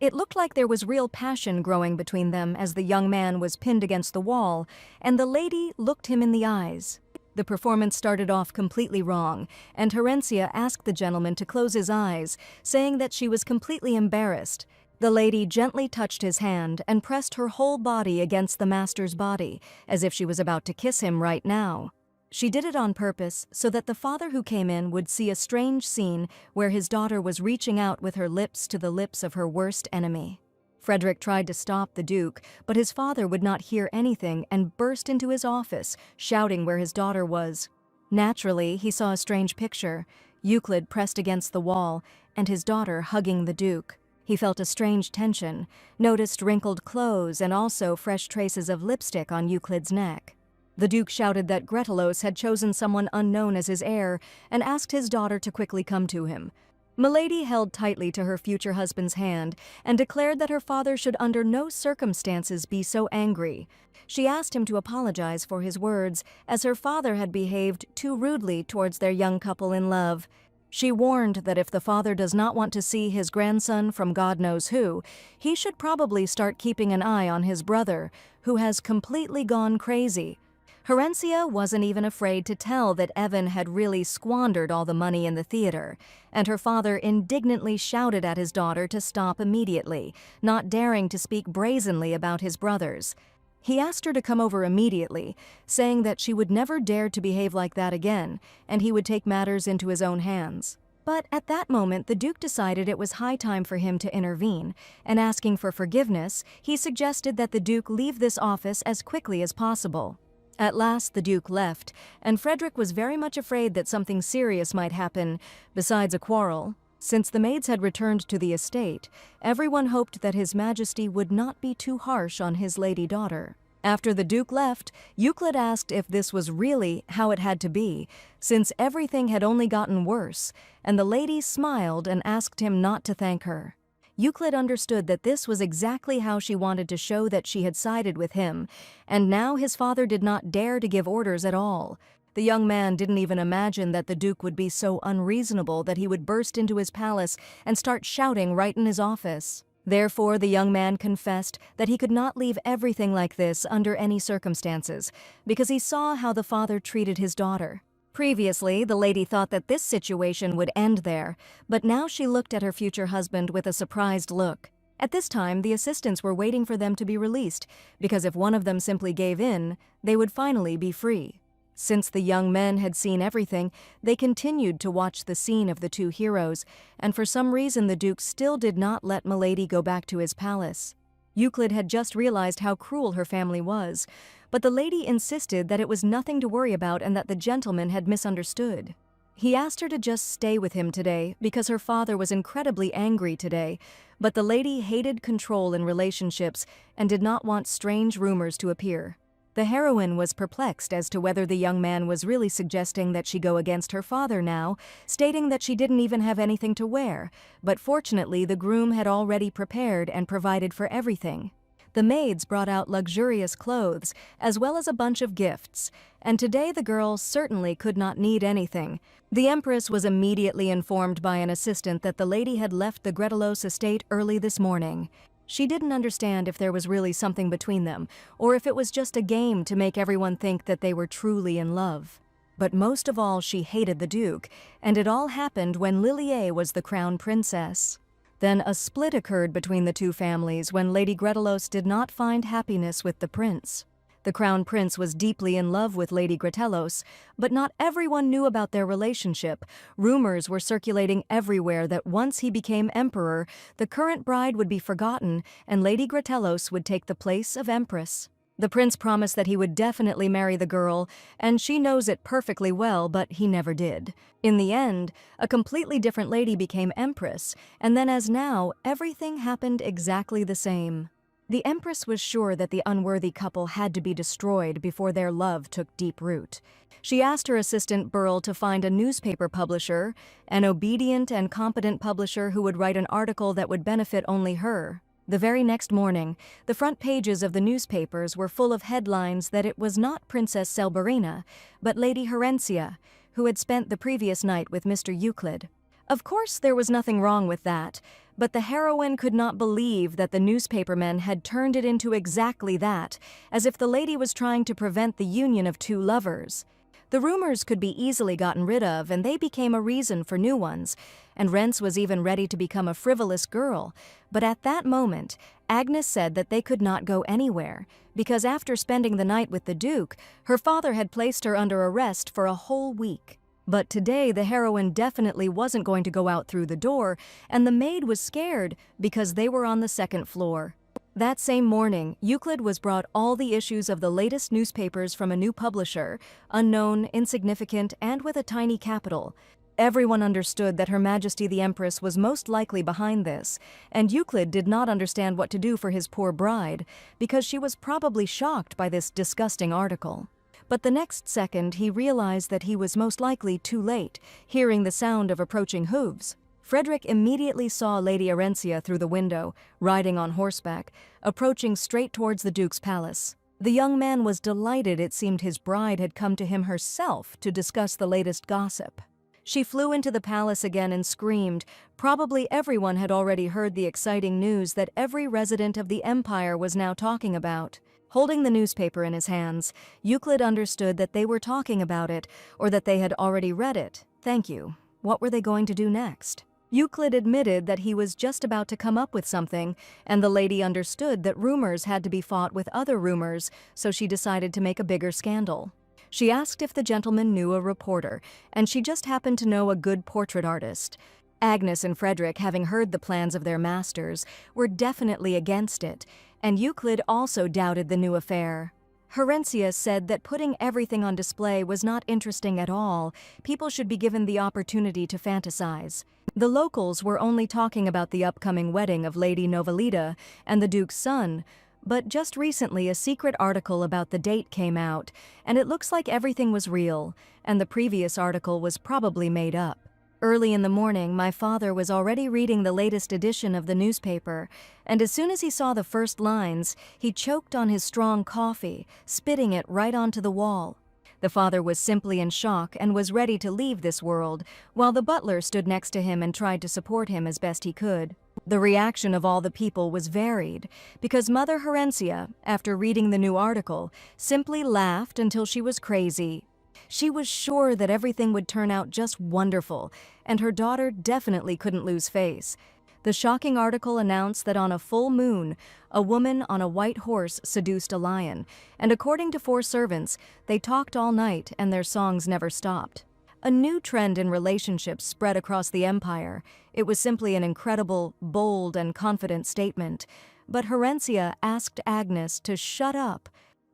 It looked like there was real passion growing between them as the young man was pinned against the wall, and the lady looked him in the eyes. The performance started off completely wrong, and Horencia asked the gentleman to close his eyes, saying that she was completely embarrassed. The lady gently touched his hand and pressed her whole body against the master's body, as if she was about to kiss him right now. She did it on purpose so that the father who came in would see a strange scene where his daughter was reaching out with her lips to the lips of her worst enemy. Frederick tried to stop the Duke, but his father would not hear anything and burst into his office, shouting where his daughter was. Naturally, he saw a strange picture, Euclid pressed against the wall, and his daughter hugging the Duke. He felt a strange tension, noticed wrinkled clothes and also fresh traces of lipstick on Euclid's neck. The Duke shouted that Gretelos had chosen someone unknown as his heir and asked his daughter to quickly come to him. Milady held tightly to her future husband's hand and declared that her father should under no circumstances be so angry. She asked him to apologize for his words, as her father had behaved too rudely towards their young couple in love. She warned that if the father does not want to see his grandson from God knows who, he should probably start keeping an eye on his brother, who has completely gone crazy. Horencia wasn't even afraid to tell that Evan had really squandered all the money in the theater, and her father indignantly shouted at his daughter to stop immediately, not daring to speak brazenly about his brothers. He asked her to come over immediately, saying that she would never dare to behave like that again, and he would take matters into his own hands. But at that moment, the Duke decided it was high time for him to intervene, and asking for forgiveness, he suggested that the Duke leave this office as quickly as possible. At last, the Duke left, and Frederick was very much afraid that something serious might happen, besides a quarrel. Since the maids had returned to the estate, everyone hoped that His Majesty would not be too harsh on his lady daughter. After the Duke left, Euclid asked if this was really how it had to be, since everything had only gotten worse, and the lady smiled and asked him not to thank her. Euclid understood that this was exactly how she wanted to show that she had sided with him, and now his father did not dare to give orders at all. The young man didn't even imagine that the Duke would be so unreasonable that he would burst into his palace and start shouting right in his office. Therefore, the young man confessed that he could not leave everything like this under any circumstances, because he saw how the father treated his daughter. Previously, the lady thought that this situation would end there, but now she looked at her future husband with a surprised look. At this time, the assistants were waiting for them to be released, because if one of them simply gave in, they would finally be free. Since the young men had seen everything, they continued to watch the scene of the two heroes, and for some reason the Duke still did not let Milady go back to his palace. Euclid had just realized how cruel her family was, but the lady insisted that it was nothing to worry about and that the gentleman had misunderstood. He asked her to just stay with him today because her father was incredibly angry today, but the lady hated control in relationships and did not want strange rumors to appear. The heroine was perplexed as to whether the young man was really suggesting that she go against her father now, stating that she didn't even have anything to wear, but fortunately the groom had already prepared and provided for everything. The maids brought out luxurious clothes, as well as a bunch of gifts, and today the girl certainly could not need anything. The Empress was immediately informed by an assistant that the lady had left the Gretelos estate early this morning. She didn't understand if there was really something between them, or if it was just a game to make everyone think that they were truly in love. But most of all, she hated the Duke, and it all happened when Lilie was the crown princess. Then a split occurred between the two families when Lady Gretelos did not find happiness with the prince. The crown prince was deeply in love with Lady Gretelos, but not everyone knew about their relationship. Rumors were circulating everywhere that once he became emperor, the current bride would be forgotten and Lady Gretelos would take the place of empress. The prince promised that he would definitely marry the girl, and she knows it perfectly well, but he never did. In the end, a completely different lady became empress, and then as now, everything happened exactly the same. The empress was sure that the unworthy couple had to be destroyed before their love took deep root. She asked her assistant Burl to find a newspaper publisher, an obedient and competent publisher who would write an article that would benefit only her. The very next morning, the front pages of the newspapers were full of headlines that it was not Princess Selberina, but Lady Herencia, who had spent the previous night with Mr. Euclid. Of course, there was nothing wrong with that, but the heroine could not believe that the newspapermen had turned it into exactly that, as if the lady was trying to prevent the union of two lovers. The rumors could be easily gotten rid of, and they became a reason for new ones, and Rents was even ready to become a frivolous girl. But at that moment, Agnes said that they could not go anywhere, because after spending the night with the Duke, her father had placed her under arrest for a whole week. But today the heroine definitely wasn't going to go out through the door, and the maid was scared because they were on the second floor. That same morning, Euclid was brought all the issues of the latest newspapers from a new publisher, unknown, insignificant, and with a tiny capital. Everyone understood that Her Majesty the Empress was most likely behind this, and Euclid did not understand what to do for his poor bride, because she was probably shocked by this disgusting article. But the next second he realized that he was most likely too late, hearing the sound of approaching hooves. Frederick immediately saw Lady Herencia through the window, riding on horseback, approaching straight towards the Duke's palace. The young man was delighted it seemed his bride had come to him herself to discuss the latest gossip. She flew into the palace again and screamed. Probably everyone had already heard the exciting news that every resident of the empire was now talking about. Holding the newspaper in his hands, Euclid understood that they were talking about it, or that they had already read it. Thank you. What were they going to do next? Euclid admitted that he was just about to come up with something, and the lady understood that rumors had to be fought with other rumors, so she decided to make a bigger scandal. She asked if the gentleman knew a reporter, and she just happened to know a good portrait artist. Agnes and Frederick, having heard the plans of their masters, were definitely against it, and Euclid also doubted the new affair. Herencia said that putting everything on display was not interesting at all. People should be given the opportunity to fantasize. The locals were only talking about the upcoming wedding of Lady Novelita and the Duke's son, but just recently a secret article about the date came out, and it looks like everything was real, and the previous article was probably made up. Early in the morning, my father was already reading the latest edition of the newspaper, and as soon as he saw the first lines, he choked on his strong coffee, spitting it right onto the wall. The father was simply in shock and was ready to leave this world, while the butler stood next to him and tried to support him as best he could. The reaction of all the people was varied, because Mother Herencia, after reading the new article, simply laughed until she was crazy. She was sure that everything would turn out just wonderful, and her daughter definitely couldn't lose face. The shocking article announced that on a full moon, a woman on a white horse seduced a lion, and according to 4 servants, they talked all night and their songs never stopped. A new trend in relationships spread across the empire. It was simply an incredible, bold, and confident statement. But Herencia asked Agnes to shut up.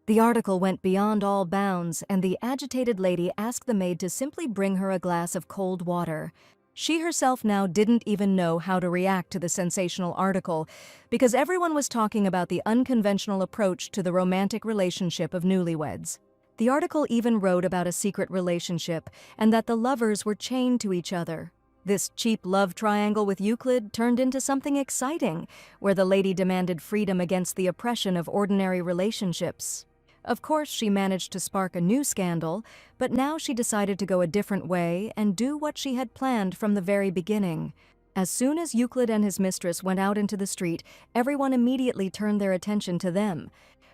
The article went beyond all bounds, and the agitated lady asked the maid to simply bring her a glass of cold water. She herself now didn't even know how to react to the sensational article, because everyone was talking about the unconventional approach to the romantic relationship of newlyweds. The article even wrote about a secret relationship, and that the lovers were chained to each other. This cheap love triangle with Euclid turned into something exciting, where the lady demanded freedom against the oppression of ordinary relationships. Of course, she managed to spark a new scandal, but now she decided to go a different way and do what she had planned from the very beginning. As soon as Euclid and his mistress went out into the street, everyone immediately turned their attention to them.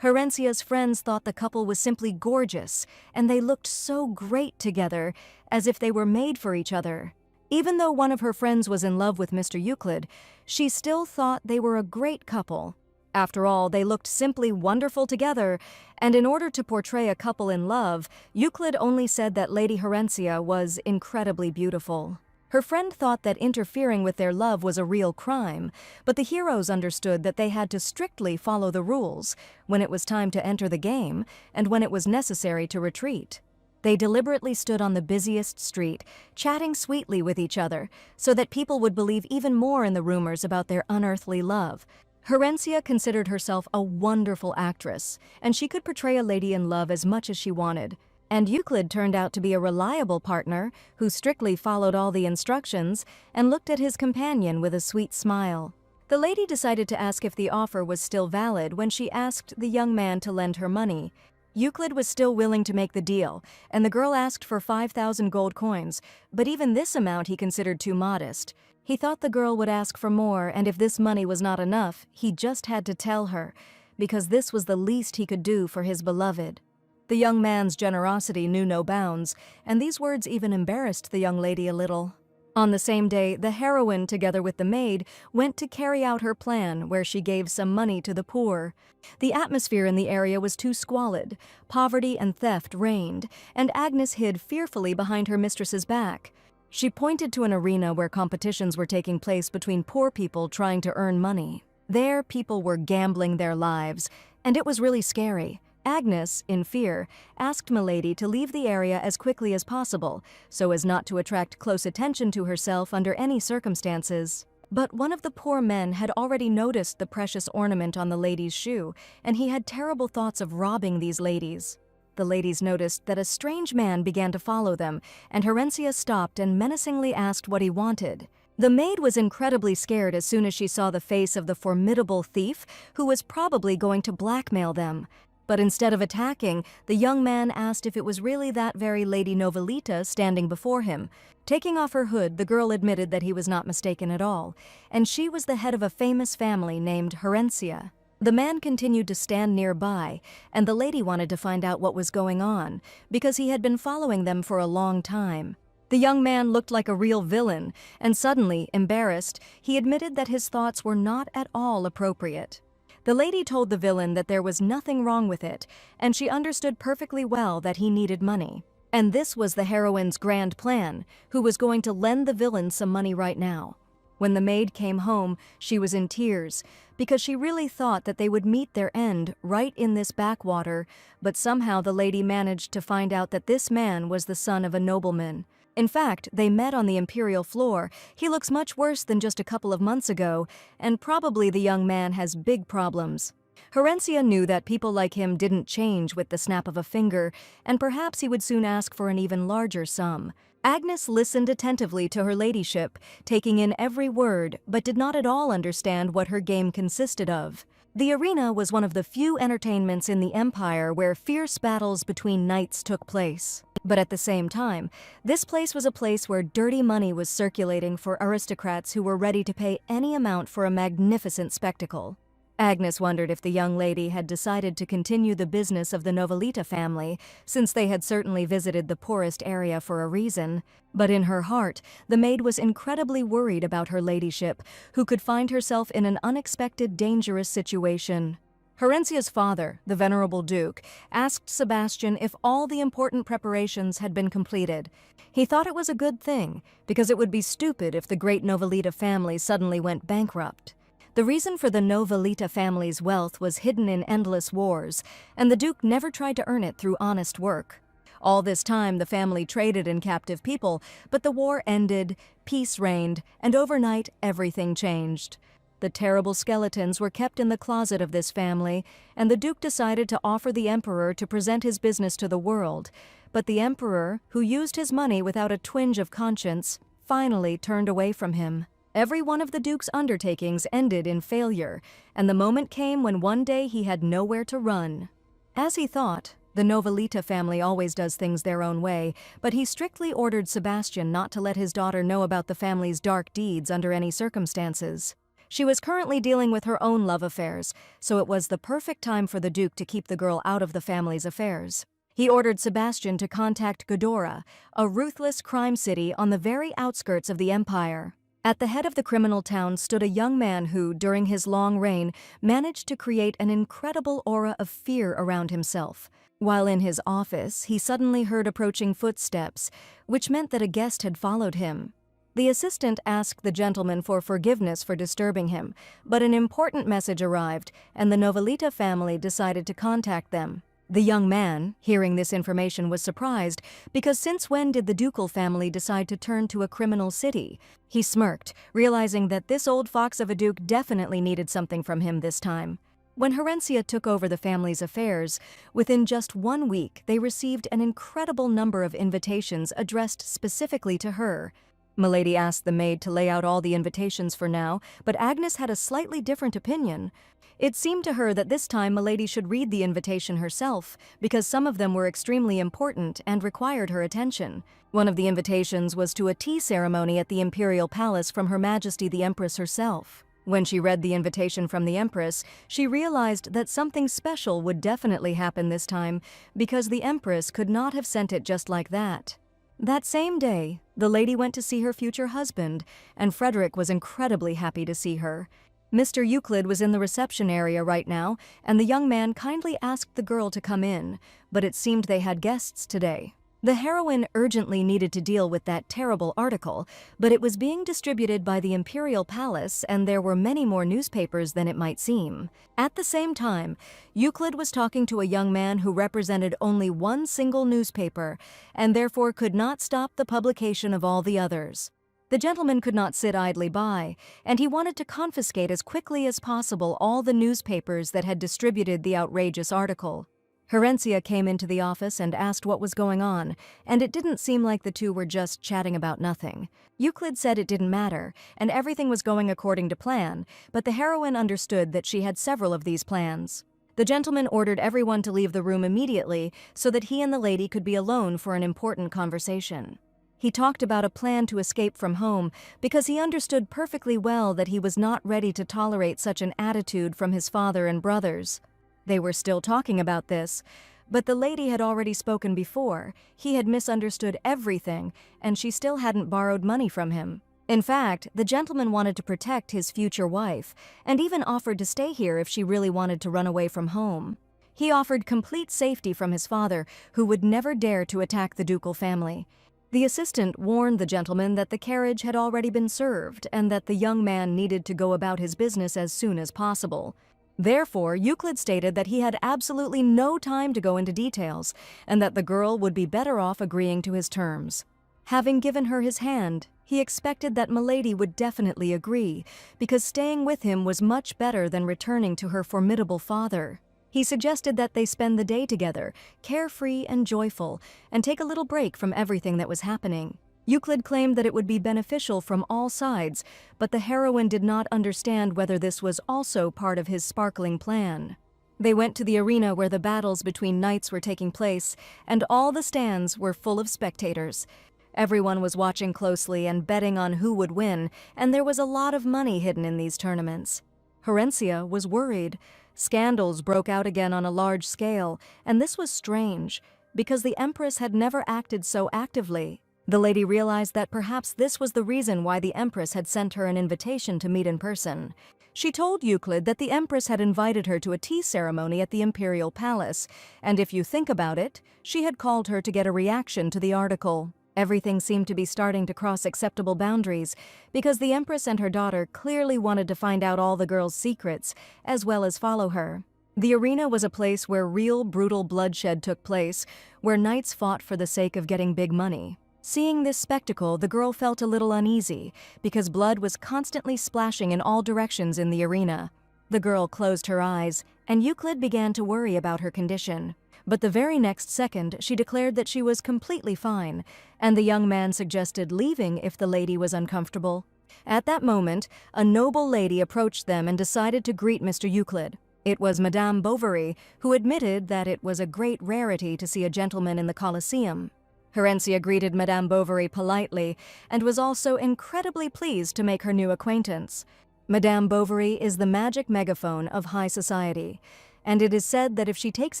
Herencia's friends thought the couple was simply gorgeous, and they looked so great together, as if they were made for each other. Even though one of her friends was in love with Mr. Euclid, she still thought they were a great couple. After all, they looked simply wonderful together, and in order to portray a couple in love, Euclid only said that Lady Herencia was incredibly beautiful. Her friend thought that interfering with their love was a real crime, but the heroes understood that they had to strictly follow the rules, when it was time to enter the game, and when it was necessary to retreat. They deliberately stood on the busiest street, chatting sweetly with each other, so that people would believe even more in the rumors about their unearthly love. Herencia considered herself a wonderful actress, and she could portray a lady in love as much as she wanted. And Euclid turned out to be a reliable partner who strictly followed all the instructions and looked at his companion with a sweet smile. The lady decided to ask if the offer was still valid when she asked the young man to lend her money. Euclid was still willing to make the deal, and the girl asked for 5,000 gold coins, but even this amount he considered too modest. He thought the girl would ask for more, and if this money was not enough, he just had to tell her, because this was the least he could do for his beloved. The young man's generosity knew no bounds, and these words even embarrassed the young lady a little. On the same day, the heroine, together with the maid, went to carry out her plan, where she gave some money to the poor. The atmosphere in the area was too squalid. Poverty and theft reigned, and Agnes hid fearfully behind her mistress's back. She pointed to an arena where competitions were taking place between poor people trying to earn money. There, people were gambling their lives, and it was really scary. Agnes, in fear, asked Milady to leave the area as quickly as possible, so as not to attract close attention to herself under any circumstances. But one of the poor men had already noticed the precious ornament on the lady's shoe, and he had terrible thoughts of robbing these ladies. The ladies noticed that a strange man began to follow them, and Herencia stopped and menacingly asked what he wanted. The maid was incredibly scared as soon as she saw the face of the formidable thief who was probably going to blackmail them. But instead of attacking, the young man asked if it was really that very Lady Novelita standing before him. Taking off her hood, the girl admitted that he was not mistaken at all, and she was the head of a famous family named Herencia. The man continued to stand nearby, and the lady wanted to find out what was going on, because he had been following them for a long time. The young man looked like a real villain, and suddenly, embarrassed, he admitted that his thoughts were not at all appropriate. The lady told the villain that there was nothing wrong with it, and she understood perfectly well that he needed money. And this was the heroine's grand plan, who was going to lend the villain some money right now. When the maid came home, she was in tears, because she really thought that they would meet their end right in this backwater, but somehow the lady managed to find out that this man was the son of a nobleman. In fact, they met on the imperial floor. He looks much worse than just a couple of months ago, and probably the young man has big problems. Herencia knew that people like him didn't change with the snap of a finger, and perhaps he would soon ask for an even larger sum. Agnes listened attentively to her ladyship, taking in every word, but did not at all understand what her game consisted of. The arena was one of the few entertainments in the Empire where fierce battles between knights took place. But at the same time, this place was a place where dirty money was circulating for aristocrats who were ready to pay any amount for a magnificent spectacle. Agnes wondered if the young lady had decided to continue the business of the Novelita family, since they had certainly visited the poorest area for a reason. But in her heart, the maid was incredibly worried about her ladyship, who could find herself in an unexpected, dangerous situation. Herencia's father, the venerable Duke, asked Sebastian if all the important preparations had been completed. He thought it was a good thing, because it would be stupid if the great Novelita family suddenly went bankrupt. The reason for the Novelita family's wealth was hidden in endless wars, and the Duke never tried to earn it through honest work. All this time, the family traded in captive people, but the war ended, peace reigned, and overnight everything changed. The terrible skeletons were kept in the closet of this family, and the Duke decided to offer the Emperor to present his business to the world. But the Emperor, who used his money without a twinge of conscience, finally turned away from him. Every one of the Duke's undertakings ended in failure, and the moment came when one day he had nowhere to run. As he thought, the Novelita family always does things their own way, but he strictly ordered Sebastian not to let his daughter know about the family's dark deeds under any circumstances. She was currently dealing with her own love affairs, so it was the perfect time for the Duke to keep the girl out of the family's affairs. He ordered Sebastian to contact Ghidorah, a ruthless crime city on the very outskirts of the Empire. At the head of the criminal town stood a young man who, during his long reign, managed to create an incredible aura of fear around himself. While in his office, he suddenly heard approaching footsteps, which meant that a guest had followed him. The assistant asked the gentleman for forgiveness for disturbing him, but an important message arrived, and the Novelita family decided to contact them. The young man, hearing this information, was surprised, because since when did the ducal family decide to turn to a criminal city? He smirked, realizing that this old fox of a duke definitely needed something from him this time. When Herencia took over the family's affairs, within just 1 week they received an incredible number of invitations addressed specifically to her. Milady asked the maid to lay out all the invitations for now, but Agnes had a slightly different opinion. It seemed to her that this time Milady should read the invitation herself, because some of them were extremely important and required her attention. One of the invitations was to a tea ceremony at the Imperial Palace from Her Majesty the Empress herself. When she read the invitation from the Empress, she realized that something special would definitely happen this time, because the Empress could not have sent it just like that. That same day, the lady went to see her future husband, and Frederick was incredibly happy to see her. Mr. Euclid was in the reception area right now, and the young man kindly asked the girl to come in, but it seemed they had guests today. The heroine urgently needed to deal with that terrible article, but it was being distributed by the Imperial Palace, and there were many more newspapers than it might seem. At the same time, Euclid was talking to a young man who represented only one single newspaper, and therefore could not stop the publication of all the others. The gentleman could not sit idly by, and he wanted to confiscate as quickly as possible all the newspapers that had distributed the outrageous article. Herencia came into the office and asked what was going on, and it didn't seem like the two were just chatting about nothing. Euclid said it didn't matter, and everything was going according to plan, but the heroine understood that she had several of these plans. The gentleman ordered everyone to leave the room immediately so that he and the lady could be alone for an important conversation. He talked about a plan to escape from home because he understood perfectly well that he was not ready to tolerate such an attitude from his father and brothers. They were still talking about this, but the lady had already spoken before. He had misunderstood everything, and she still hadn't borrowed money from him. In fact, the gentleman wanted to protect his future wife, and even offered to stay here if she really wanted to run away from home. He offered complete safety from his father, who would never dare to attack the ducal family. The assistant warned the gentleman that the carriage had already been served, and that the young man needed to go about his business as soon as possible. Therefore, Euclid stated that he had absolutely no time to go into details, and that the girl would be better off agreeing to his terms. Having given her his hand, he expected that Milady would definitely agree, because staying with him was much better than returning to her formidable father. He suggested that they spend the day together, carefree and joyful, and take a little break from everything that was happening. Euclid claimed that it would be beneficial from all sides, but the heroine did not understand whether this was also part of his sparkling plan. They went to the arena where the battles between knights were taking place, and all the stands were full of spectators. Everyone was watching closely and betting on who would win, and there was a lot of money hidden in these tournaments. Herencia was worried. Scandals broke out again on a large scale, and this was strange, because the Empress had never acted so actively. The lady realized that perhaps this was the reason why the Empress had sent her an invitation to meet in person. She told Euclid that the Empress had invited her to a tea ceremony at the Imperial Palace, and if you think about it, she had called her to get a reaction to the article. Everything seemed to be starting to cross acceptable boundaries, because the Empress and her daughter clearly wanted to find out all the girl's secrets, as well as follow her. The arena was a place where real brutal bloodshed took place, where knights fought for the sake of getting big money. Seeing this spectacle, the girl felt a little uneasy, because blood was constantly splashing in all directions in the arena. The girl closed her eyes, and Euclid began to worry about her condition. But the very next second, she declared that she was completely fine, and the young man suggested leaving if the lady was uncomfortable. At that moment, a noble lady approached them and decided to greet Mr. Euclid. It was Madame Bovary, who admitted that it was a great rarity to see a gentleman in the Colosseum. Herencia greeted Madame Bovary politely and was also incredibly pleased to make her new acquaintance. Madame Bovary is the magic megaphone of high society, and it is said that if she takes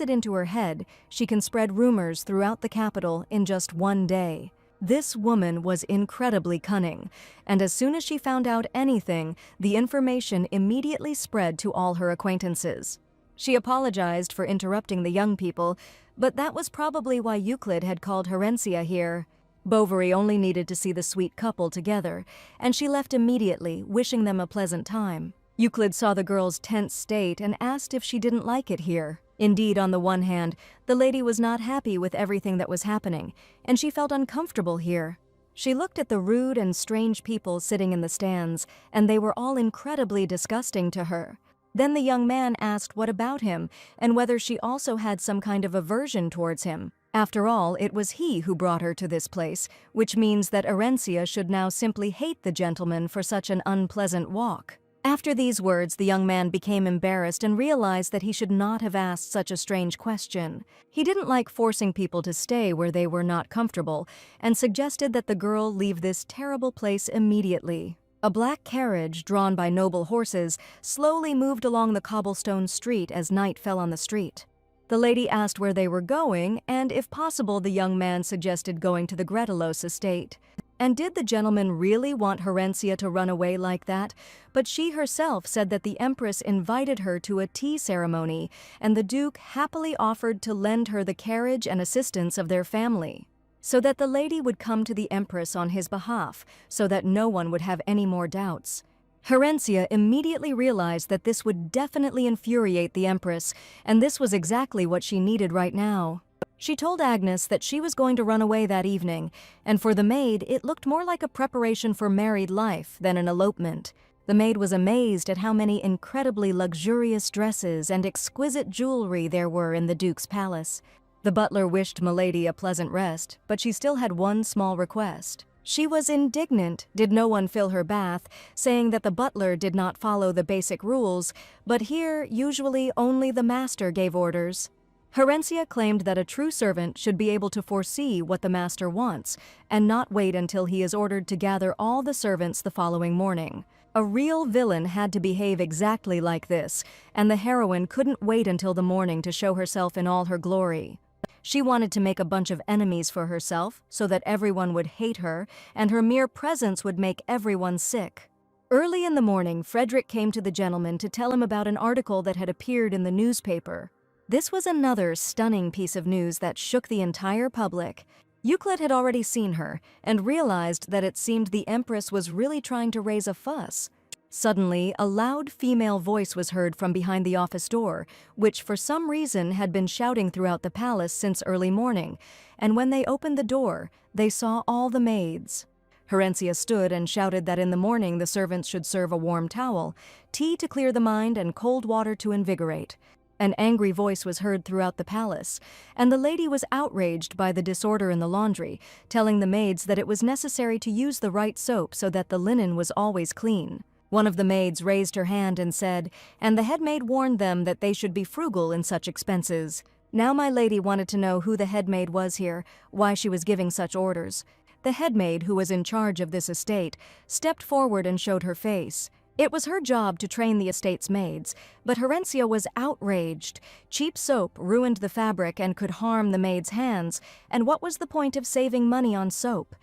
it into her head, she can spread rumors throughout the capital in just one day. This woman was incredibly cunning, and as soon as she found out anything, the information immediately spread to all her acquaintances. She apologized for interrupting the young people, but that was probably why Euclid had called Herencia here. Bovary only needed to see the sweet couple together, and she left immediately, wishing them a pleasant time. Euclid saw the girl's tense state and asked if she didn't like it here. Indeed, on the one hand, the lady was not happy with everything that was happening, and she felt uncomfortable here. She looked at the rude and strange people sitting in the stands, and they were all incredibly disgusting to her. Then the young man asked what about him, and whether she also had some kind of aversion towards him. After all, it was he who brought her to this place, which means that Herencia should now simply hate the gentleman for such an unpleasant walk. After these words, the young man became embarrassed and realized that he should not have asked such a strange question. He didn't like forcing people to stay where they were not comfortable, and suggested that the girl leave this terrible place immediately. A black carriage, drawn by noble horses, slowly moved along the cobblestone street as night fell on the street. The lady asked where they were going, and if possible, the young man suggested going to the Gretelos estate. And did the gentleman really want Herencia to run away like that? But she herself said that the Empress invited her to a tea ceremony, and the Duke happily offered to lend her the carriage and assistance of their family, so that the lady would come to the Empress on his behalf, so that no one would have any more doubts. Herencia immediately realized that this would definitely infuriate the Empress, and this was exactly what she needed right now. She told Agnes that she was going to run away that evening, and for the maid, it looked more like a preparation for married life than an elopement. The maid was amazed at how many incredibly luxurious dresses and exquisite jewelry there were in the Duke's palace. The butler wished Milady a pleasant rest, but she still had one small request. She was indignant did no one fill her bath, saying that the butler did not follow the basic rules, but here usually only the master gave orders. Herencia claimed that a true servant should be able to foresee what the master wants, and not wait until he is ordered to gather all the servants the following morning. A real villain had to behave exactly like this, and the heroine couldn't wait until the morning to show herself in all her glory. She wanted to make a bunch of enemies for herself, so that everyone would hate her, and her mere presence would make everyone sick. Early in the morning, Frederick came to the gentleman to tell him about an article that had appeared in the newspaper. This was another stunning piece of news that shook the entire public. Euclid had already seen her, and realized that it seemed the Empress was really trying to raise a fuss. Suddenly, a loud female voice was heard from behind the office door, which for some reason had been shouting throughout the palace since early morning, and when they opened the door, they saw all the maids. Herencia stood and shouted that in the morning the servants should serve a warm towel, tea to clear the mind, and cold water to invigorate. An angry voice was heard throughout the palace, and the lady was outraged by the disorder in the laundry, telling the maids that it was necessary to use the right soap so that the linen was always clean. One of the maids raised her hand and said, and the head maid warned them that they should be frugal in such expenses. Now my lady wanted to know who the head maid was here, why she was giving such orders. The head maid, who was in charge of this estate, stepped forward and showed her face. It was her job to train the estate's maids, but Herencia was outraged. Cheap soap ruined the fabric and could harm the maids' hands, and what was the point of saving money on soap?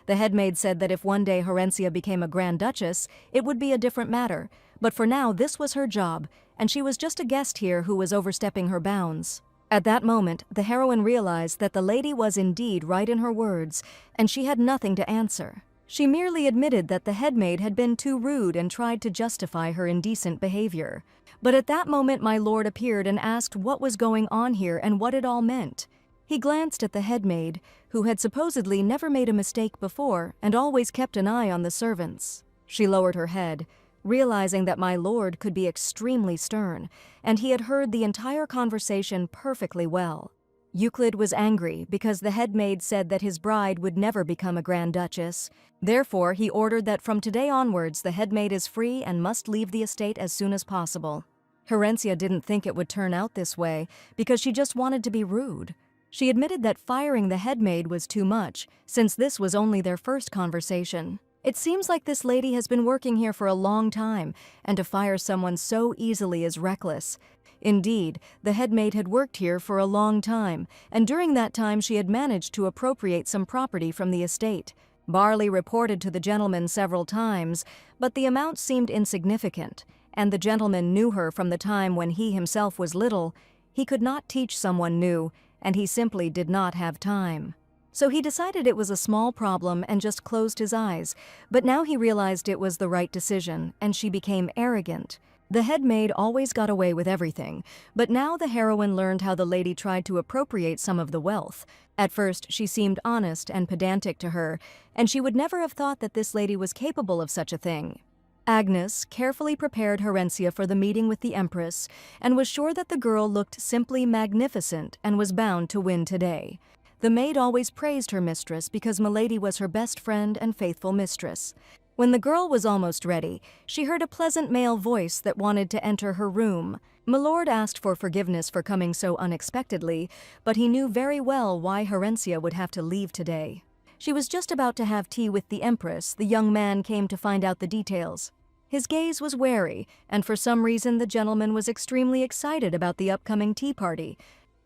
The head maid said that if one day Herencia became a Grand Duchess, it would be a different matter, but for now this was her job, and she was just a guest here who was overstepping her bounds. At that moment, the heroine realized that the lady was indeed right in her words, and she had nothing to answer. She merely admitted that the head maid had been too rude and tried to justify her indecent behavior. But at that moment my lord appeared and asked what was going on here and what it all meant. He glanced at the head maid, who had supposedly never made a mistake before and always kept an eye on the servants. She lowered her head, realizing that my lord could be extremely stern, and he had heard the entire conversation perfectly well. Euclid was angry because the headmaid said that his bride would never become a Grand Duchess. Therefore, he ordered that from today onwards the headmaid is free and must leave the estate as soon as possible. Herencia didn't think it would turn out this way because she just wanted to be rude. She admitted that firing the headmaid was too much, since this was only their first conversation. It seems like this lady has been working here for a long time, and to fire someone so easily is reckless. Indeed, the headmaid had worked here for a long time, and during that time she had managed to appropriate some property from the estate. Barley reported to the gentleman several times, but the amount seemed insignificant, and the gentleman knew her from the time when he himself was little. He could not teach someone new, and he simply did not have time. So he decided it was a small problem and just closed his eyes, but now he realized it was the right decision, and she became arrogant. The headmaid always got away with everything, but now the heroine learned how the lady tried to appropriate some of the wealth. At first, she seemed honest and pedantic to her, and she would never have thought that this lady was capable of such a thing. Agnes carefully prepared Herencia for the meeting with the Empress and was sure that the girl looked simply magnificent and was bound to win today. The maid always praised her mistress because Milady was her best friend and faithful mistress. When the girl was almost ready, she heard a pleasant male voice that wanted to enter her room. Milord asked for forgiveness for coming so unexpectedly, but he knew very well why Herencia would have to leave today. She was just about to have tea with the Empress. The young man came to find out the details. His gaze was wary, and for some reason the gentleman was extremely excited about the upcoming tea party.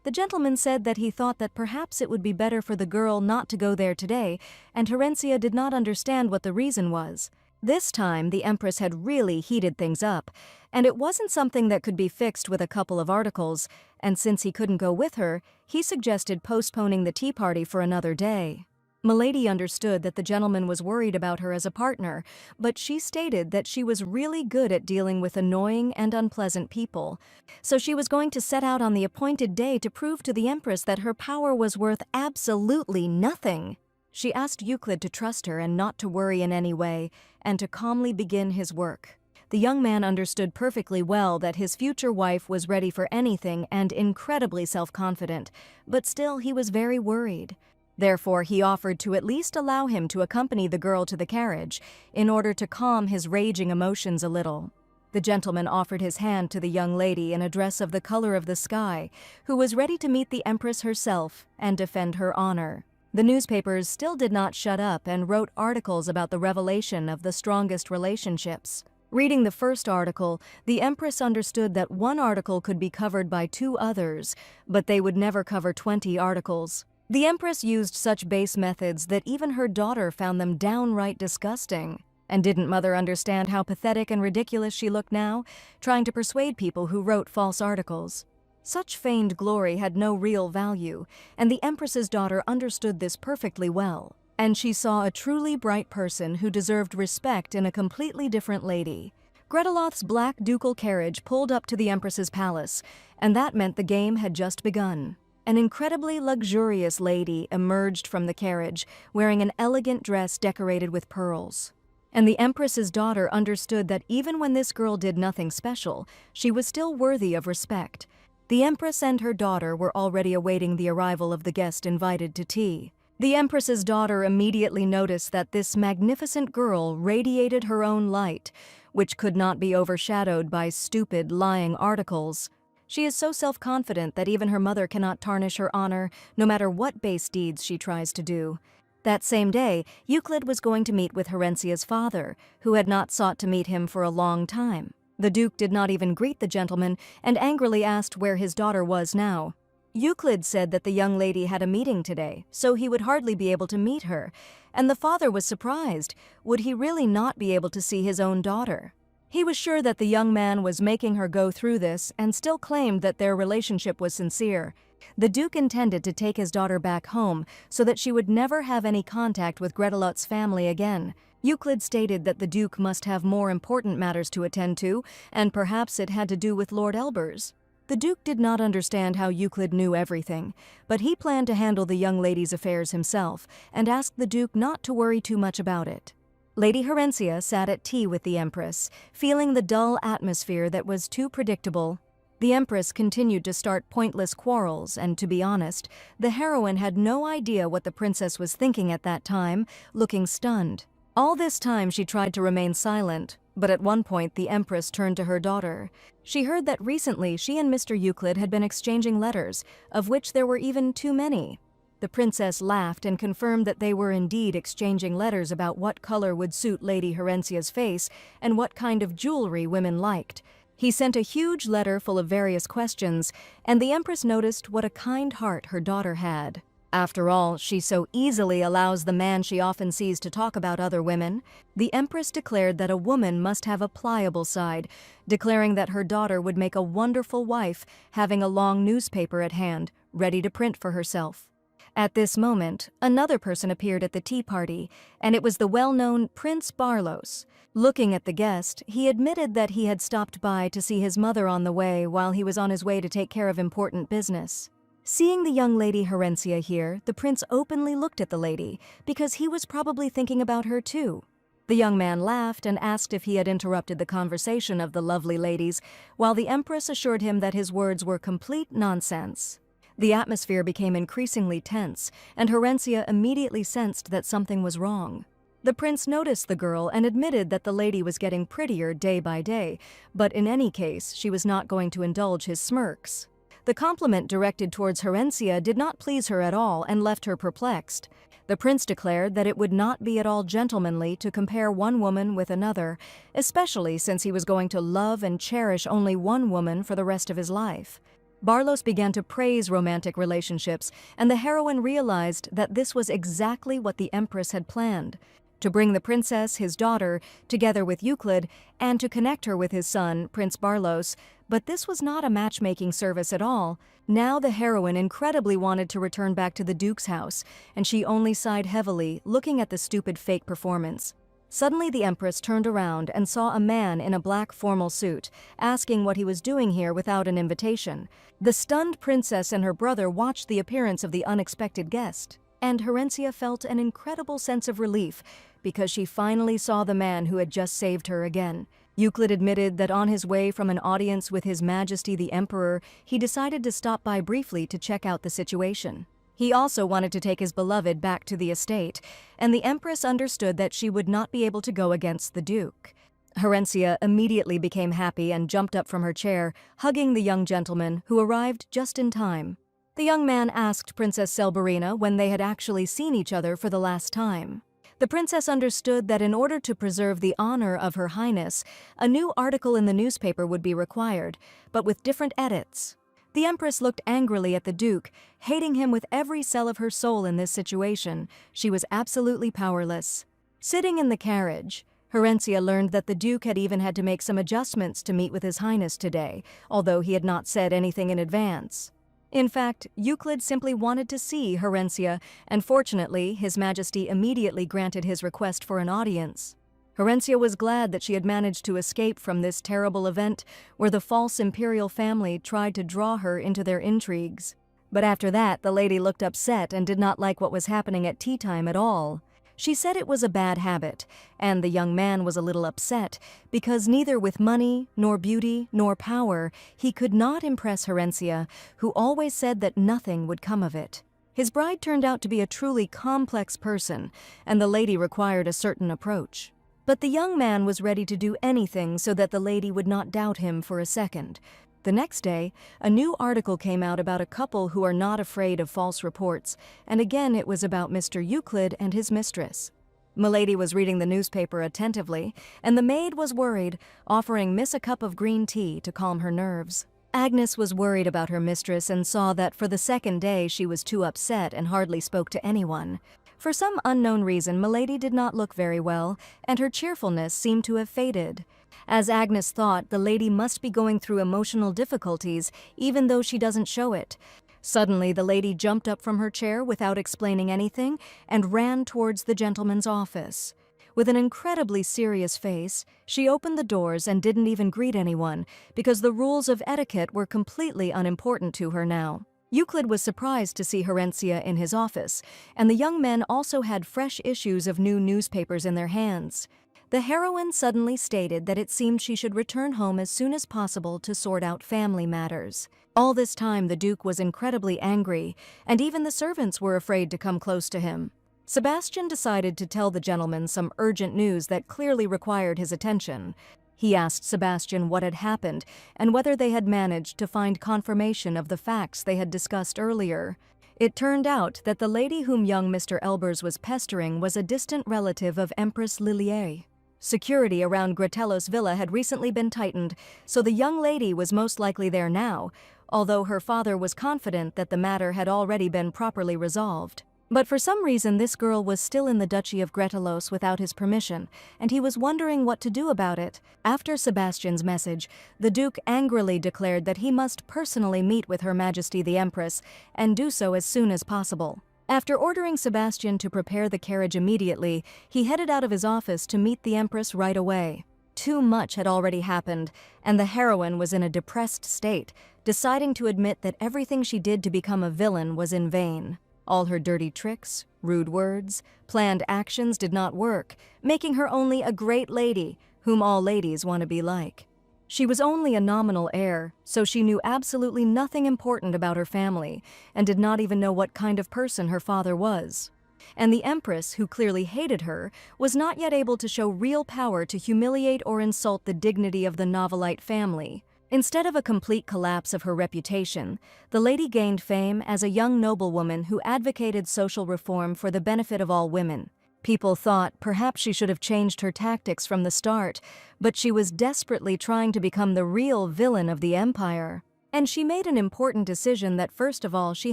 The gentleman said that he thought that perhaps it would be better for the girl not to go there today, and Herencia did not understand what the reason was. This time, the Empress had really heated things up, and it wasn't something that could be fixed with a couple of articles, and since he couldn't go with her, he suggested postponing the tea party for another day. Milady understood that the gentleman was worried about her as a partner, but she stated that she was really good at dealing with annoying and unpleasant people. So she was going to set out on the appointed day to prove to the Empress that her power was worth absolutely nothing. She asked Euclid to trust her and not to worry in any way, and to calmly begin his work. The young man understood perfectly well that his future wife was ready for anything and incredibly self-confident, but still he was very worried. Therefore, he offered to at least allow him to accompany the girl to the carriage, in order to calm his raging emotions a little. The gentleman offered his hand to the young lady in a dress of the color of the sky, who was ready to meet the Empress herself and defend her honor. The newspapers still did not shut up and wrote articles about the revelation of the strongest relationships. Reading the first article, the Empress understood that one article could be covered by 2 others, but they would never cover 20 articles. The Empress used such base methods that even her daughter found them downright disgusting. And didn't Mother understand how pathetic and ridiculous she looked now, trying to persuade people who wrote false articles? Such feigned glory had no real value, and the Empress's daughter understood this perfectly well. And she saw a truly bright person who deserved respect in a completely different lady. Greteloth's black ducal carriage pulled up to the Empress's palace, and that meant the game had just begun. An incredibly luxurious lady emerged from the carriage, wearing an elegant dress decorated with pearls. And the Empress's daughter understood that even when this girl did nothing special, she was still worthy of respect. The Empress and her daughter were already awaiting the arrival of the guest invited to tea. The Empress's daughter immediately noticed that this magnificent girl radiated her own light, which could not be overshadowed by stupid, lying articles. She is so self-confident that even her mother cannot tarnish her honor, no matter what base deeds she tries to do. That same day, Euclid was going to meet with Herencia's father, who had not sought to meet him for a long time. The Duke did not even greet the gentleman and angrily asked where his daughter was now. Euclid said that the young lady had a meeting today, so he would hardly be able to meet her, and the father was surprised. Would he really not be able to see his own daughter? He was sure that the young man was making her go through this and still claimed that their relationship was sincere. The Duke intended to take his daughter back home so that she would never have any contact with Greteloth's family again. Euclid stated that the Duke must have more important matters to attend to, and perhaps it had to do with Lord Elbers. The Duke did not understand how Euclid knew everything, but he planned to handle the young lady's affairs himself and asked the Duke not to worry too much about it. Lady Herencia sat at tea with the Empress, feeling the dull atmosphere that was too predictable. The Empress continued to start pointless quarrels, and to be honest, the heroine had no idea what the princess was thinking at that time, looking stunned. All this time she tried to remain silent, but at one point the Empress turned to her daughter. She heard that recently she and Mr. Euclid had been exchanging letters, of which there were even too many. The princess laughed and confirmed that they were indeed exchanging letters about what color would suit Lady Horencia's face and what kind of jewelry women liked. He sent a huge letter full of various questions, and the Empress noticed what a kind heart her daughter had. After all, she so easily allows the man she often sees to talk about other women. The Empress declared that a woman must have a pliable side, declaring that her daughter would make a wonderful wife, having a long newspaper at hand, ready to print for herself. At this moment, another person appeared at the tea party, and it was the well-known Prince Barlos. Looking at the guest, he admitted that he had stopped by to see his mother on the way while he was on his way to take care of important business. Seeing the young Lady Horencia here, the prince openly looked at the lady, because he was probably thinking about her too. The young man laughed and asked if he had interrupted the conversation of the lovely ladies, while the Empress assured him that his words were complete nonsense. The atmosphere became increasingly tense, and Horencia immediately sensed that something was wrong. The prince noticed the girl and admitted that the lady was getting prettier day by day, but in any case, she was not going to indulge his smirks. The compliment directed towards Horencia did not please her at all and left her perplexed. The prince declared that it would not be at all gentlemanly to compare one woman with another, especially since he was going to love and cherish only one woman for the rest of his life. Barlos began to praise romantic relationships, and the heroine realized that this was exactly what the Empress had planned. To bring the princess, his daughter, together with Euclid, and to connect her with his son, Prince Barlos, but this was not a matchmaking service at all. Now the heroine incredibly wanted to return back to the Duke's house, and she only sighed heavily, looking at the stupid fake performance. Suddenly the Empress turned around and saw a man in a black formal suit, asking what he was doing here without an invitation. The stunned princess and her brother watched the appearance of the unexpected guest, and Horencia felt an incredible sense of relief because she finally saw the man who had just saved her again. Euclid admitted that on his way from an audience with His Majesty the Emperor, he decided to stop by briefly to check out the situation. He also wanted to take his beloved back to the estate, and the Empress understood that she would not be able to go against the Duke. Horencia immediately became happy and jumped up from her chair, hugging the young gentleman, who arrived just in time. The young man asked Princess Selberina when they had actually seen each other for the last time. The princess understood that in order to preserve the honor of Her Highness, a new article in the newspaper would be required, but with different edits. The Empress looked angrily at the Duke, hating him with every cell of her soul in this situation. She was absolutely powerless. Sitting in the carriage, Horencia learned that the Duke had even had to make some adjustments to meet with His Highness today, although he had not said anything in advance. In fact, Euclid simply wanted to see Horencia, and fortunately, His Majesty immediately granted his request for an audience. Horencia was glad that she had managed to escape from this terrible event where the false imperial family tried to draw her into their intrigues. But after that, the lady looked upset and did not like what was happening at tea time at all. She said it was a bad habit, and the young man was a little upset because neither with money, nor beauty, nor power, he could not impress Horencia, who always said that nothing would come of it. His bride turned out to be a truly complex person, and the lady required a certain approach. But the young man was ready to do anything so that the lady would not doubt him for a second. The next day, a new article came out about a couple who are not afraid of false reports, and again it was about Mr. Euclid and his mistress. Milady was reading the newspaper attentively, and the maid was worried, offering Miss a cup of green tea to calm her nerves. Agnes was worried about her mistress and saw that for the second day she was too upset and hardly spoke to anyone. For some unknown reason, Milady did not look very well, and her cheerfulness seemed to have faded. As Agnes thought, the lady must be going through emotional difficulties, even though she doesn't show it. Suddenly, the lady jumped up from her chair without explaining anything and ran towards the gentleman's office. With an incredibly serious face, she opened the doors and didn't even greet anyone, because the rules of etiquette were completely unimportant to her now. Euclid was surprised to see Horencia in his office, and the young men also had fresh issues of new newspapers in their hands. The heroine suddenly stated that it seemed she should return home as soon as possible to sort out family matters. All this time the Duke was incredibly angry, and even the servants were afraid to come close to him. Sebastian decided to tell the gentleman some urgent news that clearly required his attention. He asked Sebastian what had happened and whether they had managed to find confirmation of the facts they had discussed earlier. It turned out that the lady whom young Mr. Elbers was pestering was a distant relative of Empress Lilier. Security around Gratello's villa had recently been tightened, so the young lady was most likely there now, although her father was confident that the matter had already been properly resolved. But for some reason this girl was still in the Duchy of Gratellos without his permission, and he was wondering what to do about it. After Sebastian's message, the Duke angrily declared that he must personally meet with Her Majesty the Empress, and do so as soon as possible. After ordering Sebastian to prepare the carriage immediately, he headed out of his office to meet the Empress right away. Too much had already happened, and the heroine was in a depressed state, deciding to admit that everything she did to become a villain was in vain. All her dirty tricks, rude words, planned actions did not work, making her only a great lady, whom all ladies want to be like. She was only a nominal heir, so she knew absolutely nothing important about her family, and did not even know what kind of person her father was. And the Empress, who clearly hated her, was not yet able to show real power to humiliate or insult the dignity of the Novelite family. Instead of a complete collapse of her reputation, the lady gained fame as a young noblewoman who advocated social reform for the benefit of all women. People thought perhaps she should have changed her tactics from the start, but she was desperately trying to become the real villain of the empire. And she made an important decision that first of all she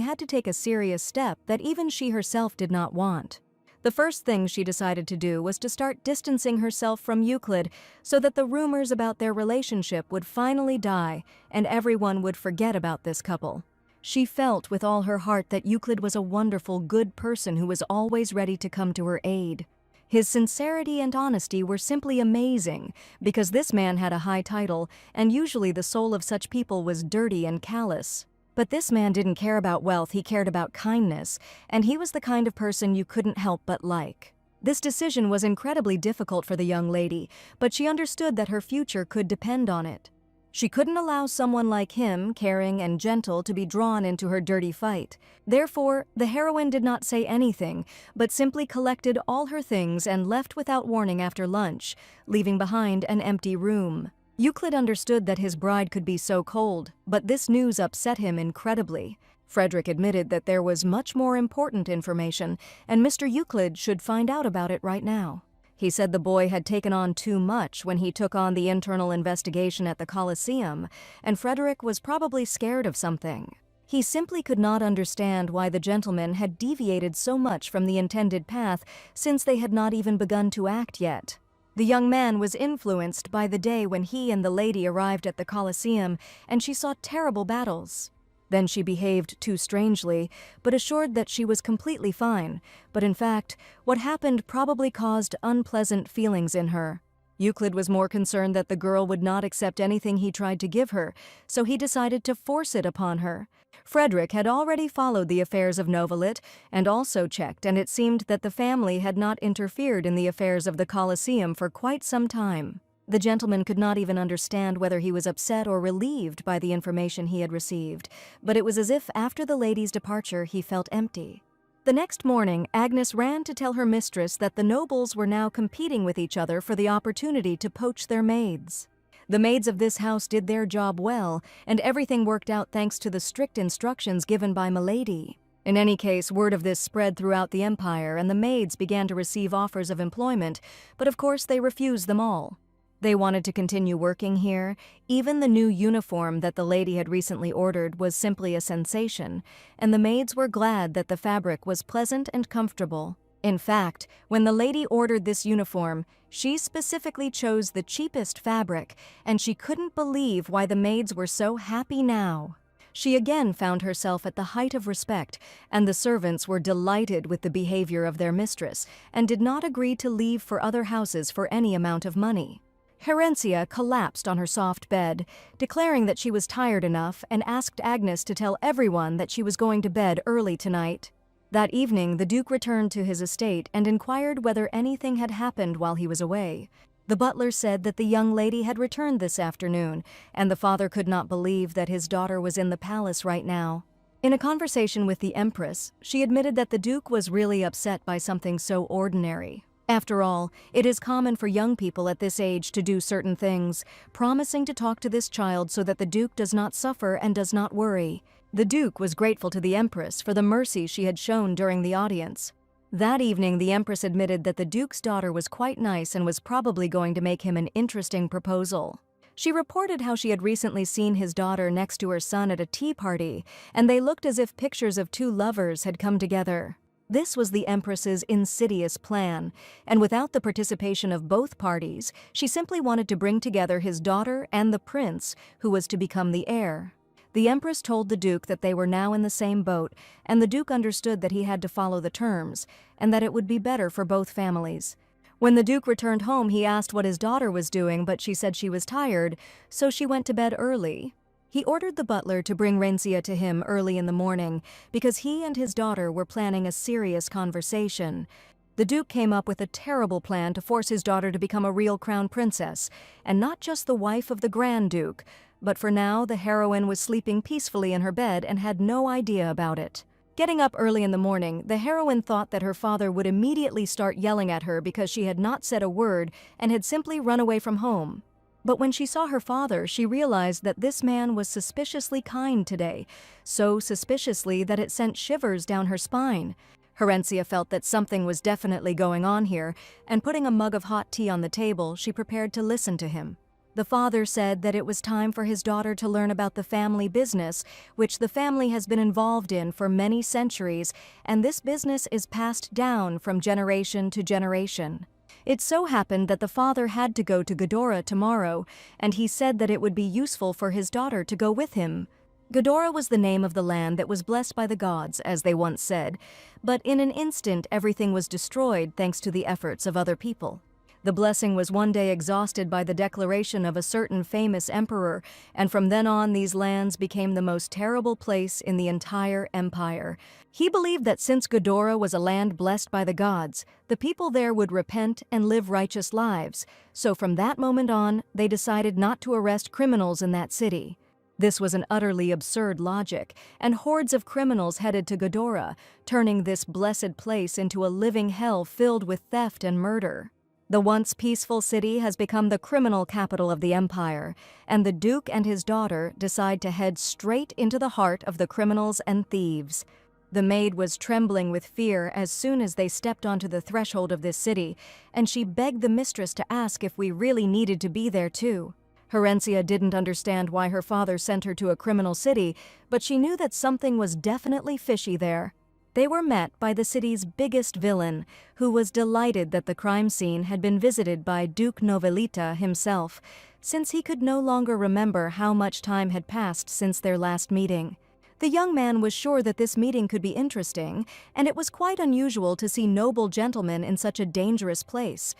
had to take a serious step that even she herself did not want. The first thing she decided to do was to start distancing herself from Euclid so that the rumors about their relationship would finally die and everyone would forget about this couple. She felt with all her heart that Euclid was a wonderful, good person who was always ready to come to her aid. His sincerity and honesty were simply amazing, because this man had a high title, and usually the soul of such people was dirty and callous. But this man didn't care about wealth, he cared about kindness, and he was the kind of person you couldn't help but like. This decision was incredibly difficult for the young lady, but she understood that her future could depend on it. She couldn't allow someone like him, caring and gentle, to be drawn into her dirty fight. Therefore, the heroine did not say anything, but simply collected all her things and left without warning after lunch, leaving behind an empty room. Euclid understood that his bride could be so cold, but this news upset him incredibly. Frederick admitted that there was much more important information, and Mr. Euclid should find out about it right now. He said the boy had taken on too much when he took on the internal investigation at the Colosseum, and Frederick was probably scared of something. He simply could not understand why the gentleman had deviated so much from the intended path since they had not even begun to act yet. The young man was influenced by the day when he and the lady arrived at the Colosseum, and she saw terrible battles. Then she behaved too strangely, but assured that she was completely fine. But in fact, what happened probably caused unpleasant feelings in her. Euclid was more concerned that the girl would not accept anything he tried to give her, so he decided to force it upon her. Frederick had already followed the affairs of Novelit and also checked, and it seemed that the family had not interfered in the affairs of the Colosseum for quite some time. The gentleman could not even understand whether he was upset or relieved by the information he had received, but it was as if after the lady's departure he felt empty. The next morning, Agnes ran to tell her mistress that the nobles were now competing with each other for the opportunity to poach their maids. The maids of this house did their job well, and everything worked out thanks to the strict instructions given by Milady. In any case, word of this spread throughout the empire, and the maids began to receive offers of employment, but of course they refused them all. They wanted to continue working here. Even the new uniform that the lady had recently ordered was simply a sensation, and the maids were glad that the fabric was pleasant and comfortable. In fact, when the lady ordered this uniform, she specifically chose the cheapest fabric, and she couldn't believe why the maids were so happy now. She again found herself at the height of respect, and the servants were delighted with the behavior of their mistress, and did not agree to leave for other houses for any amount of money. Herencia collapsed on her soft bed, declaring that she was tired enough, and asked Agnes to tell everyone that she was going to bed early tonight. That evening, the Duke returned to his estate and inquired whether anything had happened while he was away. The butler said that the young lady had returned this afternoon, and the father could not believe that his daughter was in the palace right now. In a conversation with the Empress, she admitted that the Duke was really upset by something so ordinary. After all, it is common for young people at this age to do certain things, promising to talk to this child so that the Duke does not suffer and does not worry. The Duke was grateful to the Empress for the mercy she had shown during the audience. That evening, the Empress admitted that the Duke's daughter was quite nice and was probably going to make him an interesting proposal. She reported how she had recently seen his daughter next to her son at a tea party, and they looked as if pictures of two lovers had come together. This was the Empress's insidious plan, and without the participation of both parties, she simply wanted to bring together his daughter and the prince, who was to become the heir. The Empress told the Duke that they were now in the same boat, and the Duke understood that he had to follow the terms, and that it would be better for both families. When the Duke returned home, he asked what his daughter was doing, but she said she was tired, so she went to bed early. He ordered the butler to bring Rencia to him early in the morning, because he and his daughter were planning a serious conversation. The Duke came up with a terrible plan to force his daughter to become a real crown princess, and not just the wife of the Grand Duke. But for now, the heroine was sleeping peacefully in her bed and had no idea about it. Getting up early in the morning, the heroine thought that her father would immediately start yelling at her because she had not said a word and had simply run away from home. But when she saw her father, she realized that this man was suspiciously kind today, so suspiciously that it sent shivers down her spine. Herencia felt that something was definitely going on here, and putting a mug of hot tea on the table, she prepared to listen to him. The father said that it was time for his daughter to learn about the family business, which the family has been involved in for many centuries, and this business is passed down from generation to generation. It so happened that the father had to go to Ghidorah tomorrow, and he said that it would be useful for his daughter to go with him. Ghidorah was the name of the land that was blessed by the gods, as they once said, but in an instant everything was destroyed thanks to the efforts of other people. The blessing was one day exhausted by the declaration of a certain famous emperor, and from then on these lands became the most terrible place in the entire empire. He believed that since Ghidorah was a land blessed by the gods, the people there would repent and live righteous lives, so from that moment on, they decided not to arrest criminals in that city. This was an utterly absurd logic, and hordes of criminals headed to Ghidorah, turning this blessed place into a living hell filled with theft and murder. The once peaceful city has become the criminal capital of the empire, and the Duke and his daughter decide to head straight into the heart of the criminals and thieves. The maid was trembling with fear as soon as they stepped onto the threshold of this city, and she begged the mistress to ask if we really needed to be there too. Herencia didn't understand why her father sent her to a criminal city, but she knew that something was definitely fishy there. They were met by the city's biggest villain, who was delighted that the crime scene had been visited by Duke Novelita himself, since he could no longer remember how much time had passed since their last meeting. The young man was sure that this meeting could be interesting, and it was quite unusual to see noble gentlemen in such a dangerous place.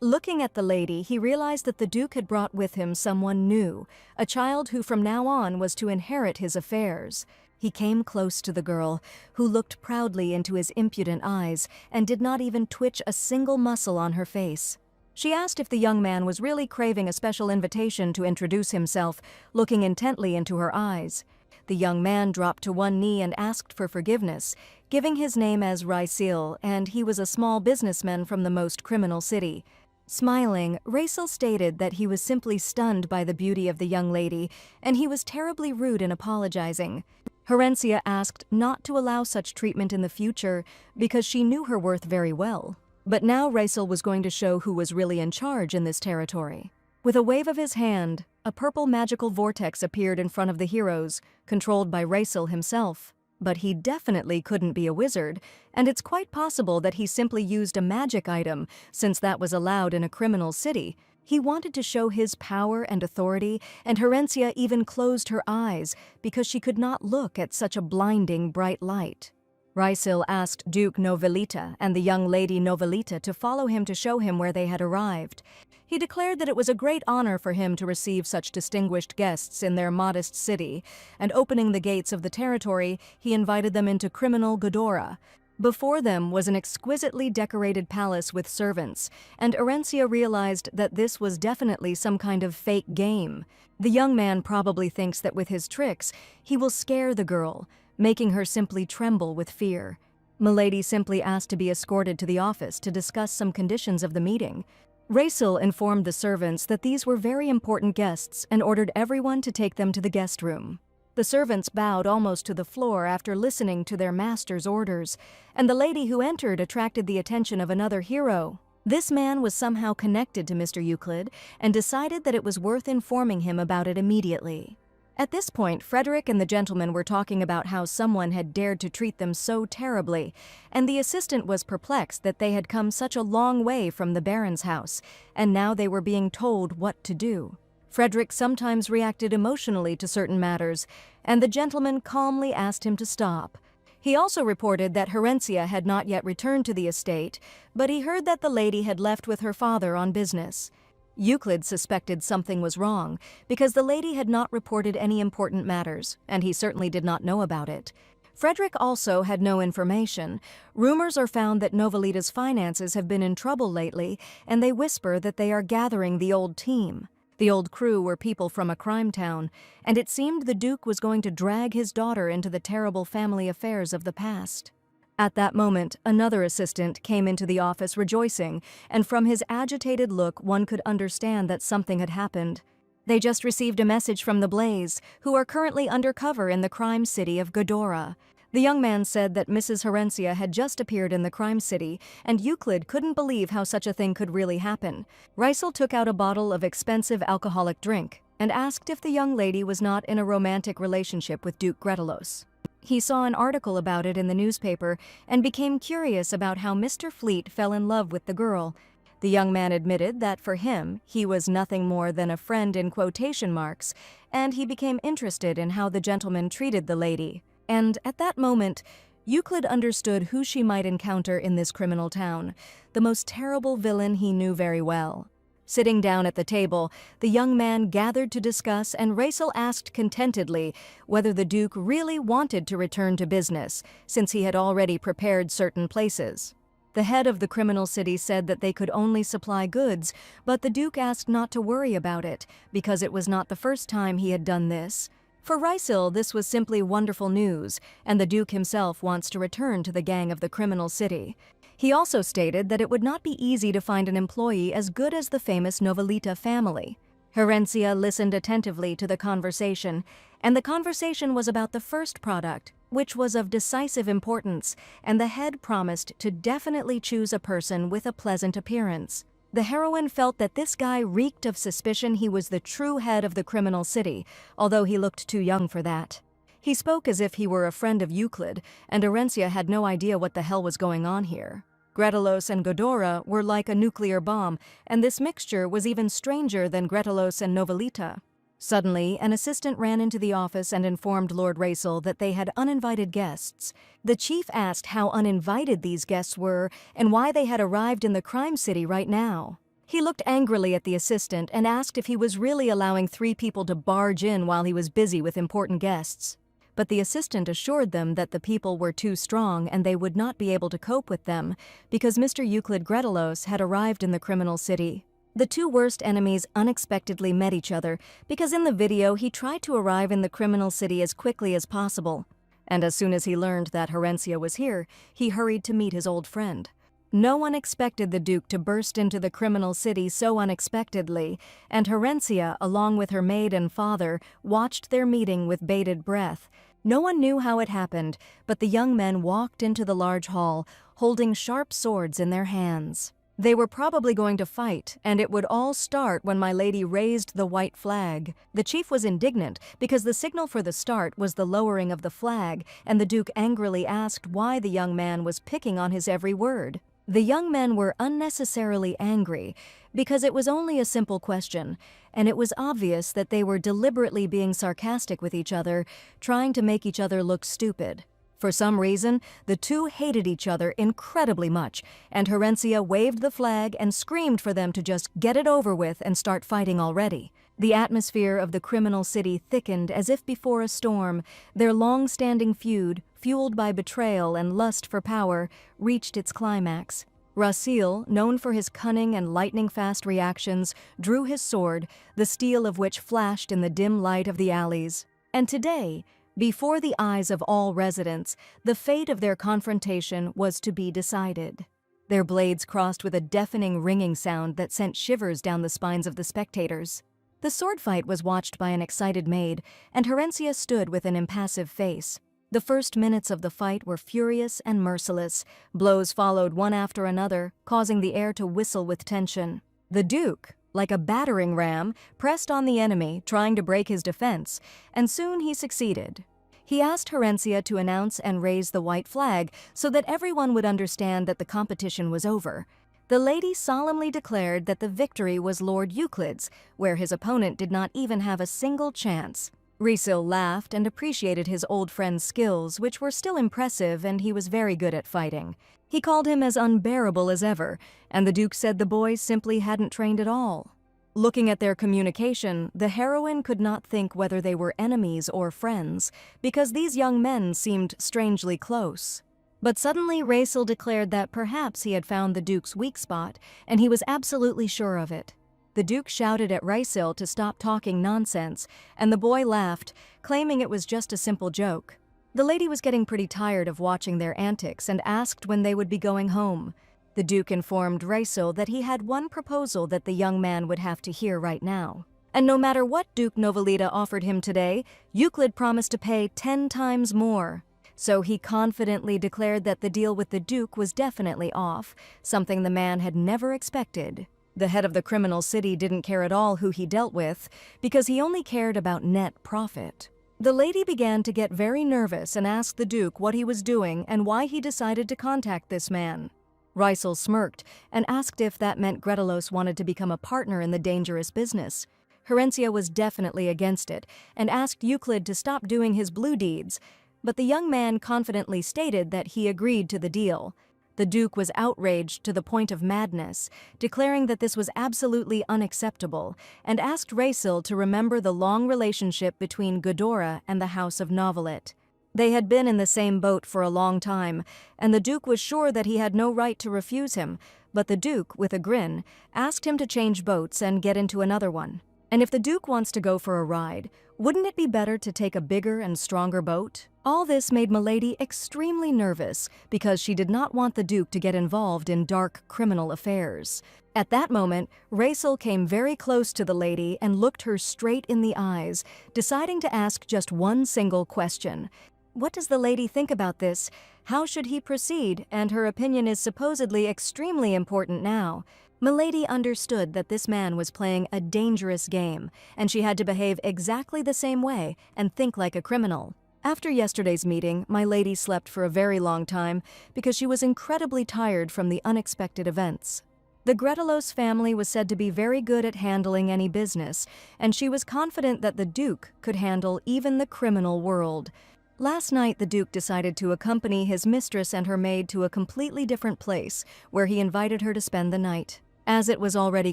Looking at the lady, he realized that the Duke had brought with him someone new, a child who from now on was to inherit his affairs. He came close to the girl, who looked proudly into his impudent eyes and did not even twitch a single muscle on her face. She asked if the young man was really craving a special invitation to introduce himself, looking intently into her eyes. The young man dropped to one knee and asked for forgiveness, giving his name as Raisil, and he was a small businessman from the most criminal city. Smiling, Raisil stated that he was simply stunned by the beauty of the young lady, and he was terribly rude in apologizing. Herencia asked not to allow such treatment in the future because she knew her worth very well. But now Raisil was going to show who was really in charge in this territory. With a wave of his hand, a purple magical vortex appeared in front of the heroes, controlled by Raisil himself. But he definitely couldn't be a wizard, and it's quite possible that he simply used a magic item, since that was allowed in a criminal city. He wanted to show his power and authority, and Herencia even closed her eyes because she could not look at such a blinding bright light. Raisil asked Duke Novelita and the young lady Novelita to follow him to show him where they had arrived. He declared that it was a great honor for him to receive such distinguished guests in their modest city, and opening the gates of the territory, he invited them into criminal Ghidorah. Before them was an exquisitely decorated palace with servants, and Orencia realized that this was definitely some kind of fake game. The young man probably thinks that with his tricks, he will scare the girl, making her simply tremble with fear. Milady simply asked to be escorted to the office to discuss some conditions of the meeting. Raisel informed the servants that these were very important guests and ordered everyone to take them to the guest room. The servants bowed almost to the floor after listening to their master's orders, and the lady who entered attracted the attention of another hero. This man was somehow connected to Mr. Euclid and decided that it was worth informing him about it immediately. At this point, Frederick and the gentleman were talking about how someone had dared to treat them so terribly, and the assistant was perplexed that they had come such a long way from the Baron's house, and now they were being told what to do. Frederick sometimes reacted emotionally to certain matters, and the gentleman calmly asked him to stop. He also reported that Herencia had not yet returned to the estate, but he heard that the lady had left with her father on business. Euclid suspected something was wrong, because the lady had not reported any important matters, and he certainly did not know about it. Frederick also had no information. Rumors are found that Novalita's finances have been in trouble lately, and they whisper that they are gathering the old team. The old crew were people from a crime town, and it seemed the Duke was going to drag his daughter into the terrible family affairs of the past. At that moment, another assistant came into the office rejoicing, and from his agitated look one could understand that something had happened. They just received a message from the Blaze, who are currently undercover in the crime city of Ghidorah. The young man said that Mrs. Herencia had just appeared in the crime city, and Euclid couldn't believe how such a thing could really happen. Raisel took out a bottle of expensive alcoholic drink and asked if the young lady was not in a romantic relationship with Duke Gretelos. He saw an article about it in the newspaper and became curious about how Mr. Fleet fell in love with the girl. The young man admitted that for him, he was nothing more than a friend in quotation marks, and he became interested in how the gentleman treated the lady. And at that moment, Euclid understood who she might encounter in this criminal town, the most terrible villain he knew very well. Sitting down at the table, the young man gathered to discuss, and Raisel asked contentedly whether the Duke really wanted to return to business, since he had already prepared certain places. The head of the criminal city said that they could only supply goods, but the Duke asked not to worry about it, because it was not the first time he had done this. For Raisel, this was simply wonderful news, and the Duke himself wants to return to the gang of the criminal city. He also stated that it would not be easy to find an employee as good as the famous Novalita family. Herencia listened attentively to the conversation, and the conversation was about the first product, which was of decisive importance, and the head promised to definitely choose a person with a pleasant appearance. The heroine felt that this guy reeked of suspicion he was the true head of the criminal city, although he looked too young for that. He spoke as if he were a friend of Euclid, and Herencia had no idea what the hell was going on here. Gretelos and Ghidorah were like a nuclear bomb, and this mixture was even stranger than Gretelos and Novalita. Suddenly, an assistant ran into the office and informed Lord Raisel that they had uninvited guests. The chief asked how uninvited these guests were and why they had arrived in the crime city right now. He looked angrily at the assistant and asked if he was really allowing 3 people to barge in while he was busy with important guests. But the assistant assured them that the people were too strong and they would not be able to cope with them because Mr. Euclid Gretelos had arrived in the criminal city. The 2 worst enemies unexpectedly met each other because in the video he tried to arrive in the criminal city as quickly as possible. And as soon as he learned that Herencia was here, he hurried to meet his old friend. No one expected the Duke to burst into the criminal city so unexpectedly, and Herencia, along with her maid and father, watched their meeting with bated breath. No one knew how it happened, but the young men walked into the large hall, holding sharp swords in their hands. They were probably going to fight, and it would all start when my lady raised the white flag. The chief was indignant because the signal for the start was the lowering of the flag, and the Duke angrily asked why the young man was picking on his every word. The young men were unnecessarily angry because it was only a simple question, and it was obvious that they were deliberately being sarcastic with each other, trying to make each other look stupid. For some reason, the two hated each other incredibly much, and Herencia waved the flag and screamed for them to just get it over with and start fighting already. The atmosphere of the criminal city thickened as if before a storm. Their long-standing feud, fueled by betrayal and lust for power, reached its climax. Rasil, known for his cunning and lightning-fast reactions, drew his sword, the steel of which flashed in the dim light of the alleys. And today, before the eyes of all residents, the fate of their confrontation was to be decided. Their blades crossed with a deafening ringing sound that sent shivers down the spines of the spectators. The sword fight was watched by an excited maid, and Herencia stood with an impassive face. The first minutes of the fight were furious and merciless. Blows followed one after another, causing the air to whistle with tension. The Duke, like a battering ram, pressed on the enemy, trying to break his defense, and soon he succeeded. He asked Herencia to announce and raise the white flag so that everyone would understand that the competition was over. The lady solemnly declared that the victory was Lord Euclid's, where his opponent did not even have a single chance. Rasil laughed and appreciated his old friend's skills, which were still impressive, and he was very good at fighting. He called him as unbearable as ever, and the Duke said the boys simply hadn't trained at all. Looking at their communication, the heroine could not think whether they were enemies or friends, because these young men seemed strangely close. But suddenly Rasil declared that perhaps he had found the Duke's weak spot, and he was absolutely sure of it. The Duke shouted at Rasil to stop talking nonsense, and the boy laughed, claiming it was just a simple joke. The lady was getting pretty tired of watching their antics and asked when they would be going home. The Duke informed Rasil that he had one proposal that the young man would have to hear right now. And no matter what Duke Novelita offered him today, Euclid promised to pay 10 times more. So he confidently declared that the deal with the Duke was definitely off, something the man had never expected. The head of the criminal city didn't care at all who he dealt with, because he only cared about net profit. The lady began to get very nervous and asked the Duke what he was doing and why he decided to contact this man. Rasil smirked and asked if that meant Gretelos wanted to become a partner in the dangerous business. Herencia was definitely against it and asked Euclid to stop doing his blue deeds, but the young man confidently stated that he agreed to the deal. The Duke was outraged to the point of madness, declaring that this was absolutely unacceptable, and asked Rasil to remember the long relationship between Ghidorah and the House of Novelet. They had been in the same boat for a long time, and the Duke was sure that he had no right to refuse him, but the Duke, with a grin, asked him to change boats and get into another one. And if the Duke wants to go for a ride, wouldn't it be better to take a bigger and stronger boat? All this made Milady extremely nervous because she did not want the Duke to get involved in dark criminal affairs. At that moment, Rasil came very close to the lady and looked her straight in the eyes, deciding to ask just one single question. What does the lady think about this? How should he proceed? And her opinion is supposedly extremely important now. Milady understood that this man was playing a dangerous game, and she had to behave exactly the same way and think like a criminal. After yesterday's meeting, my lady slept for a very long time because she was incredibly tired from the unexpected events. The Gretelos family was said to be very good at handling any business, and she was confident that the Duke could handle even the criminal world. Last night, the Duke decided to accompany his mistress and her maid to a completely different place, where he invited her to spend the night. As it was already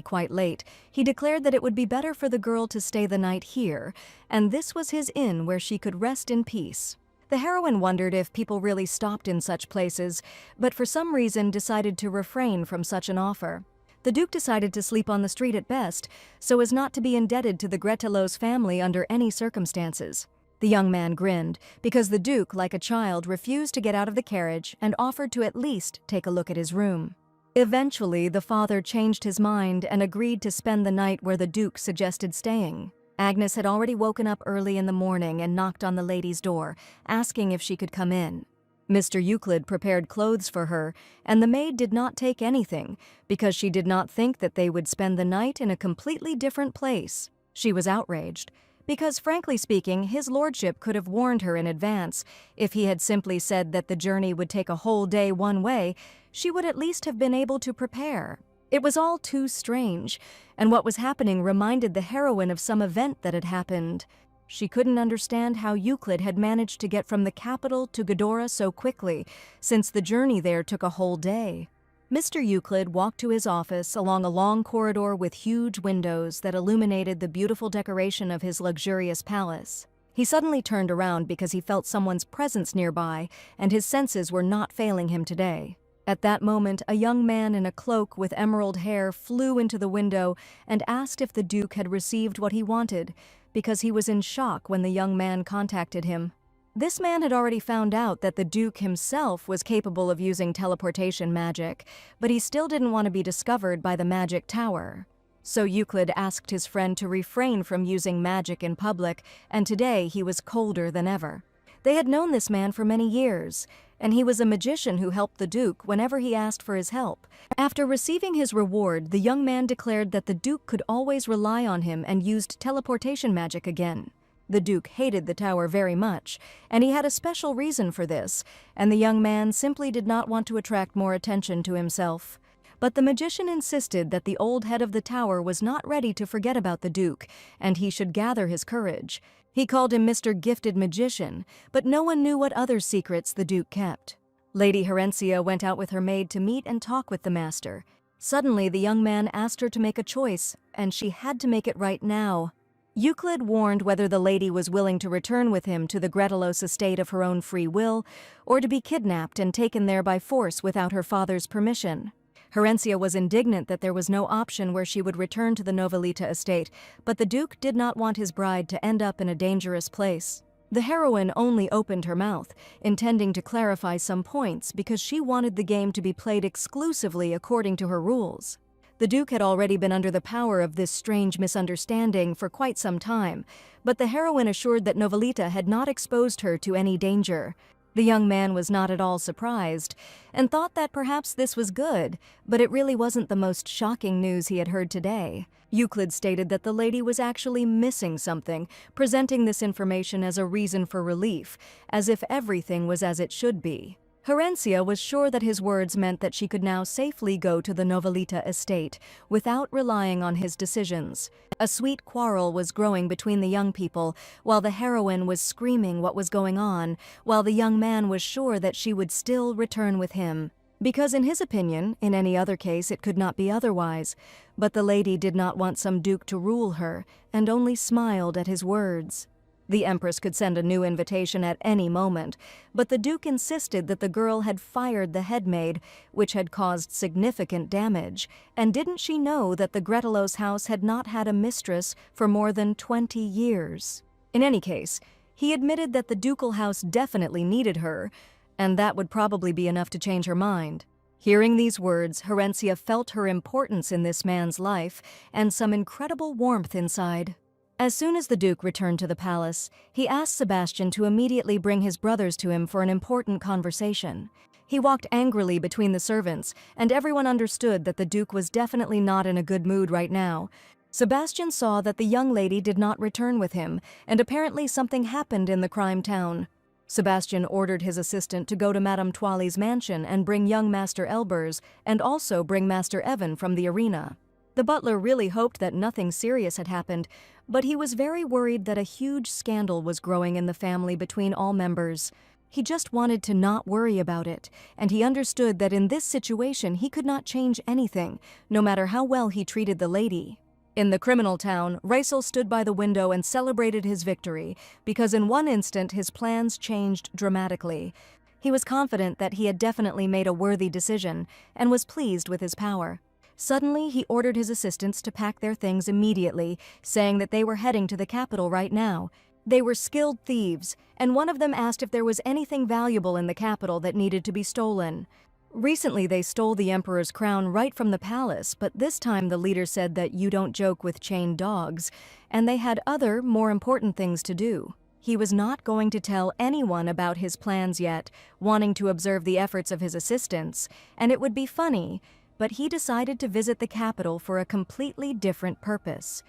quite late, he declared that it would be better for the girl to stay the night here, and this was his inn where she could rest in peace. The heroine wondered if people really stopped in such places, but for some reason decided to refrain from such an offer. The Duke decided to sleep on the street at best, so as not to be indebted to the Gretelos family under any circumstances. The young man grinned, because the Duke, like a child, refused to get out of the carriage and offered to at least take a look at his room. Eventually, the father changed his mind and agreed to spend the night where the Duke suggested staying. Agnes had already woken up early in the morning and knocked on the lady's door, asking if she could come in. Mr. Euclid prepared clothes for her, and the maid did not take anything, because she did not think that they would spend the night in a completely different place. She was outraged, because frankly speaking, his lordship could have warned her in advance. If he had simply said that the journey would take a whole day one way, she would at least have been able to prepare. It was all too strange, and what was happening reminded the heroine of some event that had happened. She couldn't understand how Euclid had managed to get from the capital to Ghidorah so quickly, since the journey there took a whole day. Mr. Euclid walked to his office along a long corridor with huge windows that illuminated the beautiful decoration of his luxurious palace. He suddenly turned around because he felt someone's presence nearby, and his senses were not failing him today. At that moment, a young man in a cloak with emerald hair flew into the window and asked if the Duke had received what he wanted, because he was in shock when the young man contacted him. This man had already found out that the Duke himself was capable of using teleportation magic, but he still didn't want to be discovered by the magic tower. So Euclid asked his friend to refrain from using magic in public, and today he was colder than ever. They had known this man for many years, and he was a magician who helped the Duke whenever he asked for his help. After receiving his reward, the young man declared that the Duke could always rely on him and used teleportation magic again. The Duke hated the tower very much, and he had a special reason for this, and the young man simply did not want to attract more attention to himself. But the magician insisted that the old head of the tower was not ready to forget about the Duke, and he should gather his courage. He called him Mr. Gifted Magician, but no one knew what other secrets the Duke kept. Lady Herencia went out with her maid to meet and talk with the master. Suddenly, the young man asked her to make a choice, and she had to make it right now. Euclid warned whether the lady was willing to return with him to the Gretelos estate of her own free will, or to be kidnapped and taken there by force without her father's permission. Herencia was indignant that there was no option where she would return to the Novelita estate, but the Duke did not want his bride to end up in a dangerous place. The heroine only opened her mouth, intending to clarify some points because she wanted the game to be played exclusively according to her rules. The Duke had already been under the power of this strange misunderstanding for quite some time, but the heroine assured that Novelita had not exposed her to any danger. The young man was not at all surprised, and thought that perhaps this was good, but it really wasn't the most shocking news he had heard today. Euclid stated that the lady was actually missing something, presenting this information as a reason for relief, as if everything was as it should be. Herencia was sure that his words meant that she could now safely go to the Novelita estate, without relying on his decisions. A sweet quarrel was growing between the young people, while the heroine was screaming what was going on, while the young man was sure that she would still return with him. Because in his opinion, in any other case it could not be otherwise. But the lady did not want some duke to rule her, and only smiled at his words. The Empress could send a new invitation at any moment, but the Duke insisted that the girl had fired the headmaid, which had caused significant damage, and didn't she know that the Gretelos house had not had a mistress for more than 20 years? In any case, he admitted that the ducal house definitely needed her, and that would probably be enough to change her mind. Hearing these words, Herencia felt her importance in this man's life, and some incredible warmth inside. As soon as the Duke returned to the palace, he asked Sebastian to immediately bring his brothers to him for an important conversation. He walked angrily between the servants, and everyone understood that the Duke was definitely not in a good mood right now. Sebastian saw that the young lady did not return with him, and apparently something happened in the crime town. Sebastian ordered his assistant to go to Madame Toile's mansion and bring young Master Elbers, and also bring Master Evan from the arena. The butler really hoped that nothing serious had happened, but he was very worried that a huge scandal was growing in the family between all members. He just wanted to not worry about it, and he understood that in this situation he could not change anything, no matter how well he treated the lady. In the criminal town, Raisel stood by the window and celebrated his victory, because in one instant his plans changed dramatically. He was confident that he had definitely made a worthy decision, and was pleased with his power. Suddenly, he ordered his assistants to pack their things immediately, saying that they were heading to the capital right now. They were skilled thieves, and one of them asked if there was anything valuable in the capital that needed to be stolen. Recently, they stole the emperor's crown right from the palace, but this time the leader said that you don't joke with chained dogs, and they had other, more important things to do. He was not going to tell anyone about his plans yet, wanting to observe the efforts of his assistants, and it would be funny, but he decided to visit the capital for a completely different purpose.